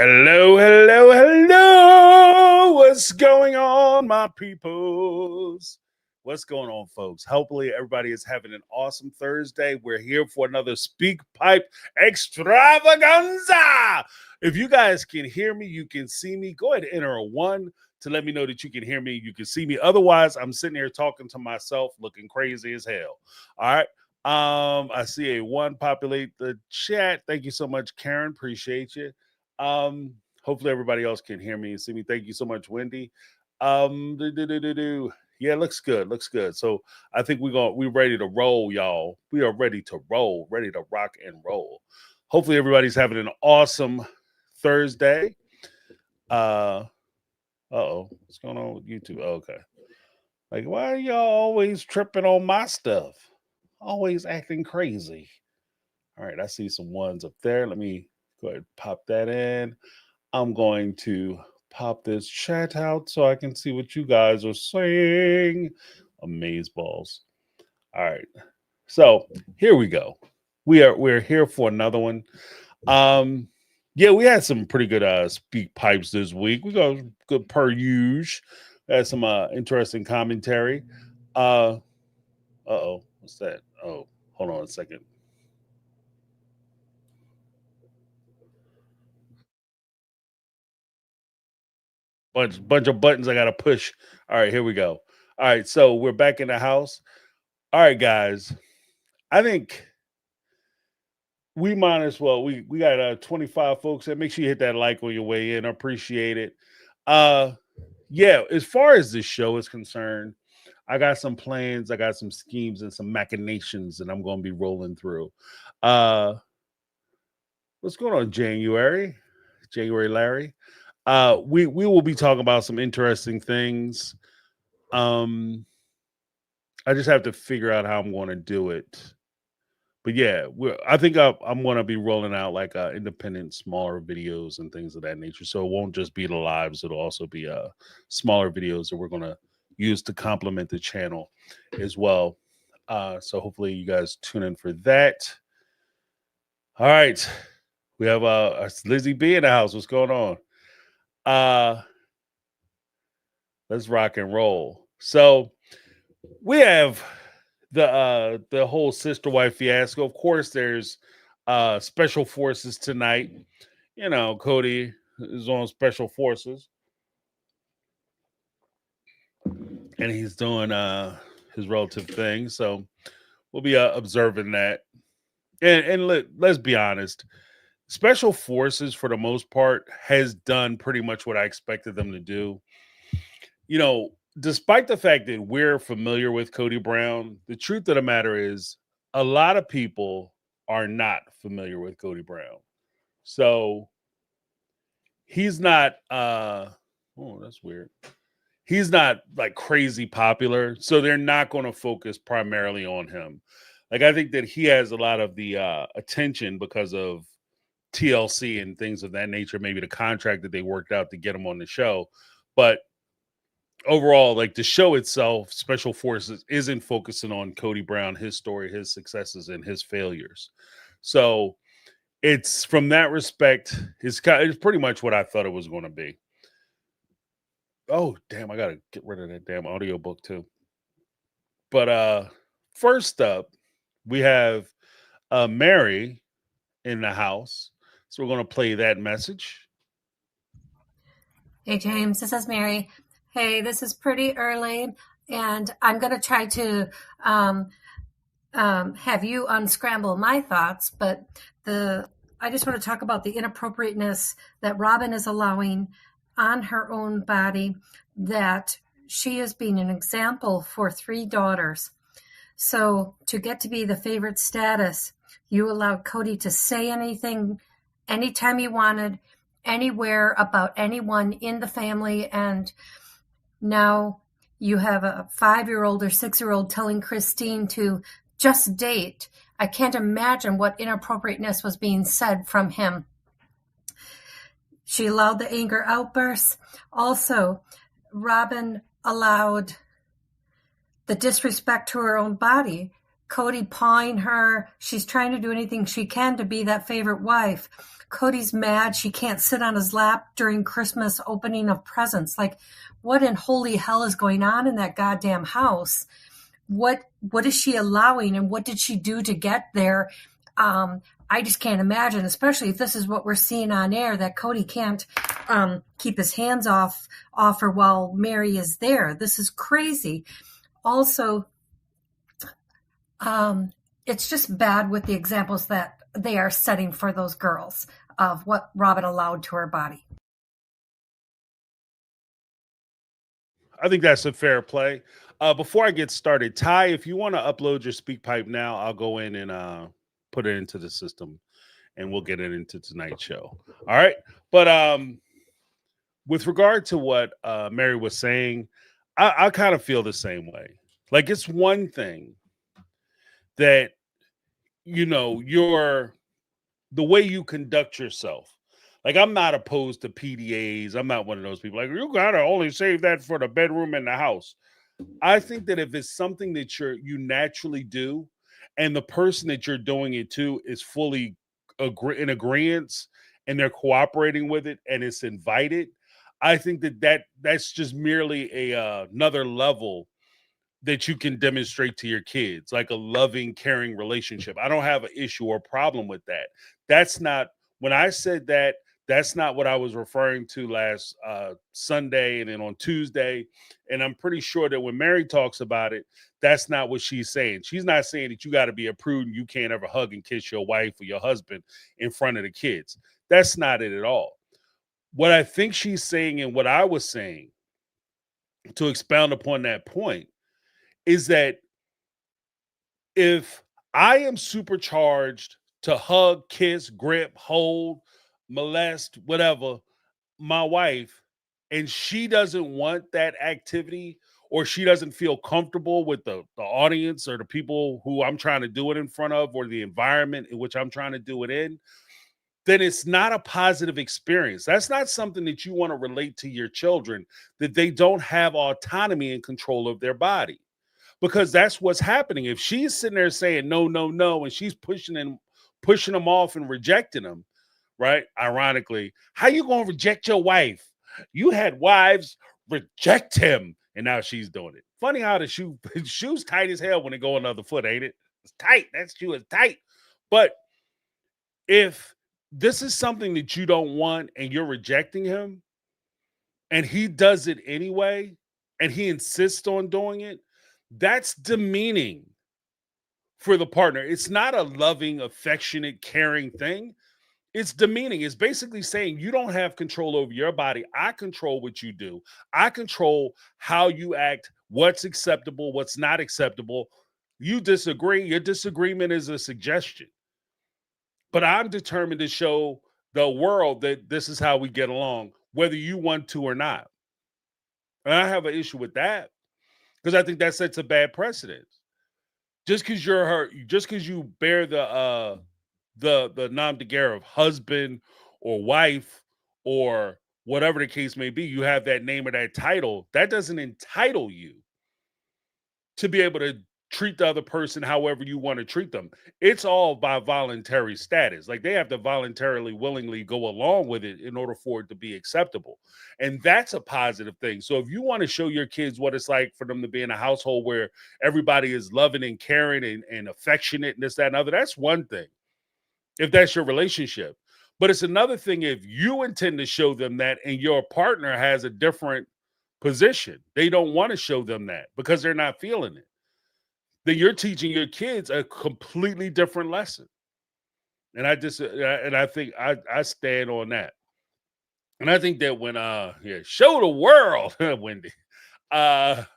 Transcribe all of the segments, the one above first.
Hello, hello, hello. What's going on, my peoples? What's going on, folks? Hopefully, everybody is having an awesome Thursday. We're here for another Speak Pipe extravaganza. If you guys can hear me, you can see me. Go ahead and enter a 1 to let me know that you can hear me. You can see me. Otherwise, I'm sitting here talking to myself, looking crazy as hell. All right. I see a 1 populate the chat. Thank you so much, Karen. Appreciate you. Hopefully everybody else can hear me and see me. Thank you so much, Wendy. Yeah, looks good. Looks good. So I think we're ready to roll, y'all. We are ready to roll, ready to rock and roll. Hopefully everybody's having an awesome Thursday. What's going on with YouTube? Oh, okay. Like, why are y'all always tripping on my stuff? Always acting crazy. All right, I see some ones up there. Let me go ahead and pop that in. I'm going to pop this chat out so I can see what you guys are saying. Amazeballs. All right. So here we go. We're here for another one. Yeah, we had some pretty good speak pipes this week. We got good per usual. Had some interesting commentary. What's that? Oh, hold on a second. Bunch of buttons I gotta push. All right, here we go. All right, so we're back in the house. All right, guys. I think we might as well. We got 25 folks there. Make sure you hit that like on your way in. I appreciate it. Yeah, as far as this show is concerned, I got some plans, I got some schemes and some machinations that I'm gonna be rolling through. What's going on, January Larry? We will be talking about some interesting things. I just have to figure out how I'm going to do it. But yeah, I think I'm going to be rolling out like independent, smaller videos and things of that nature. So it won't just be the lives; it'll also be smaller videos that we're going to use to complement the channel as well. So hopefully you guys tune in for that. All right, we have Lizzie B in the house. What's going on? Let's rock and roll. So we have the whole sister wife fiasco. Of course, there's special forces tonight. You know, Kody is on special forces, and he's doing his relative thing. So we'll be observing that. And let's be honest, special forces for the most part has done pretty much what I expected them to do. You know, despite the fact that we're familiar with Kody Brown, the truth of the matter is a lot of people are not familiar with Kody Brown. So he's not that's weird. He's not like crazy popular, so they're not going to focus primarily on him. Like I think that he has a lot of the attention because of TLC and things of that nature, maybe the contract that they worked out to get him on the show. But overall, like the show itself, Special Forces isn't focusing on Kody Brown, his story, his successes, and his failures. So it's from that respect, it's pretty much what I thought it was going to be. Oh, damn, I gotta get rid of that damn audiobook too. But first up, we have Mary in the house. So we're gonna play that message. Hey, James, this is Mary. Hey, this is pretty early, and I'm going to try to have you unscramble my thoughts, but I just want to talk about the inappropriateness that Robin is allowing on her own body, that she is being an example for 3 daughters. So to get to be the favorite status, you allowed Kody to say anything, anytime he wanted, anywhere about anyone in the family, and now you have a 5-year-old or 6-year-old telling Christine to just date. I can't imagine what inappropriateness was being said from him. She allowed the anger outbursts. Also, Robin allowed the disrespect to her own body. Kody pawing her. She's trying to do anything she can to be that favorite wife. Kody's mad she can't sit on his lap during Christmas opening of presents. Like, what in holy hell is going on in that goddamn house? What is she allowing, and what did she do to get there? I just can't imagine, especially if this is what we're seeing on air, that Kody can't keep his hands off her while Mary is there. This is crazy. Also, it's just bad with the examples that they are setting for those girls of what Robin allowed to her body. I think that's a fair play. Before I get started, Ty, if you want to upload your SpeakPipe now, I'll go in and put it into the system, and we'll get it into tonight's show. All right. But with regard to what Mary was saying, I kind of feel the same way. Like, it's one thing that, the way you conduct yourself. Like, I'm not opposed to PDAs. I'm not one of those people like, you gotta only save that for the bedroom and the house. I think that if it's something that you naturally do, and the person that you're doing it to is fully in agreement, and they're cooperating with it, and it's invited, I think that's just merely another level that you can demonstrate to your kids, like a loving, caring relationship. I don't have an issue or problem with that. That's not, when I said that, that's not what I was referring to last Sunday and then on Tuesday. And I'm pretty sure that when Mary talks about it, that's not what she's saying. She's not saying that you got to be a prude and you can't ever hug and kiss your wife or your husband in front of the kids. That's not it at all. What I think she's saying, and what I was saying, to expound upon that point, is that if I am supercharged to hug, kiss, grip, hold, molest, whatever, my wife, and she doesn't want that activity, or she doesn't feel comfortable with the audience or the people who I'm trying to do it in front of, or the environment in which I'm trying to do it in, then it's not a positive experience. That's not something that you want to relate to your children, that they don't have autonomy and control of their body. Because that's what's happening. If she's sitting there saying no, no, no, and she's pushing them off and rejecting them, right? Ironically, how you gonna reject your wife? You had wives reject him, and now she's doing it. Funny how the shoe's tight as hell when it go another foot, ain't it? It's tight. That shoe is tight. But if this is something that you don't want and you're rejecting him, and he does it anyway, and he insists on doing it, that's demeaning for the partner. It's not a loving, affectionate, caring thing. It's demeaning. It's basically saying you don't have control over your body. I control what you do. I control how you act, what's acceptable, what's not acceptable. You disagree. Your disagreement is a suggestion. But I'm determined to show the world that this is how we get along, whether you want to or not. And I have an issue with that, because I think that sets a bad precedent. Just because you bear the nom de guerre of husband or wife or whatever the case may be, you have that name or that title, that doesn't entitle you to be able to treat the other person however you want to treat them. It's all by voluntary status. Like, they have to voluntarily, willingly go along with it in order for it to be acceptable. And that's a positive thing. So if you want to show your kids what it's like for them to be in a household where everybody is loving and caring and affectionate and this, that, and other, that's one thing, if that's your relationship. But it's another thing if you intend to show them that and your partner has a different position. They don't want to show them that because they're not feeling it. Then you're teaching your kids a completely different lesson. And I think I stand on that. And I think that when show the world, Wendy. But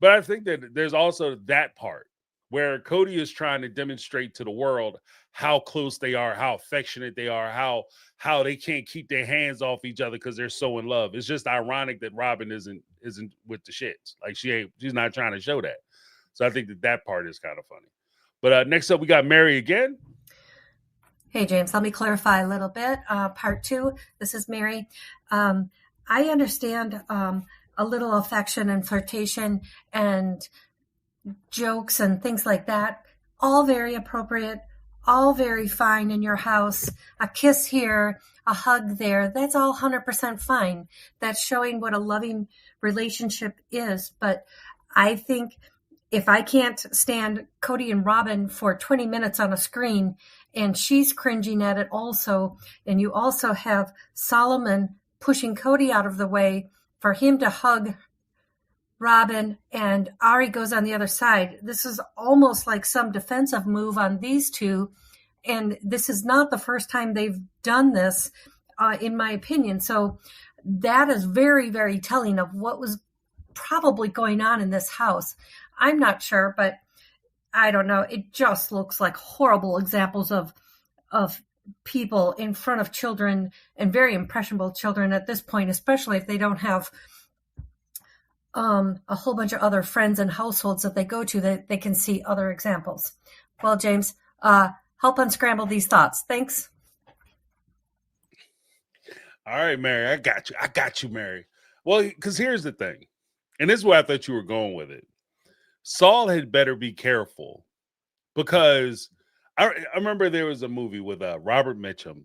I think that there's also that part where Kody is trying to demonstrate to the world how close they are, how affectionate they are, how they can't keep their hands off each other because they're so in love. It's just ironic that Robin isn't with the shits. Like, she's not trying to show that. So I think that part is kind of funny. But next up, we got Mary again. Hey, James, let me clarify a little bit. Part two, this is Mary. I understand a little affection and flirtation and jokes and things like that, all very appropriate, all very fine in your house. A kiss here, a hug there, that's all 100% fine. That's showing what a loving relationship is. But I think if I can't stand Kody and Robin for 20 minutes on a screen and she's cringing at it also, and you also have Solomon pushing Kody out of the way for him to hug Robin, and Ari goes on the other side. This is almost like some defensive move on these two. And this is not the first time they've done this, in my opinion. So that is very, very telling of what was probably going on in this house. I'm not sure, but I don't know. It just looks like horrible examples of people in front of children, and very impressionable children at this point, especially if they don't have a whole bunch of other friends and households that they go to that they can see other examples. Well, James, help unscramble these thoughts. Thanks. All right, Mary, I got you, Mary. Well, because here's the thing, and this is where I thought you were going with it. Saul had better be careful, because I remember there was a movie with Robert Mitchum.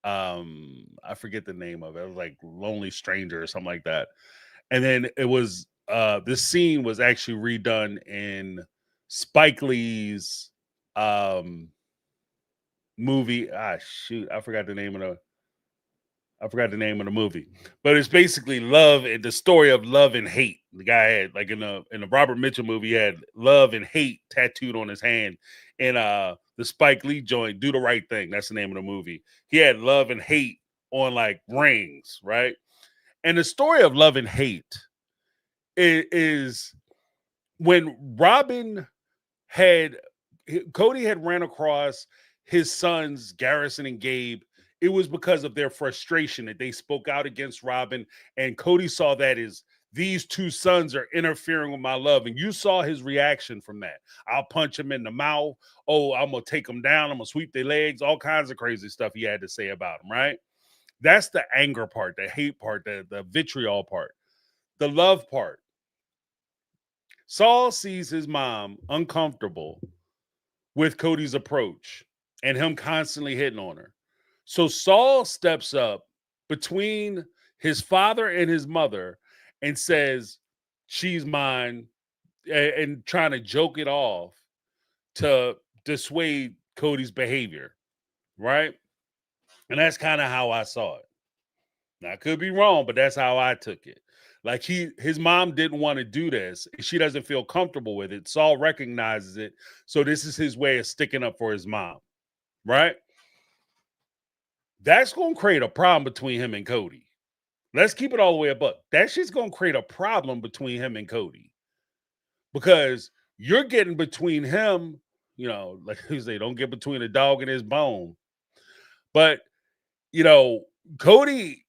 I forget the name of it. It was like Lonely Stranger or something like that. And then it was this scene was actually redone in Spike Lee's movie. Shoot, I forgot the name of the movie. But it's basically love and the story of love and hate. The guy had, like, in the Robert Mitchum movie, he had love and hate tattooed on his hand. And the Spike Lee joint, Do the Right Thing, that's the name of the movie. He had love and hate on like rings, right? And the story of love and hate is when Kody had ran across his sons, Garrison and Gabe. It was because of their frustration that they spoke out against Robin. And Kody saw that as, these two sons are interfering with my love. And you saw his reaction from that. I'll punch him in the mouth. Oh, I'm going to take them down. I'm going to sweep their legs. All kinds of crazy stuff he had to say about them, right? That's the anger part, the hate part, the vitriol part. The love part. Saul sees his mom uncomfortable with Kody's approach and him constantly hitting on her. So Saul steps up between his father and his mother and says, she's mine, and trying to joke it off to dissuade Kody's behavior, right? And that's kind of how I saw it. Now, I could be wrong, but that's how I took it. Like, his mom didn't want to do this. She doesn't feel comfortable with it. Saul recognizes it. So this is his way of sticking up for his mom, right? That's going to create a problem between him and Kody. Let's keep it all the way above. That shit's going to create a problem between him and Kody, because you're getting between him, like you say, don't get between a dog and his bone. But, Kody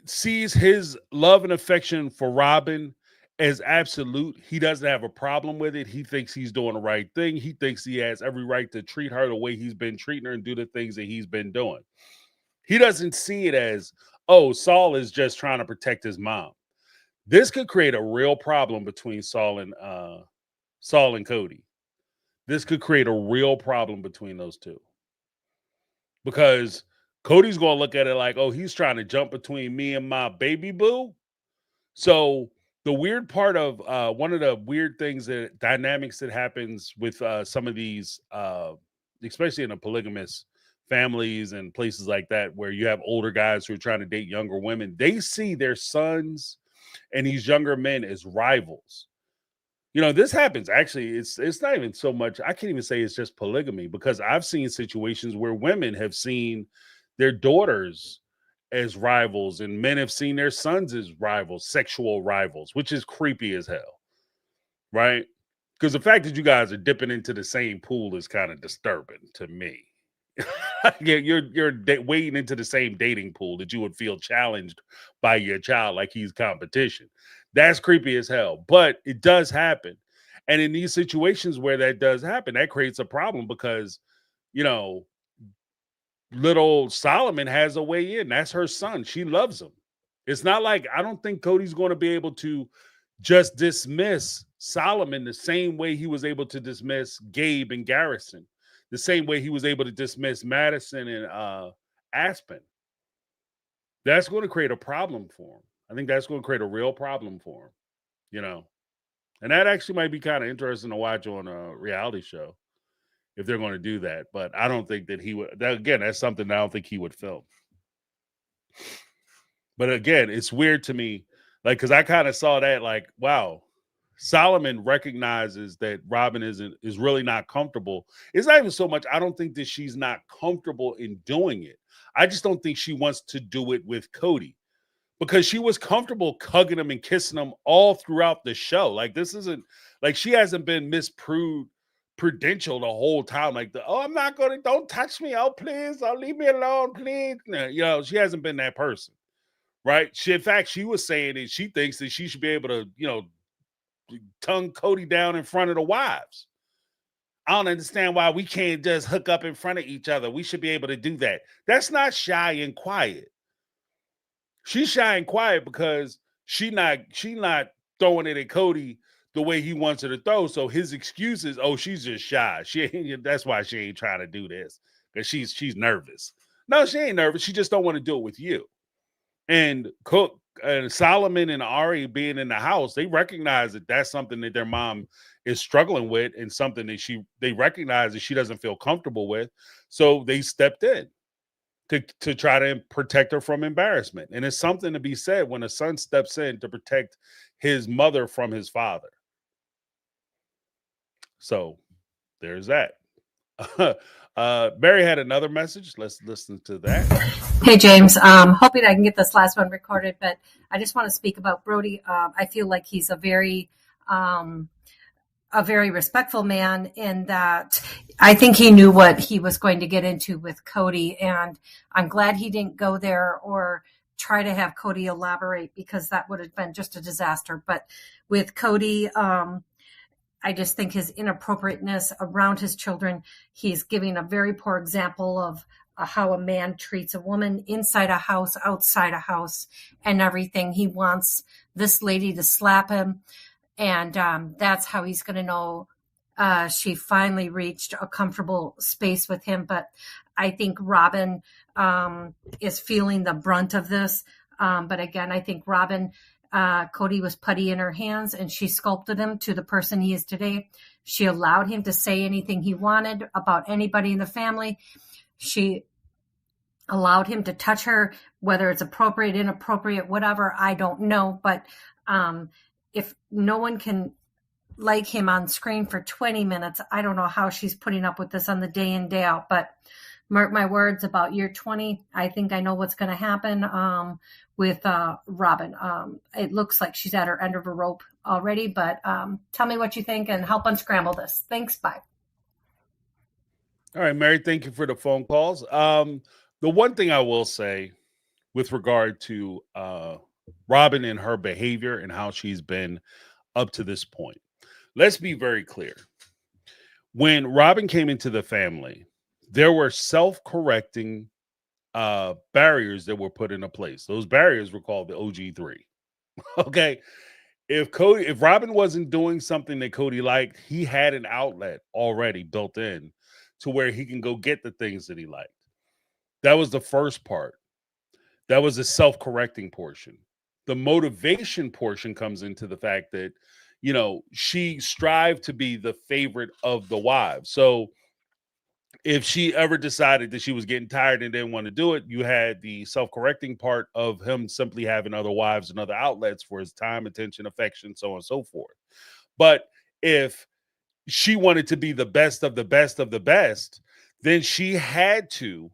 sees his love and affection for Robin as absolute. He doesn't have a problem with it. He thinks he's doing the right thing. He thinks he has every right to treat her the way he's been treating her and do the things that he's been doing. He doesn't see it as, oh, Saul is just trying to protect his mom. This could create a real problem between Saul and Kody. This could create a real problem between those two, because Kody's going to look at it like, oh, he's trying to jump between me and my baby boo. So the weird part of one of the weird things, that dynamics that happens with some of these, especially in a polygamous families and places like that, where you have older guys who are trying to date younger women, they see their sons and these younger men as rivals. This happens. Actually, it's not even so much. I can't even say it's just polygamy, because I've seen situations where women have seen their daughters as rivals and men have seen their sons as rivals, sexual rivals, which is creepy as hell, right? Because the fact that you guys are dipping into the same pool is kind of disturbing to me. You're wading into the same dating pool that you would feel challenged by your child like he's competition. That's creepy as hell, but it does happen. And in these situations where that does happen, that creates a problem, because, little Solomon has a way in. That's her son. She loves him. It's not like, I don't think Kody's going to be able to just dismiss Solomon the same way he was able to dismiss Gabe and Garrison, the same way he was able to dismiss Madison and Aspen. That's going to create a problem for him. I think that's going to create a real problem for him, you know. And that actually might be kind of interesting to watch on a reality show if they're going to do that. But I don't think that he would. That, again, that's something I don't think he would film. But again, it's weird to me, like, because I kind of saw that, like, wow, Solomon recognizes that Robin is really not comfortable. It's not even so much. I don't think that she's not comfortable in doing it. I just don't think she wants to do it with Kody, because she was comfortable hugging him and kissing him all throughout the show. Like, this isn't like she hasn't been prudential the whole time. Like, I'm not going to, don't touch me. Oh, please. Oh, leave me alone, please. No, you know, she hasn't been that person, right? In fact, she was saying that she thinks that she should be able to, you know, tongue Kody down in front of the wives. I don't understand why we can't just hook up in front of each other. We should be able to do that. That's not shy and quiet. She's shy and quiet because she not throwing it at Kody the way he wants her to throw. So his excuse is, oh, she's just shy. That's why she ain't trying to do this, because she's nervous. No, she ain't nervous. She just don't want to do it with you. And Cook and Solomon and Ari being in the house, they recognize that that's something that their mom is struggling with, and something that they recognize that she doesn't feel comfortable with. So they stepped in to try to protect her from embarrassment. And it's something to be said when a son steps in to protect his mother from his father. So there's that. Mary had another message. Let's listen to that. Hey, James. Hoping I can get this last one recorded, but I just want to speak about Brody. I feel like he's a very respectful man, in that I think he knew what he was going to get into with Kody, and I'm glad he didn't go there or try to have Kody elaborate, because that would have been just a disaster. But with Kody, I just think his inappropriateness around his children, he's giving a very poor example of how a man treats a woman inside a house, outside a house, and everything. He wants this lady to slap him, and that's how he's going to know she finally reached a comfortable space with him. But I think Robin is feeling the brunt of this. But again, I think Kody was putty in her hands, and she sculpted him to the person he is today. She allowed him to say anything he wanted about anybody in the family. She allowed him to touch her, whether it's appropriate, inappropriate, whatever, I don't know. But if no one can like him on screen for 20 minutes, I don't know how she's putting up with this on the day in, day out. But mark my words, about year 20, I think I know what's going to happen with Robin. It looks like she's at her end of her rope already, but tell me what you think and help unscramble this. Thanks. Bye. All right, Mary, thank you for the phone calls. The one thing I will say with regard to Robin and her behavior and how she's been up to this point, let's be very clear. When Robin came into the family, there were self-correcting barriers that were put into place. Those barriers were called the OG3. Okay. If Robin wasn't doing something that Kody liked, he had an outlet already built in to where he can go get the things that he liked. That was the first part. That was the self-correcting portion. The motivation portion comes into the fact that, you know, she strived to be the favorite of the wives. So if she ever decided that she was getting tired and didn't want to do it, you had the self-correcting part of him simply having other wives and other outlets for his time, attention, affection, so on and so forth. But if she wanted to be the best of the best of the best, then she had to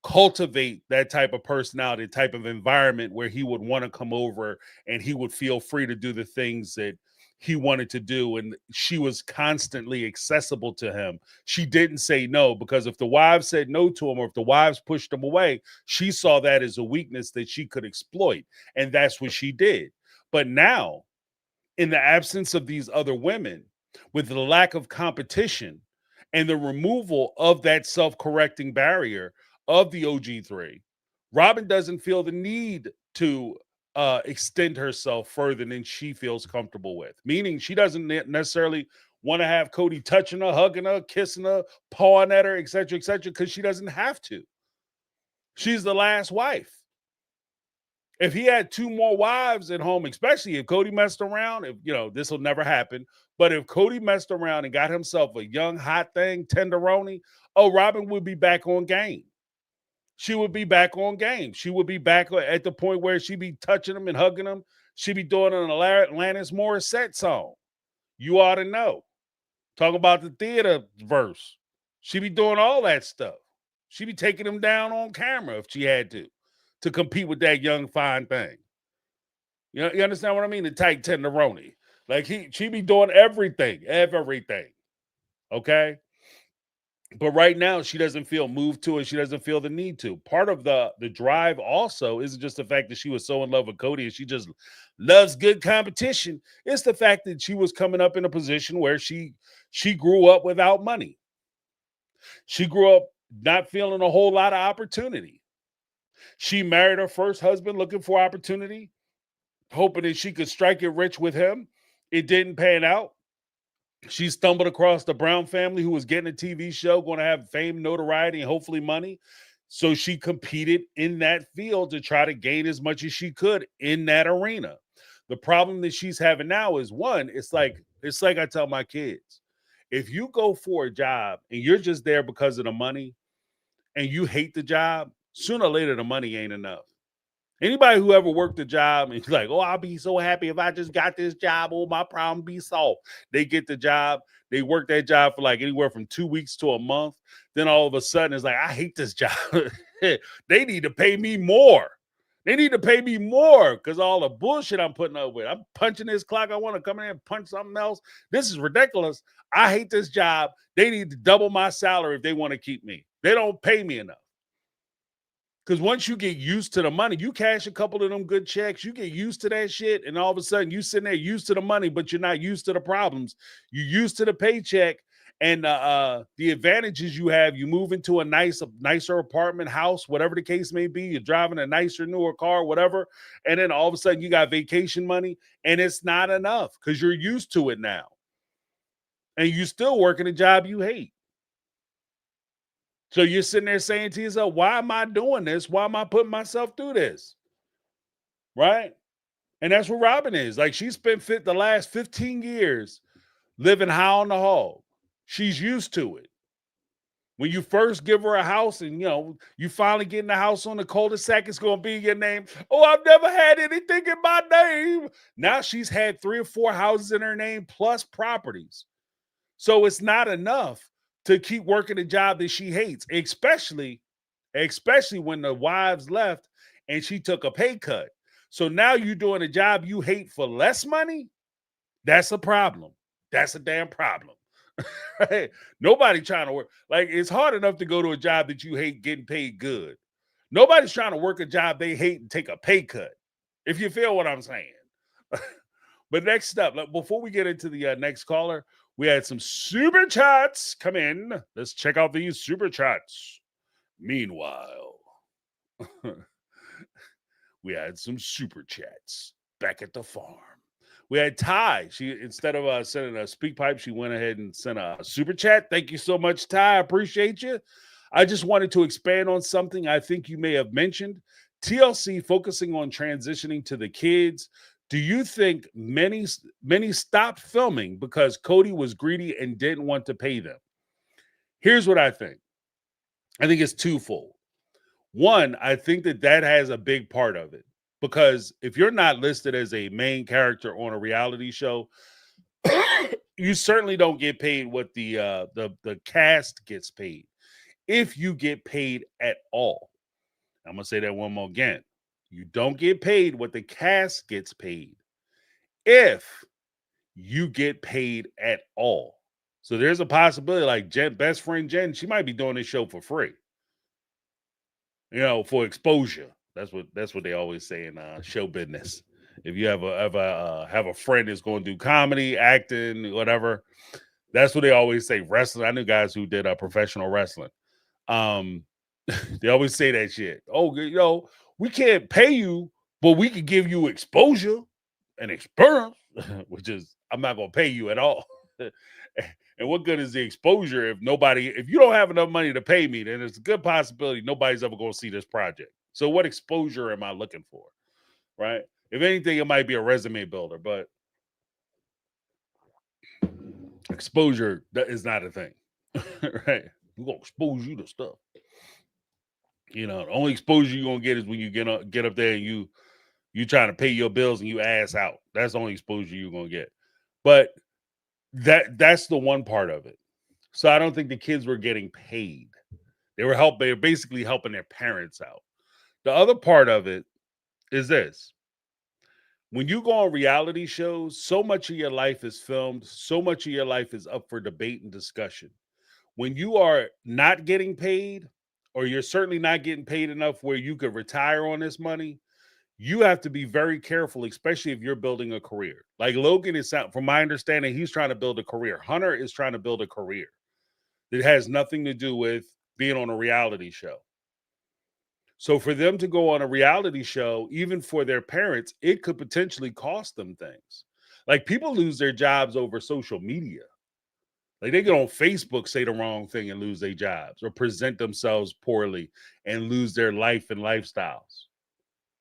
cultivate that type of personality, type of environment where he would want to come over and he would feel free to do the things that he wanted to do. And she was constantly accessible to him. She didn't say no, because if the wives said no to him, or if the wives pushed him away, she saw that as a weakness that she could exploit. And that's what she did. But now, in the absence of these other women, with the lack of competition and the removal of that self-correcting barrier of the OG3, Robin doesn't feel the need to extend herself further than she feels comfortable with. Meaning she doesn't necessarily want to have Kody touching her, hugging her, kissing her, pawing at her, etc., because she doesn't have to. She's the last wife. If he had 2 more wives at home, especially if Kody messed around, if this will never happen, but if Kody messed around and got himself a young hot thing, tenderoni, Robin would be back on game. She would be back on game. She would be back at the point where she'd be touching him and hugging him. She'd be doing an Alanis Morissette song. You ought to know. Talk about the theater verse. She'd be doing all that stuff. She'd be taking him down on camera if she had to compete with that young, fine thing. You understand what I mean? The tight tenderoni. Like she'd be doing everything. Okay? But right now, she doesn't feel moved to it. She doesn't feel the need to. Part of the drive also isn't just the fact that she was so in love with Kody and she just loves good competition. It's the fact that she was coming up in a position where she grew up without money. She grew up not feeling a whole lot of opportunity. She married her first husband looking for opportunity, hoping that she could strike it rich with him. It didn't pan out. She stumbled across the Brown family who was getting a TV show, going to have fame, notoriety, and hopefully money. So she competed in that field to try to gain as much as she could in that arena. The problem that she's having now is, one, it's like I tell my kids, if you go for a job and you're just there because of the money and you hate the job, sooner or later the money ain't enough. Anybody who ever worked a job and like, I'll be so happy if I just got this job, my problem be solved. They get the job, they work that job for like anywhere from 2 weeks to a month. Then all of a sudden it's like, I hate this job. They need to pay me more. They need to pay me more because all the bullshit I'm putting up with. I'm punching this clock. I want to come in and punch something else. This is ridiculous. I hate this job. They need to double my salary if they want to keep me. They don't pay me enough. Because once you get used to the money, you cash a couple of them good checks, you get used to that shit, and all of a sudden you sitting there used to the money, but you're not used to the problems. You're used to the paycheck and the advantages you have. You move into a nicer apartment, house, whatever the case may be. You're driving a nicer, newer car, whatever. And then all of a sudden you got vacation money, and it's not enough because you're used to it now. And you're still working a job you hate. So you're sitting there saying to yourself, why am I doing this? Why am I putting myself through this? Right? And that's what Robin is. Like, she spent the last 15 years living high on the hog. She's used to it. When you first give her a house and, you finally get in the house on the cul-de-sac, it's going to be your name. I've never had anything in my name. Now she's had 3 or 4 houses in her name plus properties. So it's not enough to keep working a job that she hates, especially when the wives left and she took a pay cut. So now you're doing a job you hate for less money. That's a problem. That's a damn problem. Right? Nobody trying to work. Like, it's hard enough to go to a job that you hate getting paid good. Nobody's trying to work a job they hate and take a pay cut, if you feel what I'm saying. But next up, before we get into the next caller, we had some super chats come in. Let's check out these super chats. Meanwhile, we had some super chats back at the farm. We had Ty. She, instead of sending a SpeakPipe, she went ahead and sent a super chat. Thank you so much, Ty. I appreciate you. I just wanted to expand on something I think you may have mentioned. TLC focusing on transitioning to the kids. Do you think many stopped filming because Kody was greedy and didn't want to pay them? Here's what I think. I think it's twofold. One, I think that has a big part of it, because if you're not listed as a main character on a reality show, you certainly don't get paid what the cast gets paid, if you get paid at all. I'm going to say that one more again. You don't get paid what the cast gets paid, if you get paid at all. So there's a possibility, like best friend Jen, she might be doing this show for free, for exposure. That's what they always say in show business. If you have a friend that's going to do comedy, acting, whatever, that's what they always say. Wrestling. I knew guys who did professional wrestling. They always say that shit. We can't pay you but we could give you exposure and experience, which is I'm not gonna pay you at all. And what good is the exposure if you don't have enough money to pay me, then it's a good possibility nobody's ever gonna see this project. So what exposure am I looking for? Right? If anything, it might be a resume builder, but exposure that is not a thing. Right? We're gonna expose you to stuff. The only exposure you're gonna get is when you get up there and you trying to pay your bills and you ass out. That's the only exposure you're gonna get. But that's the one part of it. So I don't think the kids were getting paid. They were basically helping their parents out. The other part of it is this. When you go on reality shows, so much of your life is filmed, so much of your life is up for debate and discussion. When you are not getting paid, or you're certainly not getting paid enough where you could retire on this money, you have to be very careful, especially if you're building a career. Like Logan from my understanding, he's trying to build a career. Hunter is trying to build a career. It has nothing to do with being on a reality show. So for them to go on a reality show, even for their parents, it could potentially cost them things. Like people lose their jobs over social media. Like they get on Facebook, say the wrong thing and lose their jobs, or present themselves poorly and lose their life and lifestyles.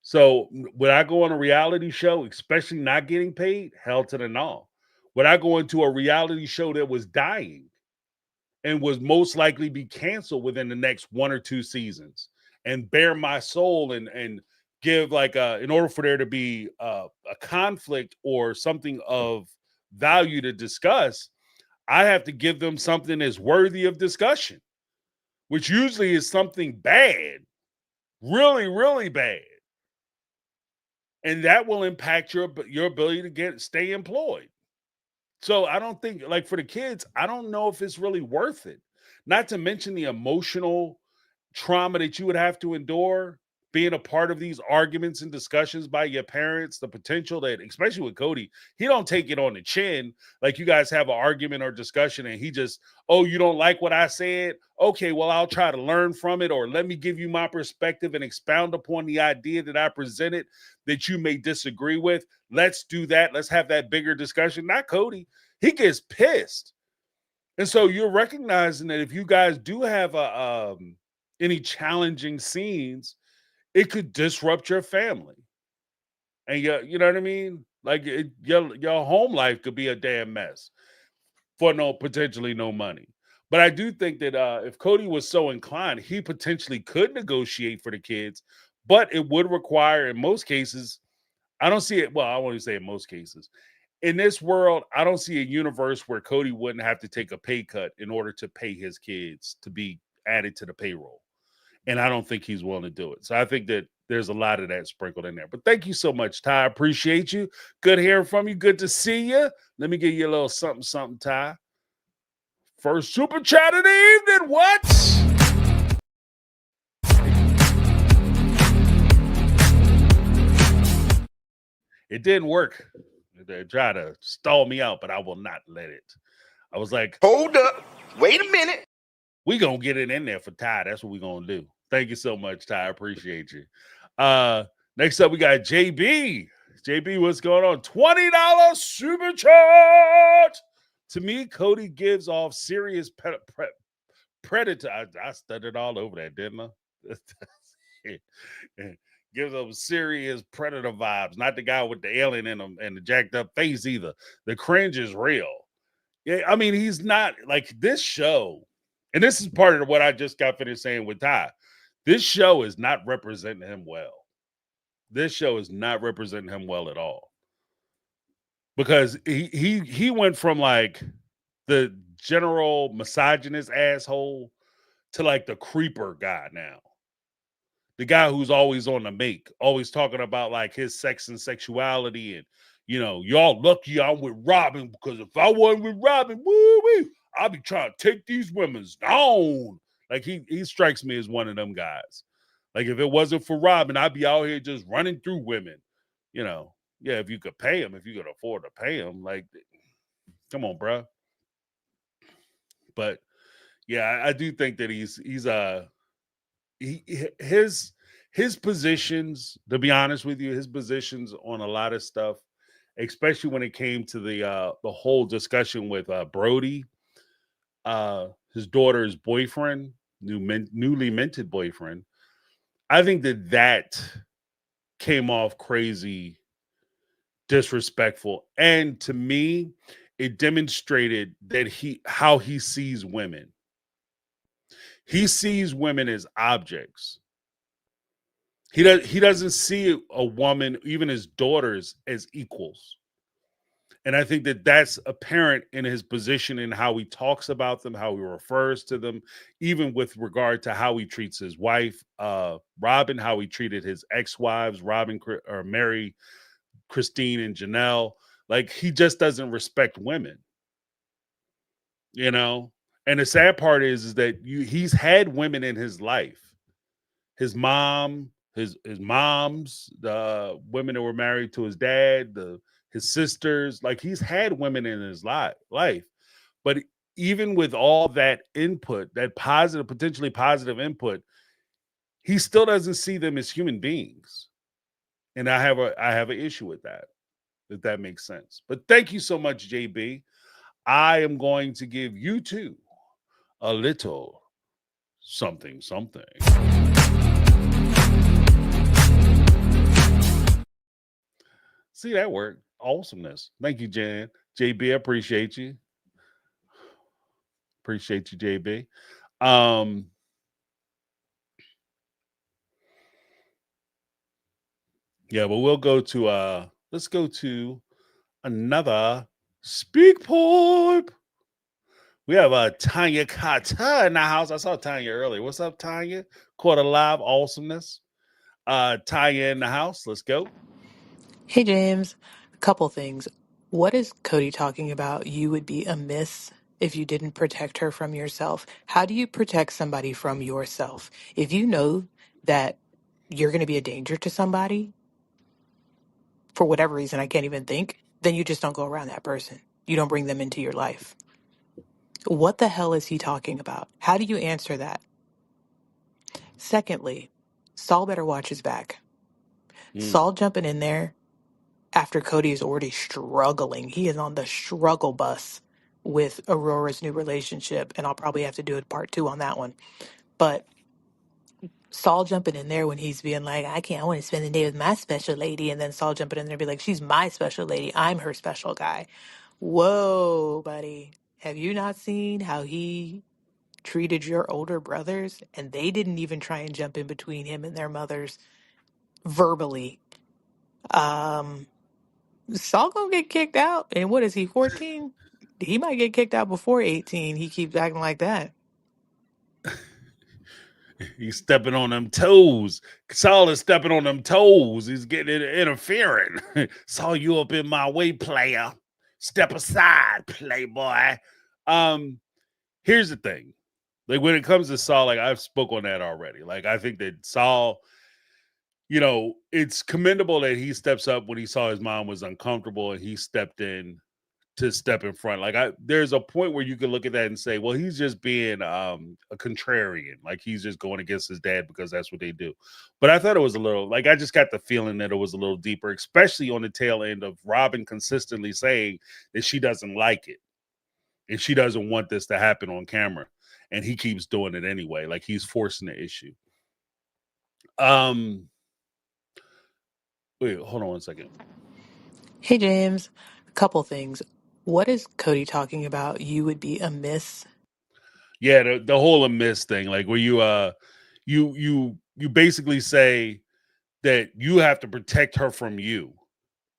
So would I go on a reality show, especially not getting paid? Hell to the no. Would I go into a reality show that was dying and was most likely be canceled within the next 1 or 2 seasons and bare my soul and give in order for there to be a conflict or something of value to discuss, I have to give them something that's worthy of discussion, which usually is something bad, really, really bad. And that will impact your ability to stay employed. So I don't think, like for the kids, I don't know if it's really worth it. Not to mention the emotional trauma that you would have to endure being a part of these arguments and discussions by your parents, the potential that, especially with Kody, he don't take it on the chin. Like you guys have an argument or discussion and he just, oh, you don't like what I said? Okay, well, I'll try to learn from it, or let me give you my perspective and expound upon the idea that I presented that you may disagree with. Let's do that. Let's have that bigger discussion. Not Kody. He gets pissed. And so you're recognizing that if you guys do have any challenging scenes, it could disrupt your family. And you know what I mean? Like your home life could be a damn mess for potentially no money. But I do think that if Kody was so inclined, he potentially could negotiate for the kids, but it would require, in most cases, I don't see it. Well, I won't say in most cases. In this world, I don't see a universe where Kody wouldn't have to take a pay cut in order to pay his kids to be added to the payroll. And I don't think he's willing to do it. So I think that there's a lot of that sprinkled in there. But thank you so much, Ty. I appreciate you. Good hearing from you. Good to see you. Let me give you a little something, something, Ty. First super chat of the evening. What? It didn't work. They tried to stall me out, but I will not let it. I was like, hold up. Wait a minute. We going to get it in there for Ty. That's what we're going to do. Thank you so much, Ty. I appreciate you. Next up, we got JB. JB, what's going on? $20 super chat. To me, Kody gives off serious predator. I stuttered all over that, didn't I? Gives off serious predator vibes. Not the guy with the alien in him and the jacked up face either. The cringe is real. Yeah, I mean, he's not like this show. And this is part of what I just got finished saying with Ty. This show is not representing him well. This show is not representing him well at all. Because he went from like the general misogynist asshole to like the creeper guy now. The guy who's always on the make, always talking about like his sex and sexuality and, y'all lucky I'm with Robin, because if I wasn't with Robin, woo-wee, I'll be trying to take these women's down. Like he strikes me as one of them guys. Like if it wasn't for Robin, I'd be out here just running through women. Yeah, if you could pay him, if you could afford to pay him, like, come on, bro. But yeah, I do think that his his positions, to be honest with you, his positions on a lot of stuff, especially when it came to the whole discussion with Brody, his daughter's boyfriend, newly minted boyfriend. I think that came off crazy disrespectful, and to me it demonstrated that how he sees women. He sees women as objects. He doesn't see a woman, even his daughters, as equals. And I think that's apparent in his position and how he talks about them, how he refers to them, even with regard to how he treats his wife, Robin, how he treated his ex-wives, Mary, Christine, and Janelle. Like, he just doesn't respect women, you know? And the sad part is that he's had women in his life. His mom, his moms, the women that were married to his dad, his sisters, like, he's had women in his life. But even with all that input, that positive, potentially positive input, he still doesn't see them as human beings. And I have an issue with that, if that makes sense. But thank you so much, JB. I am going to give you two a little something. See, that worked. Awesomeness. Thank you, Jan. JB, I appreciate you. Appreciate you, JB. Yeah, but we'll go to let's go to another speak pipe. We have Tanya Kata in the house. I saw Tanya earlier. What's up, Tanya? Caught alive, awesomeness. Tanya in the house. Let's go. Hey, James. A couple things. What is Kody talking about? You would be amiss if you didn't protect her from yourself. How do you protect somebody from yourself? If you know that you're going to be a danger to somebody, for whatever reason, I can't even think, then you just don't go around that person. You don't bring them into your life. What the hell is he talking about? How do you answer that? Secondly, Saul better watch his back. Saul jumping in there after Kody is already struggling. He is on the struggle bus with Aurora's new relationship, and I'll probably have to do a part 2 on that one. But Saul jumping in there when he's being like, I want to spend the day with my special lady, and then Saul jumping in there and be like, she's my special lady, I'm her special guy. Whoa, buddy. Have you not seen how he treated your older brothers? And they didn't even try and jump in between him and their mothers verbally. Saul gonna get kicked out. And what is he, 14? He might get kicked out before 18. He keeps acting like that. He's stepping on them toes. Saul is stepping on them toes. He's getting interfering. Saw you up in my way, player. Step aside, playboy. Here's the thing. Like, when it comes to Saul, like, I've spoke on that already. Like, I think that Saul, you know, it's commendable that he steps up when he saw his mom was uncomfortable and he stepped in to step in front. Like, there's a point where you can look at that and say, well, he's just being a contrarian. Like, he's just going against his dad because that's what they do. But I thought it was a little, like, I just got the feeling that it was a little deeper, especially on the tail end of Robin consistently saying that she doesn't like it and she doesn't want this to happen on camera. And he keeps doing it anyway. Like, he's forcing the issue. Wait, hold on one second. Hey, James. A couple things. What is Kody talking about? You would be amiss. Yeah, the whole amiss thing, like, where you basically say that you have to protect her from you.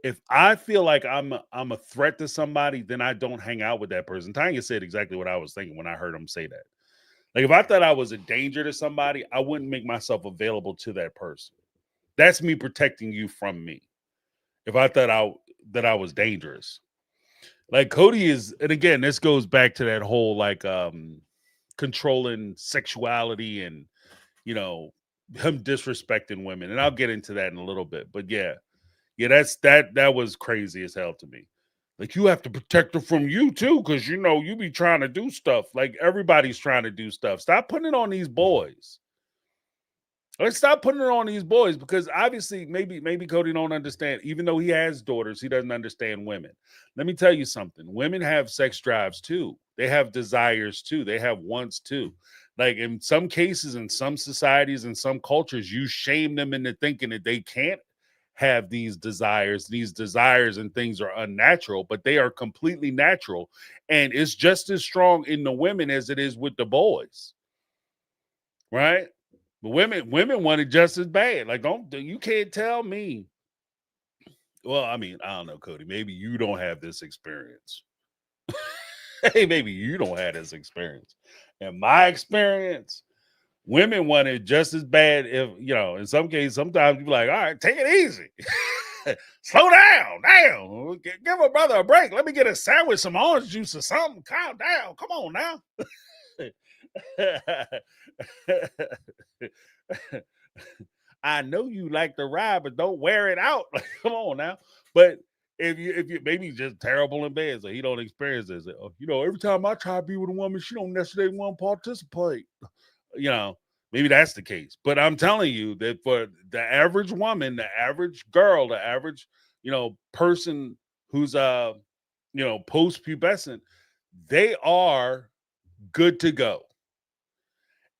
If I feel like I'm a threat to somebody, then I don't hang out with that person. Tanya said exactly what I was thinking when I heard him say that. Like, if I thought I was a danger to somebody, I wouldn't make myself available to that person. That's me protecting you from me. If I thought that I was dangerous. Like, Kody is, and again, this goes back to that whole, like, controlling sexuality and, you know, him disrespecting women. And I'll get into that in a little bit. But yeah, that was crazy as hell to me. Like, you have to protect her from you too, because, you know, you be trying to do stuff. Like, everybody's trying to do stuff. Stop putting it on these boys. Let's stop putting it on these boys, because obviously maybe Kody don't understand. Even though he has daughters, he doesn't understand women. Let me tell you something. Women have sex drives too. They have desires too. They have wants too. Like in some cases, in some societies, in some cultures, you shame them into thinking that they can't have these desires. These desires and things are unnatural, but they are completely natural. And it's just as strong in the women as it is with the boys. Right? But women want it just as bad. Like, you can't tell me. Well, I mean, I don't know, Kody. Maybe you don't have this experience. Hey, maybe you don't have this experience. In my experience, women want it just as bad. If in some cases, sometimes you be like, all right, take it easy. Slow down. Damn. Give a brother a break. Let me get a sandwich, some orange juice or something. Calm down. Come on now. I know you like to ride, but don't wear it out. Like, come on now. But if you maybe just terrible in bed, so he don't experience this. Every time I try to be with a woman, she don't necessarily want to participate. Maybe that's the case. But I'm telling you that for the average woman, the average girl, the average person who's post-pubescent, they are good to go.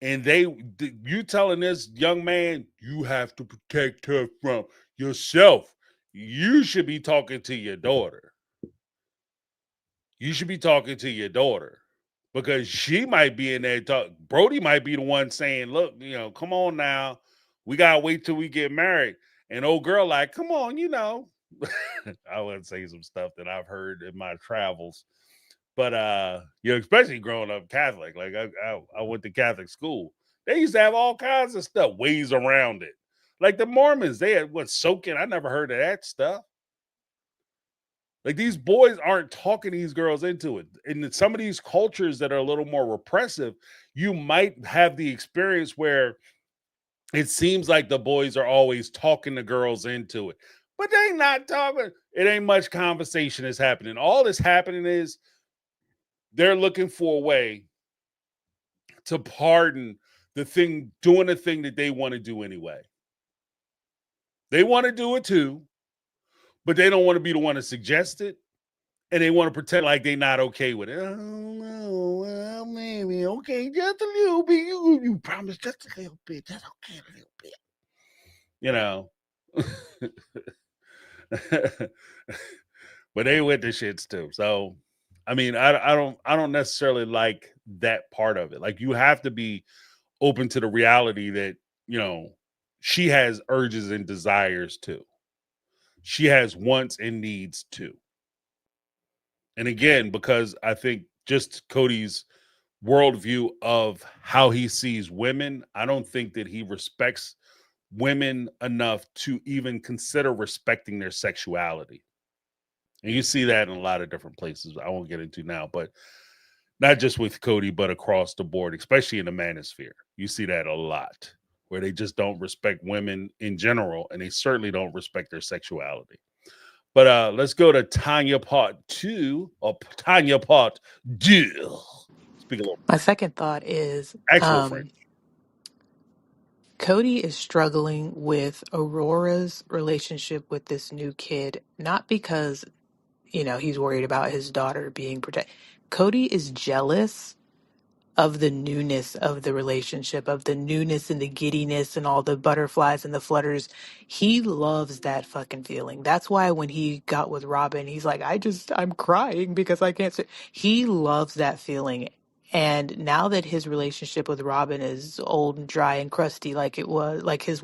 And you telling this young man, you have to protect her from yourself. You should be talking to your daughter. You should be talking to your daughter, because she might be in there Brody might be the one saying, look, come on now. We got to wait till we get married. And old girl like, come on, I would say some stuff that I've heard in my travels. But especially growing up Catholic, like I went to Catholic school. They used to have all kinds of stuff, ways around it. Like the Mormons, they had soaking. I never heard of that stuff. Like these boys aren't talking these girls into it. In some of these cultures that are a little more repressive, you might have the experience where it seems like the boys are always talking the girls into it. But they not talking. It ain't much conversation is happening. All that's happening is they're looking for a way to pardon doing the thing that they want to do anyway. They want to do it too, but they don't want to be the one to suggest it. And they want to pretend like they're not okay with it. Oh, no, well, maybe okay, just a little bit. You promise just a little bit. Just okay, a little bit. But they with the shits too. So, I mean, I don't necessarily like that part of it. Like, you have to be open to the reality that, she has urges and desires too. She has wants and needs too. And again, because I think just Kody's worldview of how he sees women, I don't think that he respects women enough to even consider respecting their sexuality. And you see that in a lot of different places. I won't get into now, but not just with Kody, but across the board, especially in the manosphere. You see that a lot, where they just don't respect women in general, and they certainly don't respect their sexuality. But let's go to Tanya Part 2, or Tanya Part 2. Speak a little. My second thought is Actual French. Kody is struggling with Aurora's relationship with this new kid, not because, he's worried about his daughter being protected. Kody is jealous of the newness of the relationship, of the newness and the giddiness and all the butterflies and the flutters. He loves that fucking feeling. That's why when he got with Robin, he's like, I'm crying because I can't say. He loves that feeling. And now that his relationship with Robin is old and dry and crusty, like it was, like his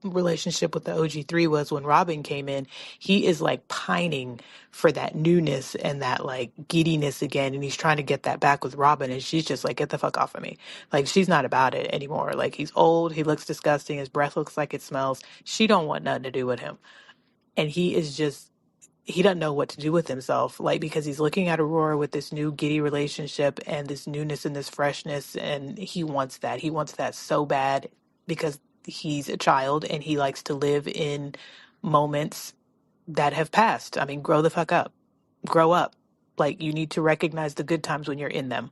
relationship with the OG3 was when Robin came in, he is like pining for that newness and that like giddiness again, and he's trying to get that back with Robin, and she's just like, get the fuck off of me. Like, she's not about it anymore. Like, he's old, he looks disgusting, his breath looks like it smells. She don't want nothing to do with him. And he doesn't know what to do with himself, like, because he's looking at Aurora with this new giddy relationship and this newness and this freshness, and he wants that so bad, because he's a child and he likes to live in moments that have passed. I mean, grow the fuck up. Grow up. Like, you need to recognize the good times when you're in them.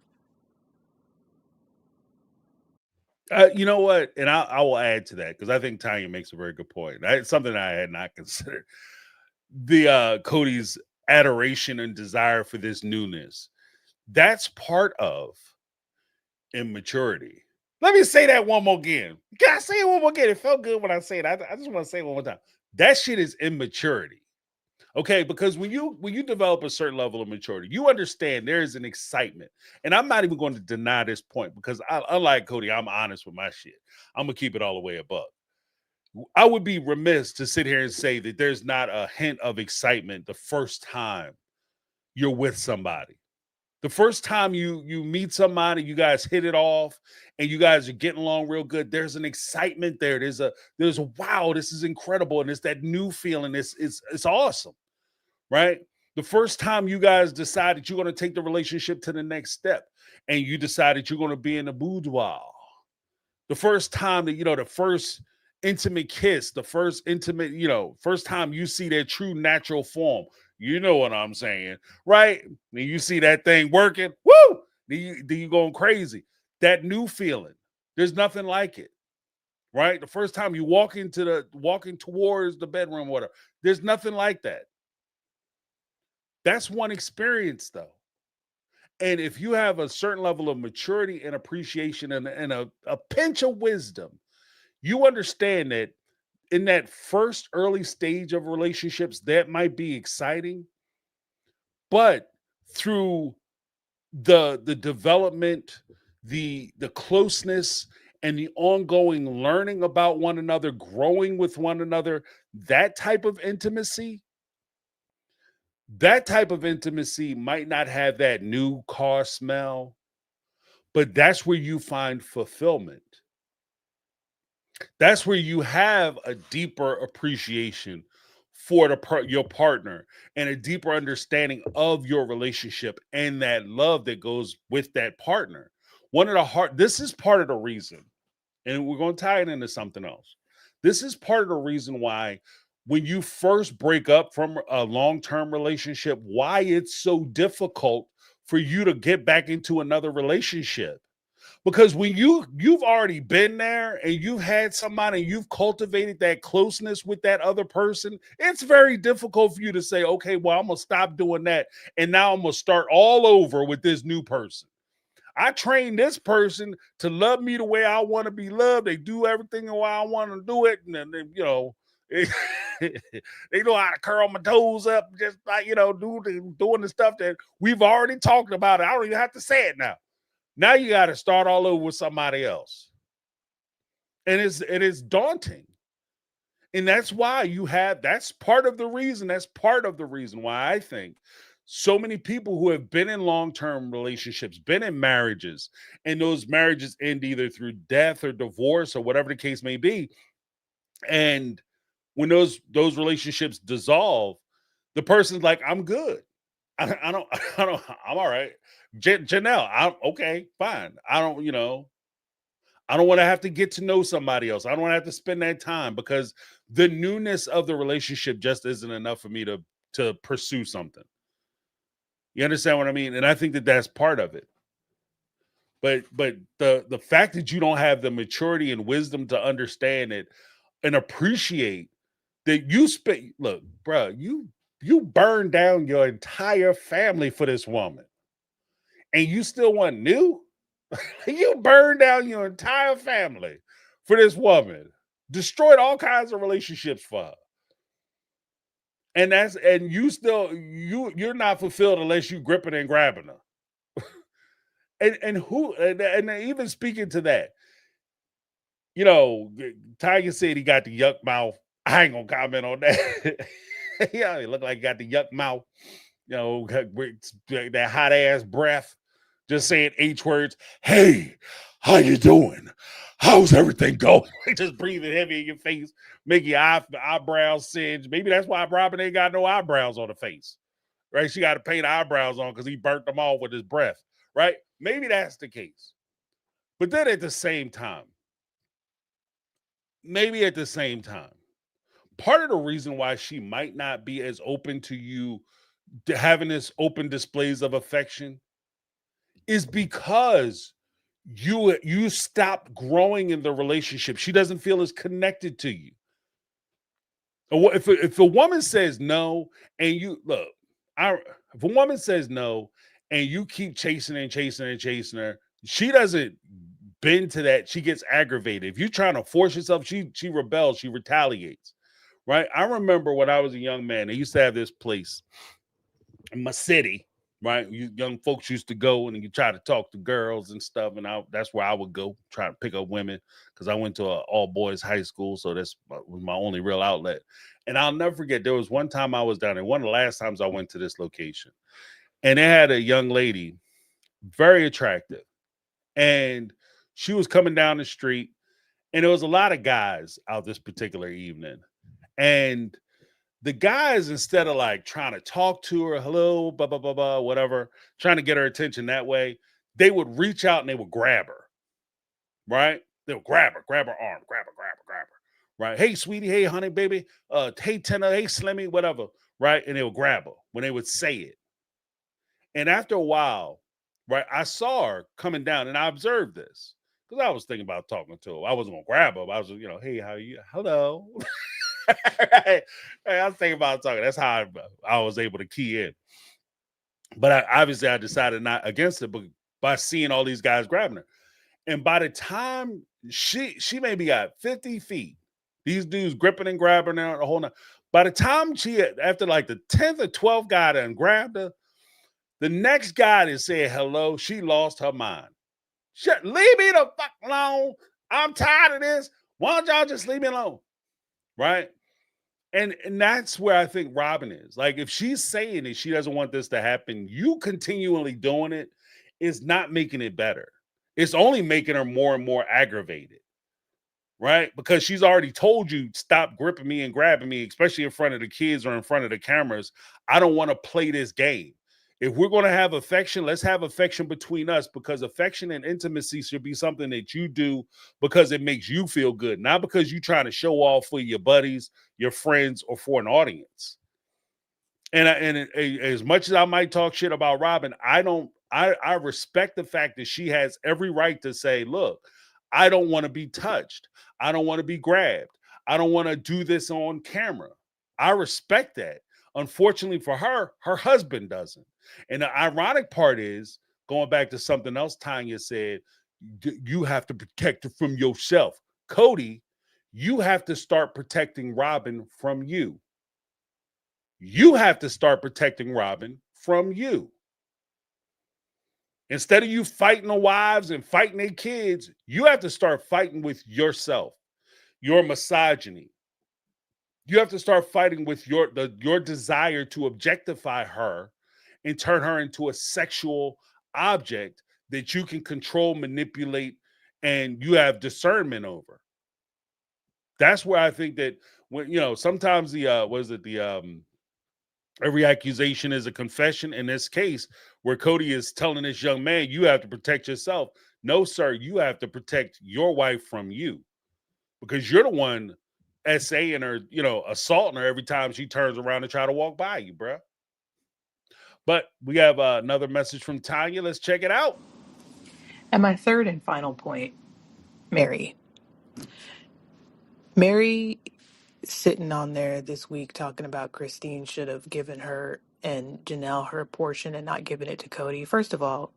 You know what? And I will add to that because I think Tanya makes a very good point. It's something I had not considered. The Kody's adoration and desire for this newness. That's part of immaturity. Let me say that one more again. Can I say it one more again? It felt good when I say it. I just want to say it one more time. That shit is immaturity. Okay, because when you develop a certain level of maturity, you understand there is an excitement. And I'm not even going to deny this point because unlike Kody, I'm honest with my shit. I'm gonna keep it all the way above. I would be remiss to sit here and say that there's not a hint of excitement the first time you're with somebody. The first time you meet somebody, you guys hit it off and you guys are getting along real good. There's an excitement there. There's a wow, this is incredible. And it's that new feeling. It's awesome, right? The first time you guys decided you're going to take the relationship to the next step and you decided you're going to be in the boudoir. The first time that, the first intimate kiss, the first intimate, first time you see their true natural form. You know what I'm saying, right? And you see that thing working, woo! Then you going crazy. That new feeling, there's nothing like it, right? The first time you walking towards the bedroom, whatever, there's nothing like that. That's one experience, though. And if you have a certain level of maturity and appreciation and a pinch of wisdom, you understand that in that first early stage of relationships, that might be exciting, but through the development, the closeness, and the ongoing learning about one another, growing with one another, that type of intimacy might not have that new car smell, but that's where you find fulfillment. That's where you have a deeper appreciation for your partner and a deeper understanding of your relationship and that love that goes with that partner. This is part of the reason, and we're going to tie it into something else. This is part of the reason why when you first break up from a long-term relationship, why it's so difficult for you to get back into another relationship. Because when you've already been there and you've had somebody, you've cultivated that closeness with that other person, it's very difficult for you to say, okay, well, I'm gonna stop doing that and now I'm gonna start all over with this new person. I trained this person to love me the way I want to be loved. They do everything the way I want to do it, and then they know how to curl my toes up, just like doing the stuff that we've already talked about. I don't even have to say it now. Now you got to start all over with somebody else. And it's daunting. And that's why that's part of the reason why I think so many people who have been in long-term relationships, been in marriages, and those marriages end either through death or divorce or whatever the case may be. And when those relationships dissolve, the person's like, I'm good. I don't, I'm all right. Janelle, I'm okay, fine. I don't want to have to get to know somebody else. I don't want to have to spend that time because the newness of the relationship just isn't enough for me to pursue something. You understand what I mean? And I think that that's part of it. But the fact that you don't have the maturity and wisdom to understand it and appreciate that look, bro, you burned down your entire family for this woman. And you still want new? You burned down your entire family for this woman, destroyed all kinds of relationships for her. And you're not fulfilled unless you gripping and grabbing her. and even speaking to that, Tiger said he got the yuck mouth. I ain't gonna comment on that. Yeah, he looked like he got the yuck mouth, that hot ass breath. Just saying H words. Hey, how you doing? How's everything going? Just breathing heavy in your face, making your eyebrows singe. Maybe that's why Robin ain't got no eyebrows on her face, right? She got to paint eyebrows on because he burnt them off with his breath, right? Maybe that's the case. But then at the same time, part of the reason why she might not be as open to you having this open displays of affection is because you stop growing in the relationship. She doesn't feel as connected to you. If a woman says no, and you look, if a woman says no, and you keep chasing and chasing and chasing her, she doesn't bend to that. She gets aggravated. If you're trying to force yourself, she rebels. She retaliates. Right. I remember when I was a young man, they used to have this place in my city. Right, young folks used to go and you try to talk to girls and stuff, and that's where I would go try to pick up women because I went to an all boys high school, so was my only real outlet. And I'll never forget, there was one time I was down there, one of the last times I went to this location, and they had a young lady, very attractive, and she was coming down the street, and there was a lot of guys out this particular evening, and the guys, instead of like trying to talk to her, hello, blah, blah, blah, blah, whatever, trying to get her attention that way, they would reach out and they would grab her, right? They would grab her arm, grab her, right? Hey, sweetie, hey, honey, baby, hey, Tina, hey, Slimmy, whatever, right? And they would grab her when they would say it. And after a while, right, I saw her coming down and I observed this because I was thinking about talking to her. I wasn't going to grab her. I was, hey, how are you? Hello. Hey, I was thinking about talking. That's how I was able to key in. But obviously, I decided not against it, but by seeing all these guys grabbing her. And by the time she maybe got 50 feet, these dudes gripping and grabbing her the whole night. By the time after like the 10th or 12th guy done grabbed her, the next guy that said hello, she lost her mind. Leave me the fuck alone. I'm tired of this. Why don't y'all just leave me alone? Right? And that's where I think Robin is. Like, if she's saying that she doesn't want this to happen, you continually doing it is not making it better. It's only making her more and more aggravated, right? Because she's already told you, stop gripping me and grabbing me, especially in front of the kids or in front of the cameras. I don't want to play this game. If we're going to have affection, let's have affection between us, because affection and intimacy should be something that you do because it makes you feel good, not because you're trying to show off for your buddies, your friends, or for an audience. And as much as I might talk shit about Robin, I respect the fact that she has every right to say, look, I don't want to be touched. I don't want to be grabbed. I don't want to do this on camera. I respect that. Unfortunately for her, her husband doesn't. And the ironic part is, going back to something else Tanya said, you have to protect her from yourself. Kody, you have to start protecting Robin from you. You have to start protecting Robin from you. Instead of you fighting the wives and fighting their kids, you have to start fighting with yourself, your misogyny. You have to start fighting with your desire to objectify her and turn her into a sexual object that you can control, manipulate, and you have discernment over. That's where I think that when, sometimes every accusation is a confession. In this case, where Kody is telling this young man, you have to protect yourself. No, sir, you have to protect your wife from you, because you're the one SAing her, assaulting her every time she turns around and try to walk by you, bruh. But we have another message from Tanya. Let's check it out. And my third and final point, Mary. Mary sitting on there this week talking about Christine should have given her and Janelle her portion and not given it to Kody. First of all,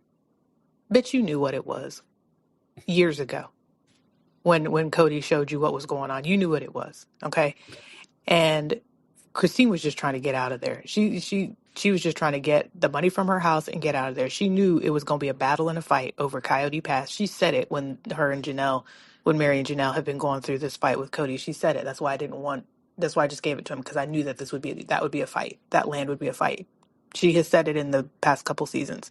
bitch, you knew what it was years ago when Kody showed you what was going on. You knew what it was, okay? And Christine was just trying to get out of there. She was just trying to get the money from her house and get out of there. She knew it was going to be a battle and a fight over Coyote Pass. She said it when Mary and Janelle had been going through this fight with Kody. She said it. That's why I just gave it to him, because I knew that that would be a fight. That land would be a fight. She has said it in the past couple seasons.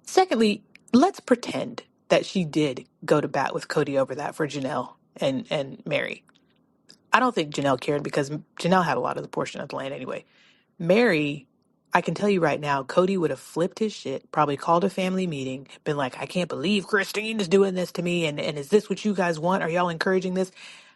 Secondly, let's pretend that she did go to bat with Kody over that for Janelle and Mary. I don't think Janelle cared, because Janelle had a lot of the portion of the land anyway. Mary, I can tell you right now, Kody would have flipped his shit, probably called a family meeting, been like, I can't believe Christine is doing this to me, and is this what you guys want? Are y'all encouraging this?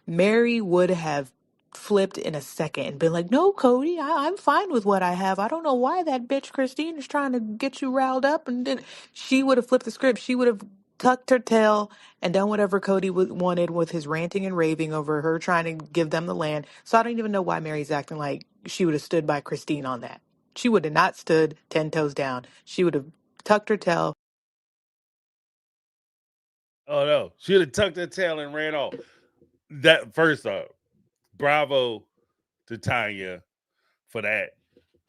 Mary would have flipped in a second and been like, no, Kody, I'm fine with what I have. I don't know why that bitch Christine is trying to get you riled up. And then she would have flipped the script. She would have tucked her tail and done whatever Kody wanted with his ranting and raving over her trying to give them the land. So I don't even know why Mary's acting like she would have stood by Christine on that. She would have not stood 10 toes down. She would have tucked her tail. Oh no, she would have tucked her tail and ran off. That first off, bravo to Tanya for that,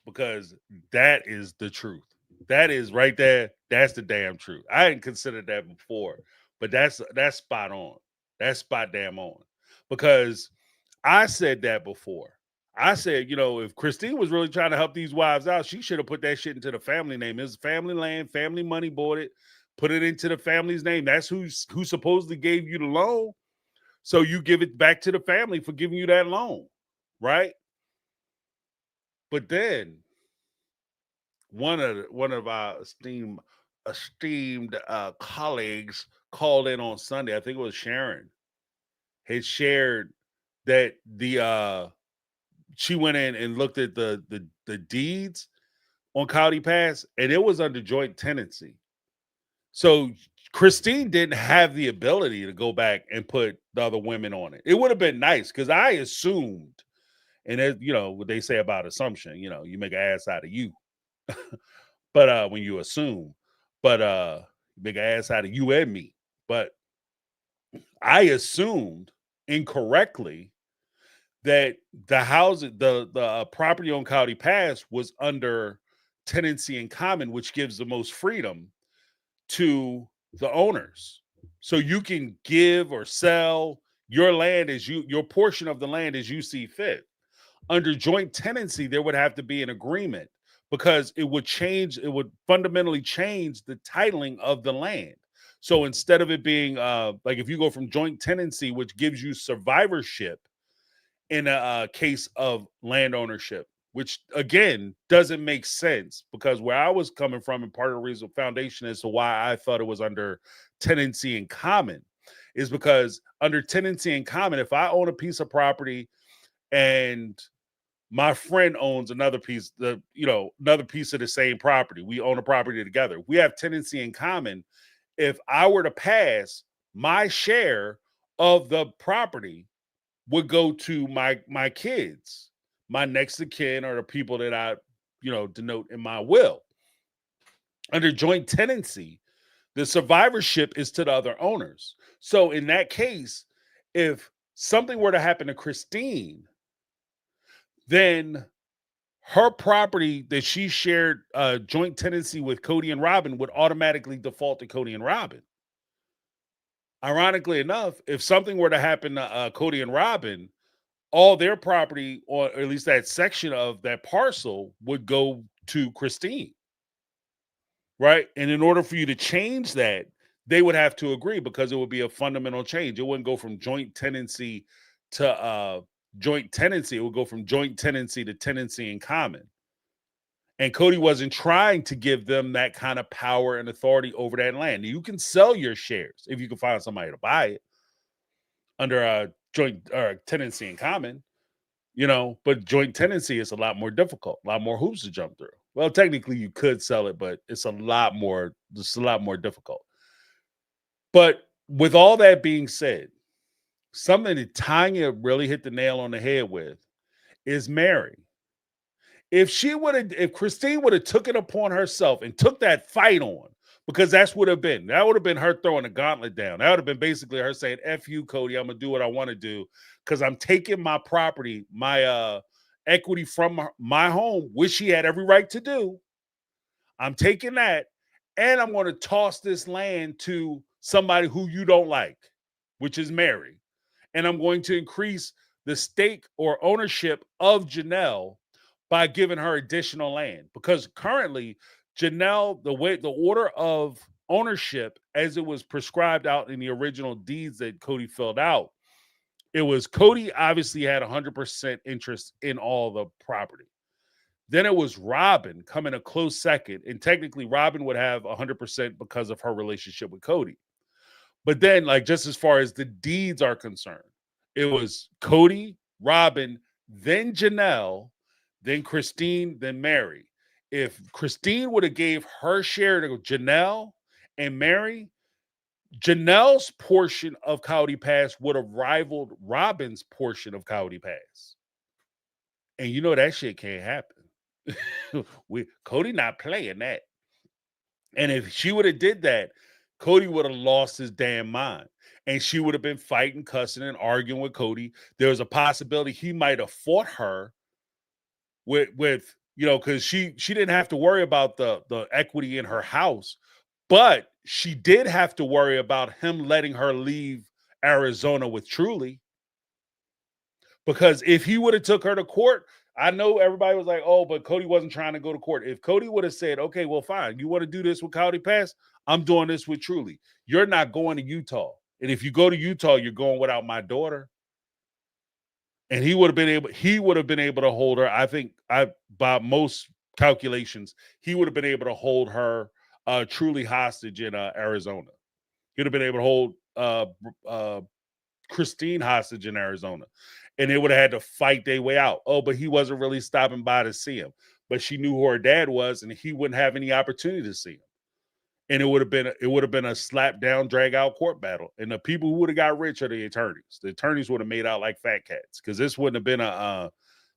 because that is the truth. That is right there. That's the damn truth. I hadn't considered that before, but that's spot on. That's spot damn on. Because I said that before. I said, if Christine was really trying to help these wives out, she should have put that shit into the family name. It's family land, family money, bought it, put it into the family's name. That's who supposedly gave you the loan. So you give it back to the family for giving you that loan, right? But then one of our esteemed colleagues called in on Sunday. I think it was Sharon. Had shared that she went in and looked at the deeds on Kody Pass, and it was under joint tenancy. So Christine didn't have the ability to go back and put the other women on it. It would have been nice because I assumed, and what they say about assumption, you make an ass out of you. But when you assume, but you make an ass out of you and me. But I assumed incorrectly that the house, the property on Kody Pass was under tenancy in common, which gives the most freedom to the owners. So you can give or sell your land your portion of the land as you see fit. Under joint tenancy, there would have to be an agreement because it would fundamentally change the titling of the land. So instead of it being like if you go from joint tenancy, which gives you survivorship in a case of land ownership, which again doesn't make sense because where I was coming from and part of the reason foundation as to why I thought it was under tenancy in common is because under tenancy in common, if I own a piece of property and my friend owns another piece, another piece of the same property, we own a property together, we have tenancy in common. If I were to pass, my share of the property would go to my kids, my next of kin, or the people that I, denote in my will. Under joint tenancy, the survivorship is to the other owners. So in that case, if something were to happen to Christine, then her property that she shared joint tenancy with Kody and Robin would automatically default to Kody and Robin. Ironically enough, if something were to happen to Kody and Robin, all their property, or at least that section of that parcel, would go to Christine. Right? And in order for you to change that, they would have to agree because it would be a fundamental change. It wouldn't go from joint tenancy to joint tenancy. It would go from joint tenancy to tenancy in common. And Kody wasn't trying to give them that kind of power and authority over that land. You can sell your shares if you can find somebody to buy it under a joint tenancy in common, but joint tenancy is a lot more difficult, a lot more hoops to jump through. Well, technically you could sell it, but it's a lot more difficult. But with all that being said, something that Tanya really hit the nail on the head with is Mary. If Christine would have took it upon herself and took that fight on, because that would have been her throwing the gauntlet down. That would have been basically her saying, F you, Kody, I'm going to do what I want to do because I'm taking my property, my equity from my home, which she had every right to do. I'm taking that, and I'm going to toss this land to somebody who you don't like, which is Mary. And I'm going to increase the stake or ownership of Janelle by giving her additional land. Because currently, Janelle, the order of ownership as it was prescribed out in the original deeds that Kody filled out, it was Kody obviously had 100% interest in all the property. Then it was Robin coming a close second. And technically, Robin would have 100% because of her relationship with Kody. But then, just as far as the deeds are concerned, it was Kody, Robin, then Janelle, then Christine, then Mary. If Christine would have gave her share to Janelle and Mary, Janelle's portion of Kody Pass would have rivaled Robin's portion of Kody Pass. And you know that shit can't happen. Kody not playing that. And if she would have did that, Kody would have lost his damn mind. And she would have been fighting, cussing, and arguing with Kody. There was a possibility he might have fought her with because she didn't have to worry about the equity in her house, but she did have to worry about him letting her leave Arizona with Truly. Because if he would have took her to court, I know everybody was like, oh, but Kody wasn't trying to go to court. If Kody would have said, okay, well, fine, you want to do this with Kody Pass? I'm doing this with Truly. You're not going to Utah. And if you go to Utah, you're going without my daughter. And he would have been able to hold her. I think by most calculations, he would have been able to hold her Truly hostage in Arizona. He'd have been able to hold Christine hostage in Arizona. And they would have had to fight their way out. Oh, but he wasn't really stopping by to see him. But she knew who her dad was, and he wouldn't have any opportunity to see him. And it would have been a slap down, drag out court battle. And the people who would have got rich are the attorneys. The attorneys would have made out like fat cats, because this wouldn't have been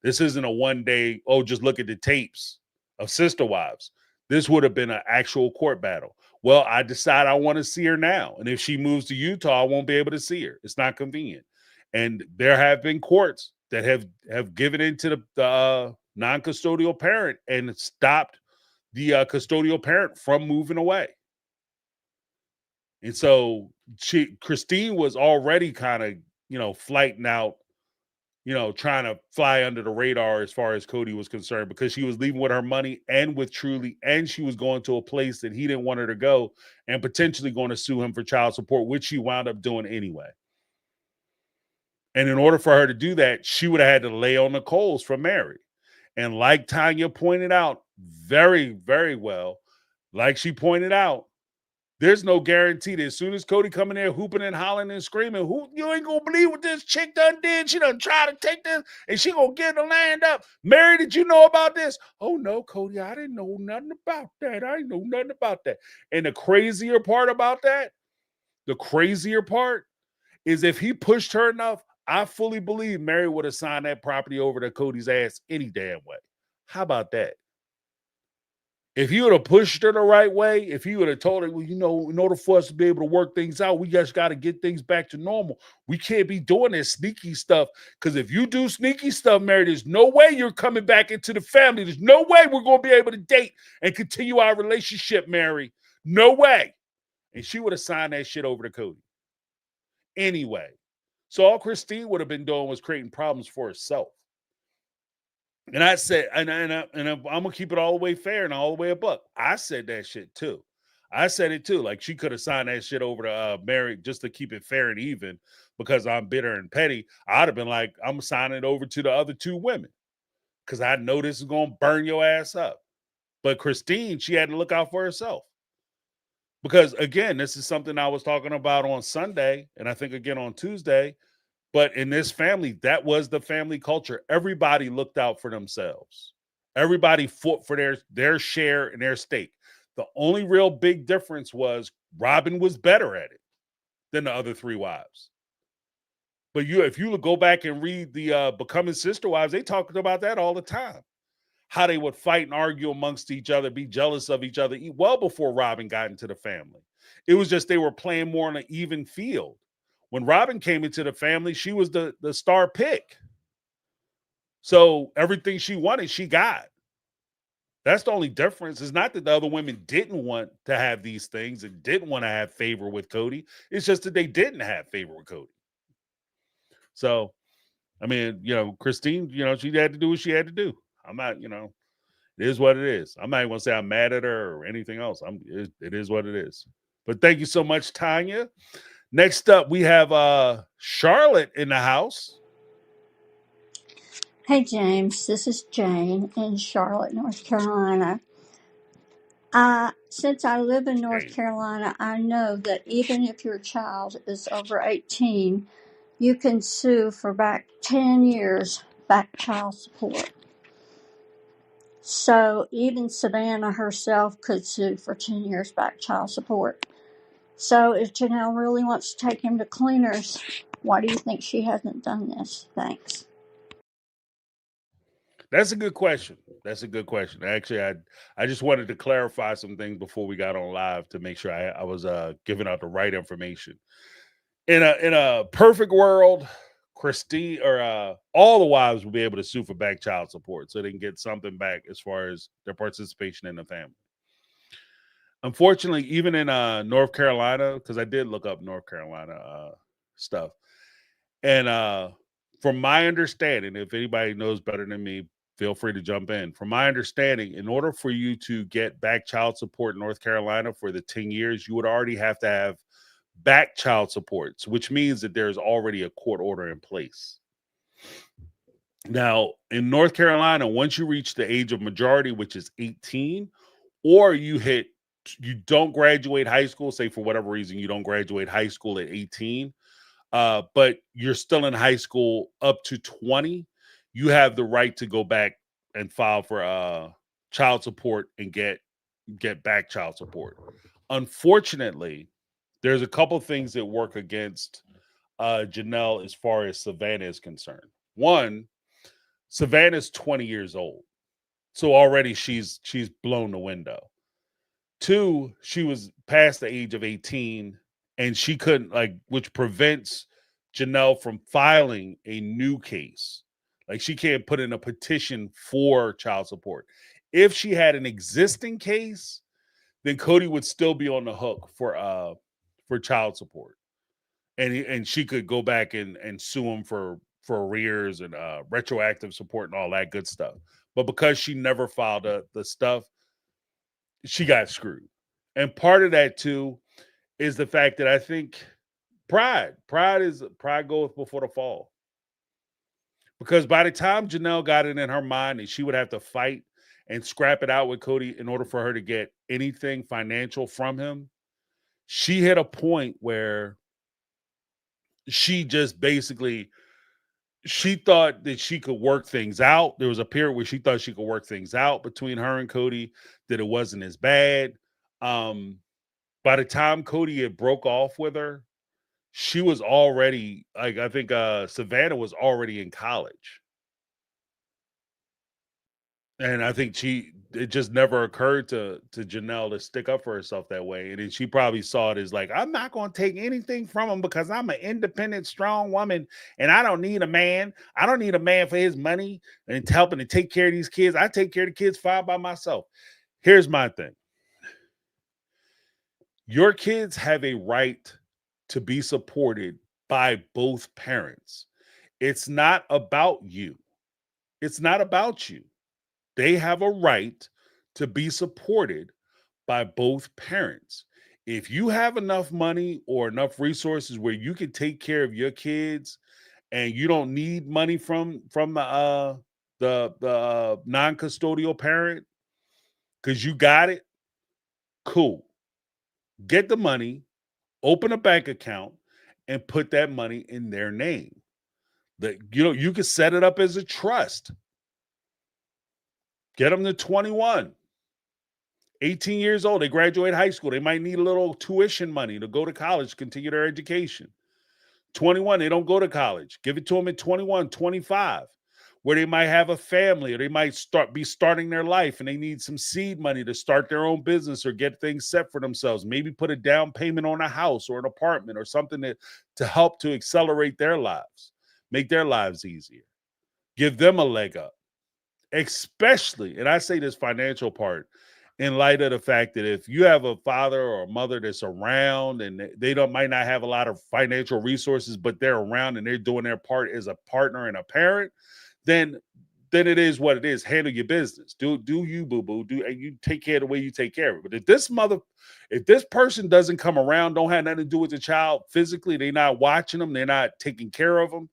this isn't a one day, oh, just look at the tapes of Sister Wives. This would have been an actual court battle. Well, I decide I want to see her now. And if she moves to Utah, I won't be able to see her. It's not convenient. And there have been courts that have given in to the non-custodial parent and stopped the custodial parent from moving away. And so Christine was already kind of, flighting out, trying to fly under the radar as far as Kody was concerned, because she was leaving with her money and with Truly, and she was going to a place that he didn't want her to go, and potentially going to sue him for child support, which she wound up doing anyway. And in order for her to do that, she would have had to lay on the coals for Mary. And like Tanya pointed out very, very well, like she pointed out, there's no guarantee that as soon as Kody come in there hooping and hollering and screaming, you ain't gonna believe what this chick done did. She done tried to take this and she gonna give the land up. Mary, did you know about this? Oh no, Kody, I didn't know nothing about that. I didn't know nothing about that. And the crazier part about that, is if he pushed her enough, I fully believe Mary would have signed that property over to Kody's ass any damn way. How about that? If he would have pushed her the right way, if he would have told her, well, in order for us to be able to work things out, we just got to get things back to normal. We can't be doing this sneaky stuff, because if you do sneaky stuff, Mary, there's no way you're coming back into the family. There's no way we're going to be able to date and continue our relationship, Mary. No way. And she would have signed that shit over to Kody. Anyway. So all Christine would have been doing was creating problems for herself. And I said, and I'm gonna keep it all the way fair and all the way a buck. I said that shit too. I said it too. Like, she could have signed that shit over to Mary just to keep it fair and even, because I'm bitter and petty. I'd have been like, I'm signing it over to the other two women, because I know this is gonna burn your ass up. But Christine, she had to look out for herself. Because again, this is something I was talking about on Sunday, and I think again on Tuesday. But in this family, that was the family culture. Everybody looked out for themselves. Everybody fought for their share and their stake. The only real big difference was Robin was better at it than the other three wives. But if you go back and read the Becoming Sister Wives, they talked about that all the time. How they would fight and argue amongst each other, be jealous of each other, well before Robin got into the family. It was just they were playing more on an even field. When Robin came into the family, she was the star pick. So everything she wanted, she got. That's the only difference. It's not that the other women didn't want to have these things and didn't want to have favor with Kody. It's just that they didn't have favor with Kody. So, I mean, Christine, she had to do what she had to do. I'm not, it is what it is. I'm not even going to say I'm mad at her or anything else. It is what it is. But thank you so much, Tanya. Next up, we have Charlotte in the house. Hey, James. This is Jane in Charlotte, North Carolina. Since I live in North Carolina, I know that even if your child is over 18, you can sue for back 10 years back child support. So even Savannah herself could sue for 10 years back child support. So if Janelle really wants to take him to cleaners, why do you think she hasn't done this? Thanks. That's a good question. That's a good question. Actually, I just wanted to clarify some things before we got on live to make sure I was giving out the right information. In a perfect world, Christine or all the wives will be able to sue for back child support, so they can get something back as far as their participation in the family. Unfortunately, even in North Carolina, because I did look up North Carolina stuff, and from my understanding, if anybody knows better than me, feel free to jump in. From my understanding, in order for you to get back child support in North Carolina for the 10 years, you would already have to have back child supports, which means that there's already a court order in place. Now, in North Carolina, once you reach the age of majority, which is 18, or you don't graduate high school, say for whatever reason you don't graduate high school at 18, but you're still in high school up to 20, you have the right to go back and file for child support and get back child support. Unfortunately, there's a couple things that work against Janelle as far as Savannah is concerned. One, Savannah's 20 years old, so already she's blown the window. Two, she was past the age of 18 and she couldn't, which prevents Janelle from filing a new case. Like, she can't put in a petition for child support. If she had an existing case, then Kody would still be on the hook for child support. And she could go back and sue him for arrears and retroactive support and all that good stuff. But because she never filed the stuff, she got screwed. And part of that too is the fact that I think pride goeth before the fall. Because by the time Janelle got it in her mind that she would have to fight and scrap it out with Kody in order for her to get anything financial from him, she hit a point where she just basically, she thought that she could work things out. There was a period where she thought she could work things out between her and Kody, that it wasn't as bad. By the time Kody had broke off with her, she was already, I think Savannah was already in college. And I think it just never occurred to Janelle to stick up for herself that way. And then she probably saw it as like, I'm not going to take anything from him because I'm an independent, strong woman and I don't need a man. I don't need a man for his money and helping to take care of these kids. I take care of the kids fine by myself. Here's my thing. Your kids have a right to be supported by both parents. It's not about you. It's not about you. They have a right to be supported by both parents. If you have enough money or enough resources where you can take care of your kids and you don't need money from the non-custodial parent because you got it, cool. Get the money, open a bank account, and put that money in their name. You can set it up as a trust. Get them to 21, 18 years old. They graduate high school. They might need a little tuition money to go to college, continue their education. 21, they don't go to college. Give it to them at 21, 25, where they might have a family or they might be starting their life and they need some seed money to start their own business or get things set for themselves. Maybe put a down payment on a house or an apartment or something to help to accelerate their lives, make their lives easier. Give them a leg up. Especially, and I say this financial part, in light of the fact that if you have a father or a mother that's around and they might not have a lot of financial resources, but they're around and they're doing their part as a partner and a parent, then it is what it is. Handle your business. Do you, boo-boo. And you take care of the way you take care of it. But if this person doesn't come around, don't have nothing to do with the child physically, they're not watching them, they're not taking care of them,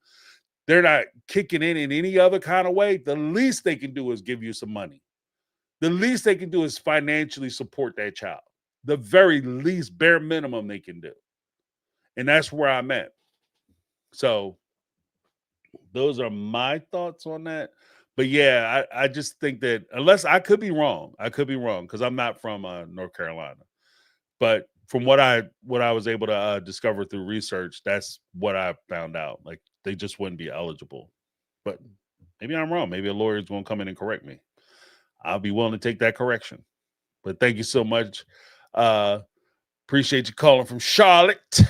they're not kicking in any other kind of way, the least they can do is give you some money. The least they can do is financially support that child. The very least, bare minimum they can do. And that's where I'm at. So those are my thoughts on that. But yeah, I just think that unless I could be wrong because I'm not from North Carolina. But from what I was able to discover through research, that's what I found out. Like they just wouldn't be eligible. But maybe I'm wrong. Maybe a lawyer's going to come in and correct me. I'll be willing to take that correction. But thank you so much. Appreciate you calling from Charlotte,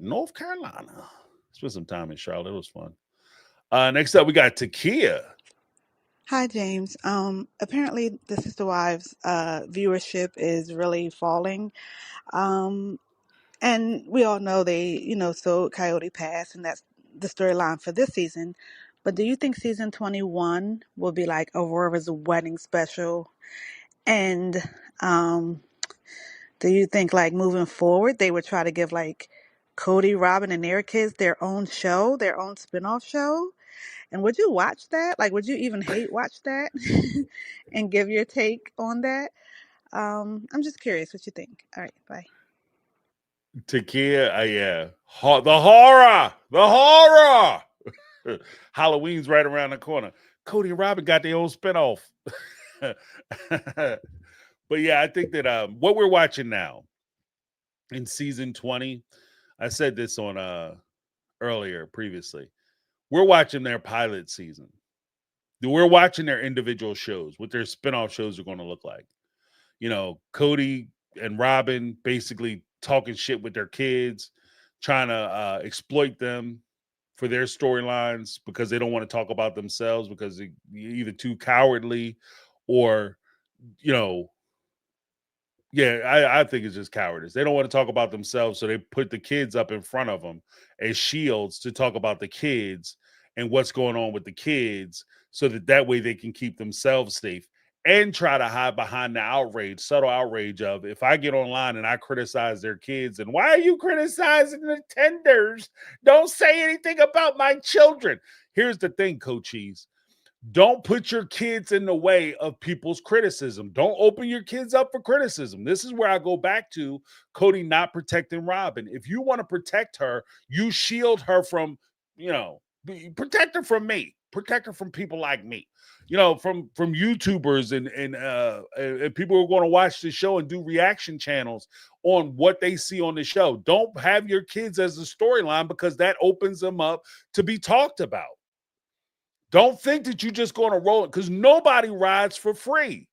North Carolina. Spent some time in Charlotte. It was fun. Next up, we got Takia. Hi, James. Apparently the Sister Wives viewership is really falling. And we all know they, sold Coyote Pass, and that's the storyline for this season. But do you think season 21 will be like Aurora's wedding special? And do you think, like, moving forward, they would try to give, like, Kody, Robin, and their kids their own show, their own spinoff show? And would you watch that? Like, would you even watch that and give your take on that? I'm just curious what you think. All right, bye. Takia, yeah. The horror. Halloween's right around the corner. Kody and Robin got their own spinoff. But yeah, I think that what we're watching now in season 20, I said this on earlier previously. We're watching their pilot season. We're watching their individual shows, what their spinoff shows are going to look like. Kody and Robin basically talking shit with their kids, trying to exploit them for their storylines because they don't want to talk about themselves because they're either too cowardly or, I think it's just cowardice. They don't want to talk about themselves, so they put the kids up in front of them as shields to talk about the kids and what's going on with the kids so that way they can keep themselves safe and try to hide behind the subtle outrage of if I get online and I criticize their kids and why are you criticizing the tenders? Don't say anything about my children. Here's the thing, coaches. Don't put your kids in the way of people's criticism. Don't open your kids up for criticism. This is where I go back to Kody not protecting Robin. If you want to protect her, you shield her from, protect her from me. Protect her from people like me. From YouTubers and people who are going to watch the show and do reaction channels on what they see on the show. Don't have your kids as a storyline because that opens them up to be talked about. Don't think that you're just going to roll it because nobody rides for free.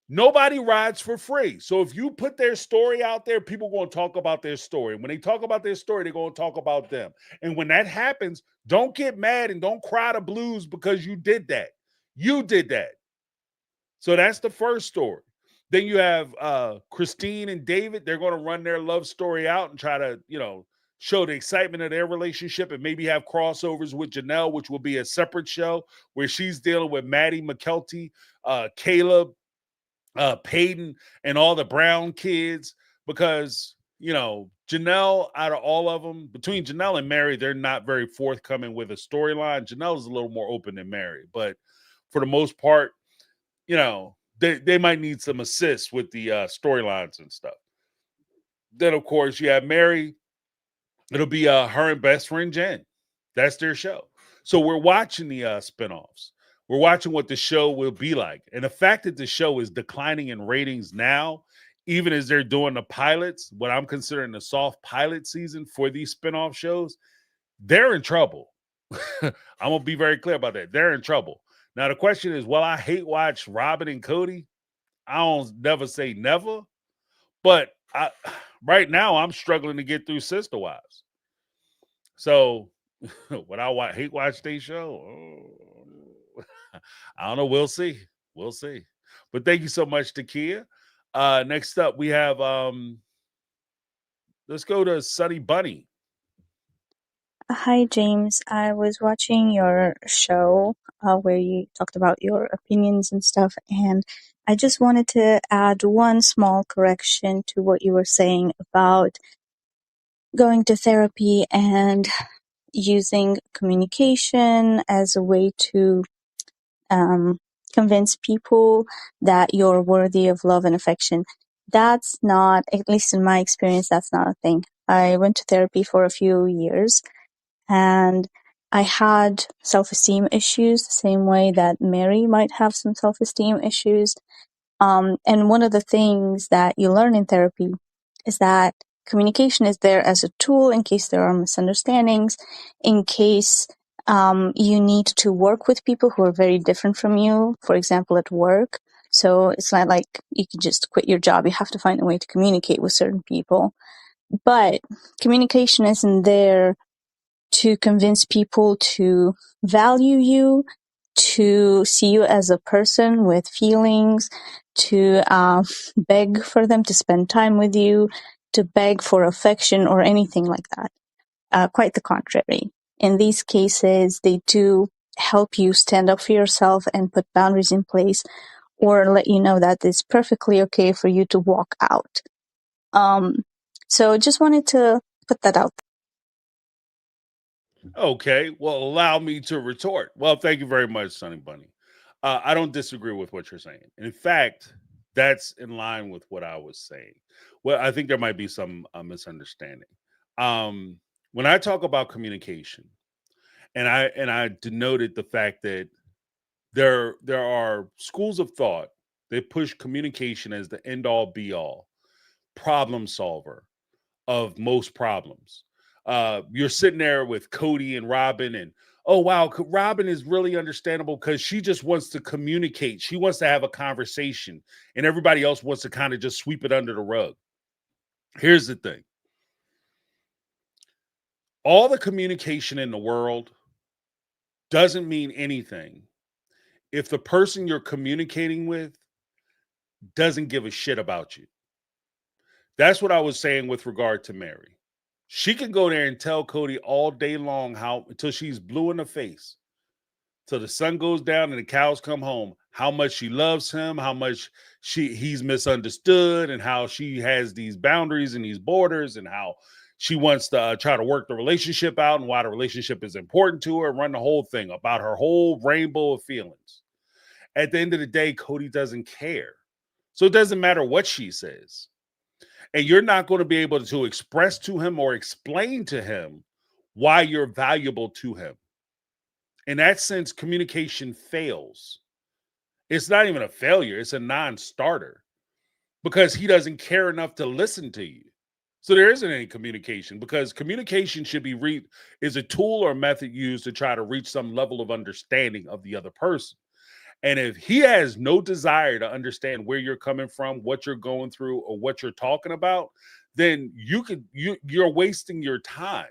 Nobody rides for free. So if you put their story out there, people are going to talk about their story. When they talk about their story, they're going to talk about them. And when that happens, don't get mad and don't cry the blues because you did that. You did that. So that's the first story. Then you have Christine and David. They're going to run their love story out and try to, show the excitement of their relationship and maybe have crossovers with Janelle, which will be a separate show where she's dealing with Maddie McKelty, Caleb, Peyton, and all the Brown kids because, Janelle, out of all of them, between Janelle and Mary, they're not very forthcoming with a storyline. Janelle is a little more open than Mary, but for the most part, they might need some assists with the storylines and stuff. Then, of course, you have Mary. It'll be her and best friend Jen. That's their show. So we're watching the spinoffs. We're watching what the show will be like. And the fact that the show is declining in ratings now, even as they're doing the pilots, what I'm considering the soft pilot season for these spinoff shows, they're in trouble. I'm going to be very clear about that. They're in trouble. Now, the question is, I hate watch Robin and Kody. I don't never say never. But right now, I'm struggling to get through Sister Wives. So, would I hate watch their show? Oh, I don't know. We'll see. We'll see. But thank you so much, Takia. Next up, we have, let's go to Sunny Bunny. Hi, James. I was watching your show where you talked about your opinions and stuff, and I just wanted to add one small correction to what you were saying about going to therapy and using communication as a way to convince people that you're worthy of love and affection. That's not, at least in my experience, that's not a thing. I went to therapy for a few years and I had self-esteem issues the same way that Mary might have some self-esteem issues. And one of the things that you learn in therapy is that communication is there as a tool in case there are misunderstandings, in case you need to work with people who are very different from you, for example, at work. So it's not like you can just quit your job. You have to find a way to communicate with certain people. But communication isn't there to convince people to value you, to see you as a person with feelings, to beg for them to spend time with you, to beg for affection or anything like that. Quite the contrary. In these cases, they do help you stand up for yourself and put boundaries in place, or let you know that it's perfectly okay for you to walk out. So just wanted to put that out. Okay, well, allow me to retort. Well, thank you very much, Sonny Bunny. I don't disagree with what you're saying. In fact, that's in line with what I was saying. Well, I think there might be some misunderstanding. When I talk about communication, and I denoted the fact that there are schools of thought that push communication as the end all be all problem solver of most problems. You're sitting there with Kody and Robin, and oh wow, Robin is really understandable because she just wants to communicate. She wants to have a conversation, and everybody else wants to kind of just sweep it under the rug. Here's the thing: all the communication in the world doesn't mean anything if the person you're communicating with doesn't give a shit about you. That's what I was saying with regard to Mary. She can go there and tell Kody all day long how until she's blue in the face, till the sun goes down and the cows come home, how much she loves him, how much he's misunderstood, and how she has these boundaries and these borders, and how she wants to try to work the relationship out and why the relationship is important to her, run the whole thing about her whole rainbow of feelings. At the end of the day, Kody doesn't care. So it doesn't matter what she says. And you're not going to be able to express to him or explain to him why you're valuable to him. In that sense, communication fails. It's not even a failure, it's a non-starter because he doesn't care enough to listen to you. So there isn't any communication because communication should be is a tool or method used to try to reach some level of understanding of the other person. And if he has no desire to understand where you're coming from, what you're going through, or what you're talking about, then you're wasting your time.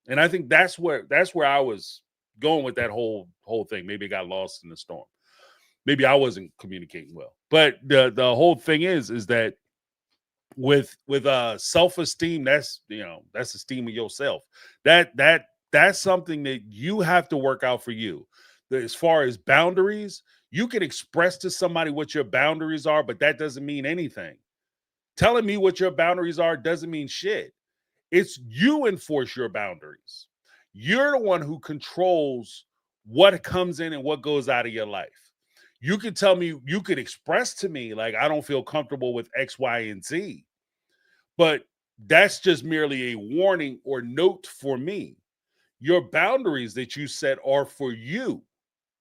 And I think that's where I was going with that whole thing. Maybe it got lost in the storm. Maybe I wasn't communicating well. But the whole thing is that with self-esteem, that's esteem of yourself. That's something that you have to work out for you. As far as boundaries, you can express to somebody what your boundaries are, but that doesn't mean anything. Telling me what your boundaries are doesn't mean shit. It's you enforce your boundaries. You're the one who controls what comes in and what goes out of your life. You could tell me, you could express to me, like, I don't feel comfortable with X, Y, and Z. But that's just merely a warning or note for me. Your boundaries that you set are for you.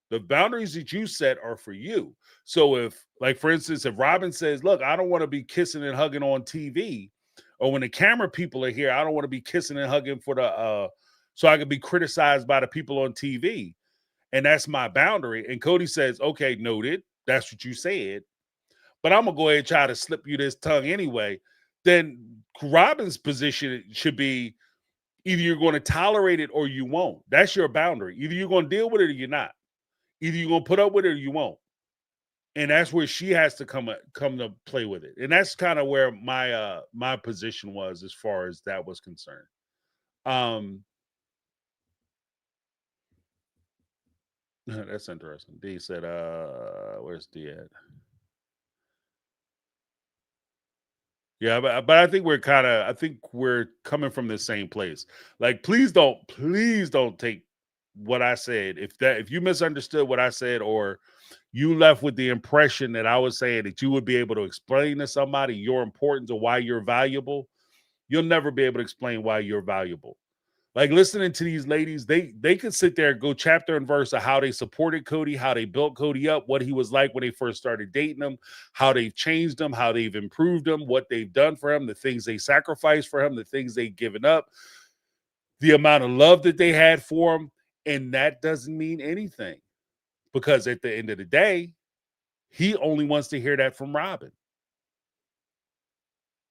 The boundaries that you set are for you. So if, like, for instance, if Robin says, look, I don't want to be kissing and hugging on TV, or when the camera people are here, I don't want to be kissing and hugging for the so I can be criticized by the people on TV. And that's my boundary. And Kody says, okay, noted. That's what you said. But I'm gonna go ahead and try to slip you this tongue anyway. Then Robin's position should be either you're going to tolerate it or you won't. That's your boundary. Either you're going to deal with it or you're not. Either you're going to put up with it or you won't. And that's where she has to come to play with it. And that's kind of where my position was as far as that was concerned. That's interesting. D said, where's D at? Yeah, but I think we're coming from the same place. Like, please don't take what I said. If you misunderstood what I said, or you left with the impression that I was saying that you would be able to explain to somebody your importance or why you're valuable, you'll never be able to explain why you're valuable. Like listening to these ladies, they could sit there and go chapter and verse of how they supported Kody, how they built Kody up, what he was like when they first started dating him, how they've changed him, how they've improved him, what they've done for him, the things they sacrificed for him, the things they've given up, the amount of love that they had for him. And that doesn't mean anything, because at the end of the day, he only wants to hear that from Robin.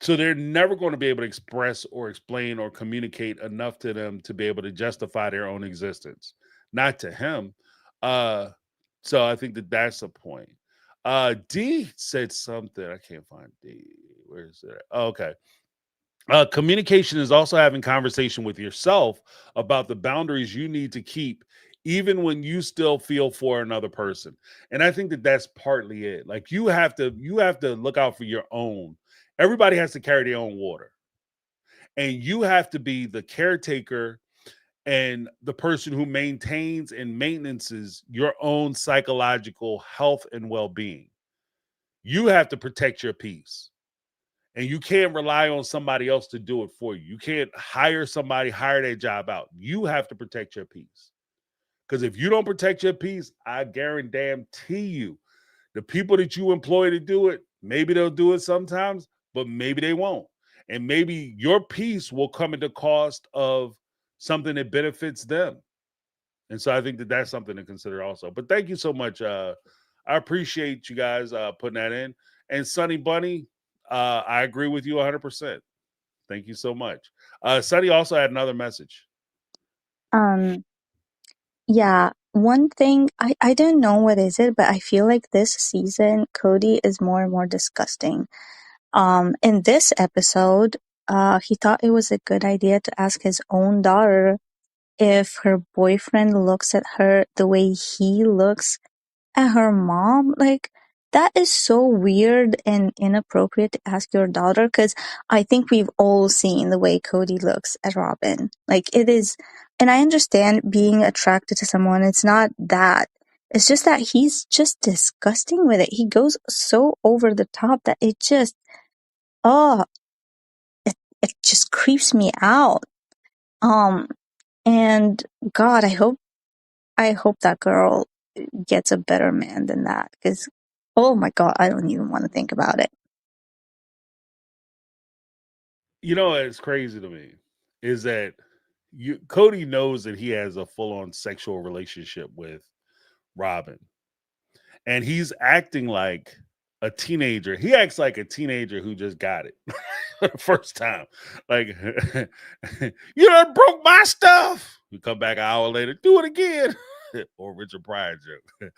So they're never going to be able to express or explain or communicate enough to them to be able to justify their own existence, not to him. So I think that that's the point. D said something. I can't find D. Where is it? Oh, okay. Communication is also having conversation with yourself about the boundaries you need to keep, even when you still feel for another person. And I think that that's partly it. Like you have to look out for your own. Everybody has to carry their own water, and you have to be the caretaker and the person who maintains and maintenances your own psychological health and well-being. You have to protect your peace. And you can't rely on somebody else to do it for you. You can't hire somebody, hire their job out. You have to protect your peace. Because if you don't protect your peace, I guarantee you, the people that you employ to do it, maybe they'll do it sometimes, but maybe they won't. And maybe your peace will come at the cost of something that benefits them. And so I think that that's something to consider also. But thank you so much. I appreciate you guys putting that in. And Sunny Bunny, I agree with you 100%. Thank you so much. Sunny also had another message. Yeah, one thing I don't know what is it, but I feel like this season Kody is more and more disgusting. In this episode, he thought it was a good idea to ask his own daughter if her boyfriend looks at her the way he looks at her mom. Like, that is so weird and inappropriate to ask your daughter, because I think we've all seen the way Kody looks at Robin. Like, it is, and I understand being attracted to someone, it's not that. It's just that he's just disgusting with it. He goes so over the top that it just, oh, it just creeps me out. And God, I hope that girl gets a better man than that, because oh my God, I don't even want to think about it. You know what's crazy to me is that Kody knows that he has a full-on sexual relationship with Robin. And he's acting like a teenager. He acts like a teenager who just got it first time. Like, you done broke my stuff. You come back an hour later, do it again. Or Richard Pryor joke.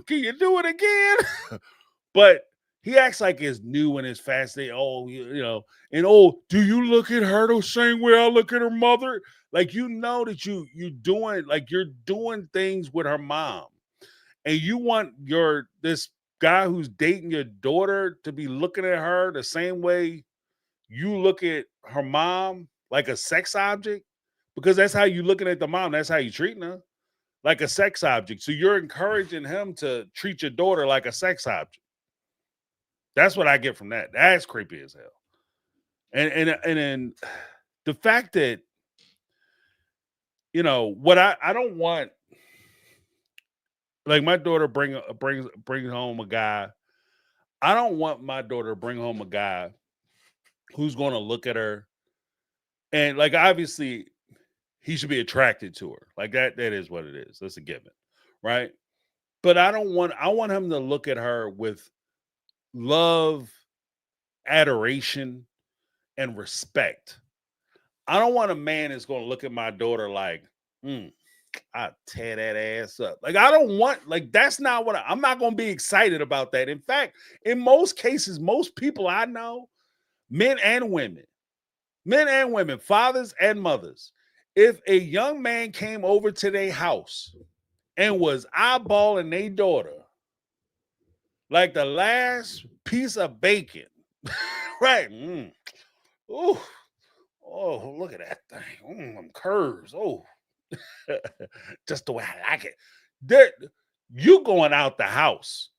Can you do it again? But he acts like it's new and it's fast. They and do you look at her the same way I look at her mother? Like, you know that you're doing things with her mom. And you want this guy who's dating your daughter to be looking at her the same way you look at her mom, like a sex object? Because that's how you looking at the mom. That's how you treating her, like a sex object. So you're encouraging him to treat your daughter like a sex object. That's what I get from that. That's creepy as hell. And then the fact that, what I don't want, like, my daughter brings home a guy. I don't want my daughter to bring home a guy who's going to look at her and, like, obviously he should be attracted to her. Like, that is what it is. That's a given, right? But I want him to look at her with love, adoration, and respect. I don't want a man that's going to look at my daughter like, I tear that ass up. Like, I don't want, like, that's not what I'm not going to be excited about that. In fact, in most cases, most people I know, men and women, fathers and mothers, if a young man came over to their house and was eyeballing their daughter like the last piece of bacon, right? Ooh, oh, look at that thing. Them curves. Oh, just the way I like it. You going out the house,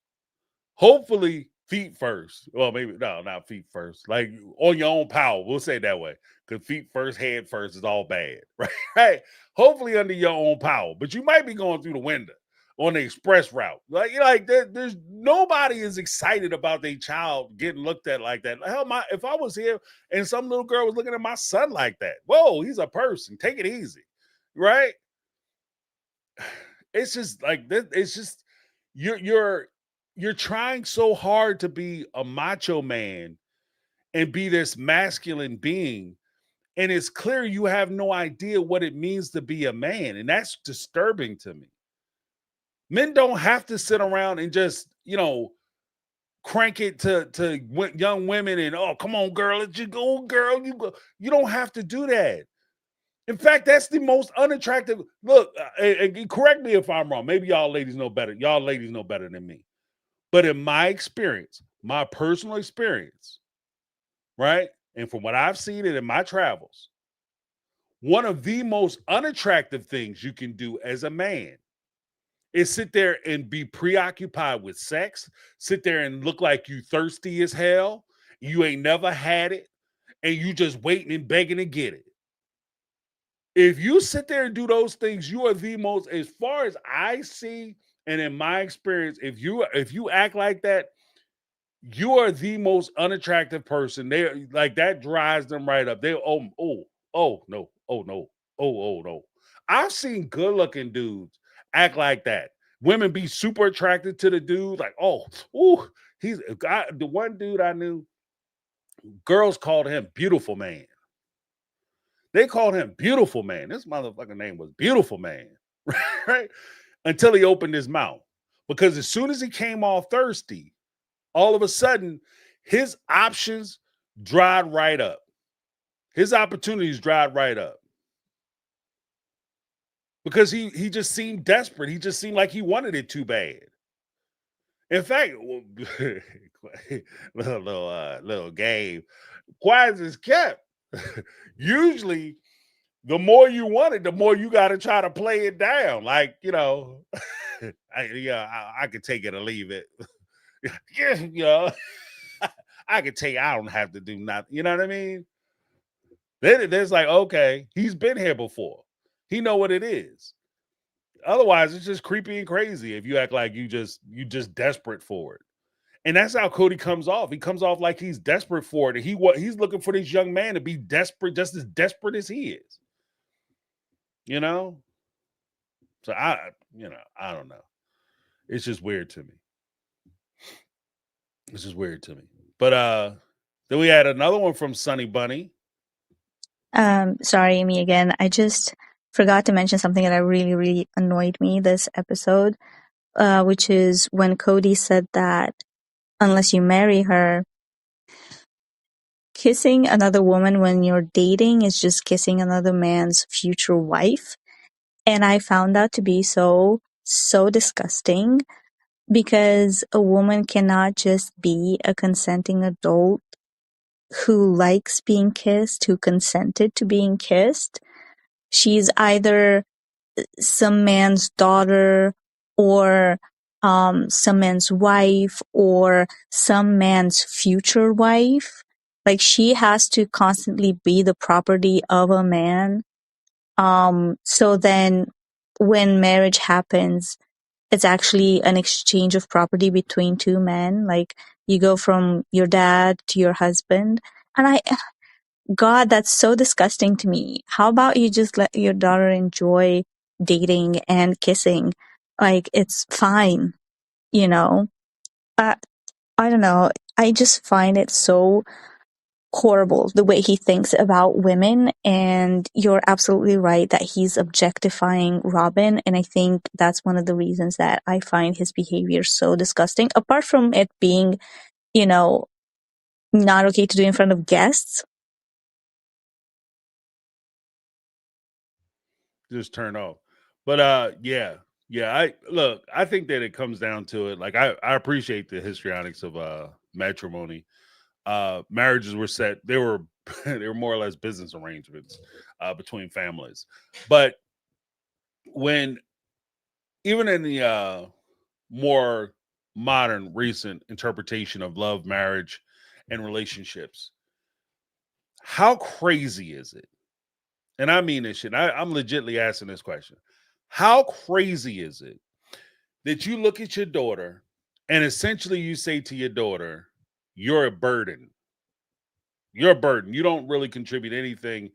hopefully feet first. Well, maybe no, not feet first. Like on your own power. We'll say it that way. Because feet first, head first is all bad. Right? Right. Hopefully under your own power. But you might be going through the window on the express route. Like there's nobody is excited about their child getting looked at like that. Hell, if I was here and some little girl was looking at my son like that, whoa, he's a person. Take it easy. Right? It's just like this. It's just you're trying so hard to be a macho man and be this masculine being, and it's clear you have no idea what it means to be a man, and that's disturbing to me. Men don't have to sit around and just crank it to young women and, oh, come on, girl, let you go, girl, you go. You don't have to do that. In fact, that's the most unattractive. Look, and correct me if I'm wrong. Maybe y'all ladies know better. Y'all ladies know better than me. But in my experience, my personal experience, right? And from what I've seen and in my travels, one of the most unattractive things you can do as a man is sit there and be preoccupied with sex, sit there and look like you thirsty as hell, you ain't never had it, and you just waiting and begging to get it. If you sit there and do those things, you are the most, as far as I see, and in my experience, if you act like that, you are the most unattractive person. They like that drives them right up. They oh no, oh no. I've seen good looking dudes act like that. Women be super attracted to the dude, like, he's the one dude I knew. Girls called him Beautiful Man. They called him Beautiful Man. This motherfucking name was Beautiful Man, right? Until he opened his mouth. Because as soon as he came off thirsty, all of a sudden, his options dried right up. His opportunities dried right up. Because he just seemed desperate. He just seemed like he wanted it too bad. In fact, little game, quiet as kept. Usually, the more you want it, the more you got to try to play it down. Like, I could take it or leave it. I could take. I don't have to do nothing. You know what I mean? Then there's like, okay, he's been here before. He know what it is. Otherwise, it's just creepy and crazy if you act like you just desperate for it. And that's how Kody comes off. He comes off like he's desperate for it. And he's looking for this young man to be desperate, just as desperate as he is. So I don't know. It's just weird to me. But then we had another one from Sunny Bunny. Sorry, me again. I just forgot to mention something that really, really annoyed me this episode, which is when Kody said that unless you marry her, kissing another woman when you're dating is just kissing another man's future wife. And I found that to be so disgusting, because a woman cannot just be a consenting adult who likes being kissed, who consented to being kissed. She's either some man's daughter, or some man's wife, or some man's future wife. Like, she has to constantly be the property of a man. So then when marriage happens, it's actually an exchange of property between two men. Like, you go from your dad to your husband. And God, that's so disgusting to me. How about you just let your daughter enjoy dating and kissing? Like, it's fine, I don't know. I just find it so horrible the way he thinks about women, and you're absolutely right that he's objectifying Robin, and I think that's one of the reasons that I find his behavior so disgusting, apart from it being not okay to do in front of guests. Just turn off. But yeah. I think that it comes down to it. Like, I appreciate the histrionics of matrimony. Marriages were set, they were more or less business arrangements between families. But when even in the more modern recent interpretation of love, marriage, and relationships. How crazy is it? And I mean this shit. I'm legitimately asking this question. How crazy is it that you look at your daughter and essentially you say to your daughter, you're a burden. You're a burden. You don't really contribute anything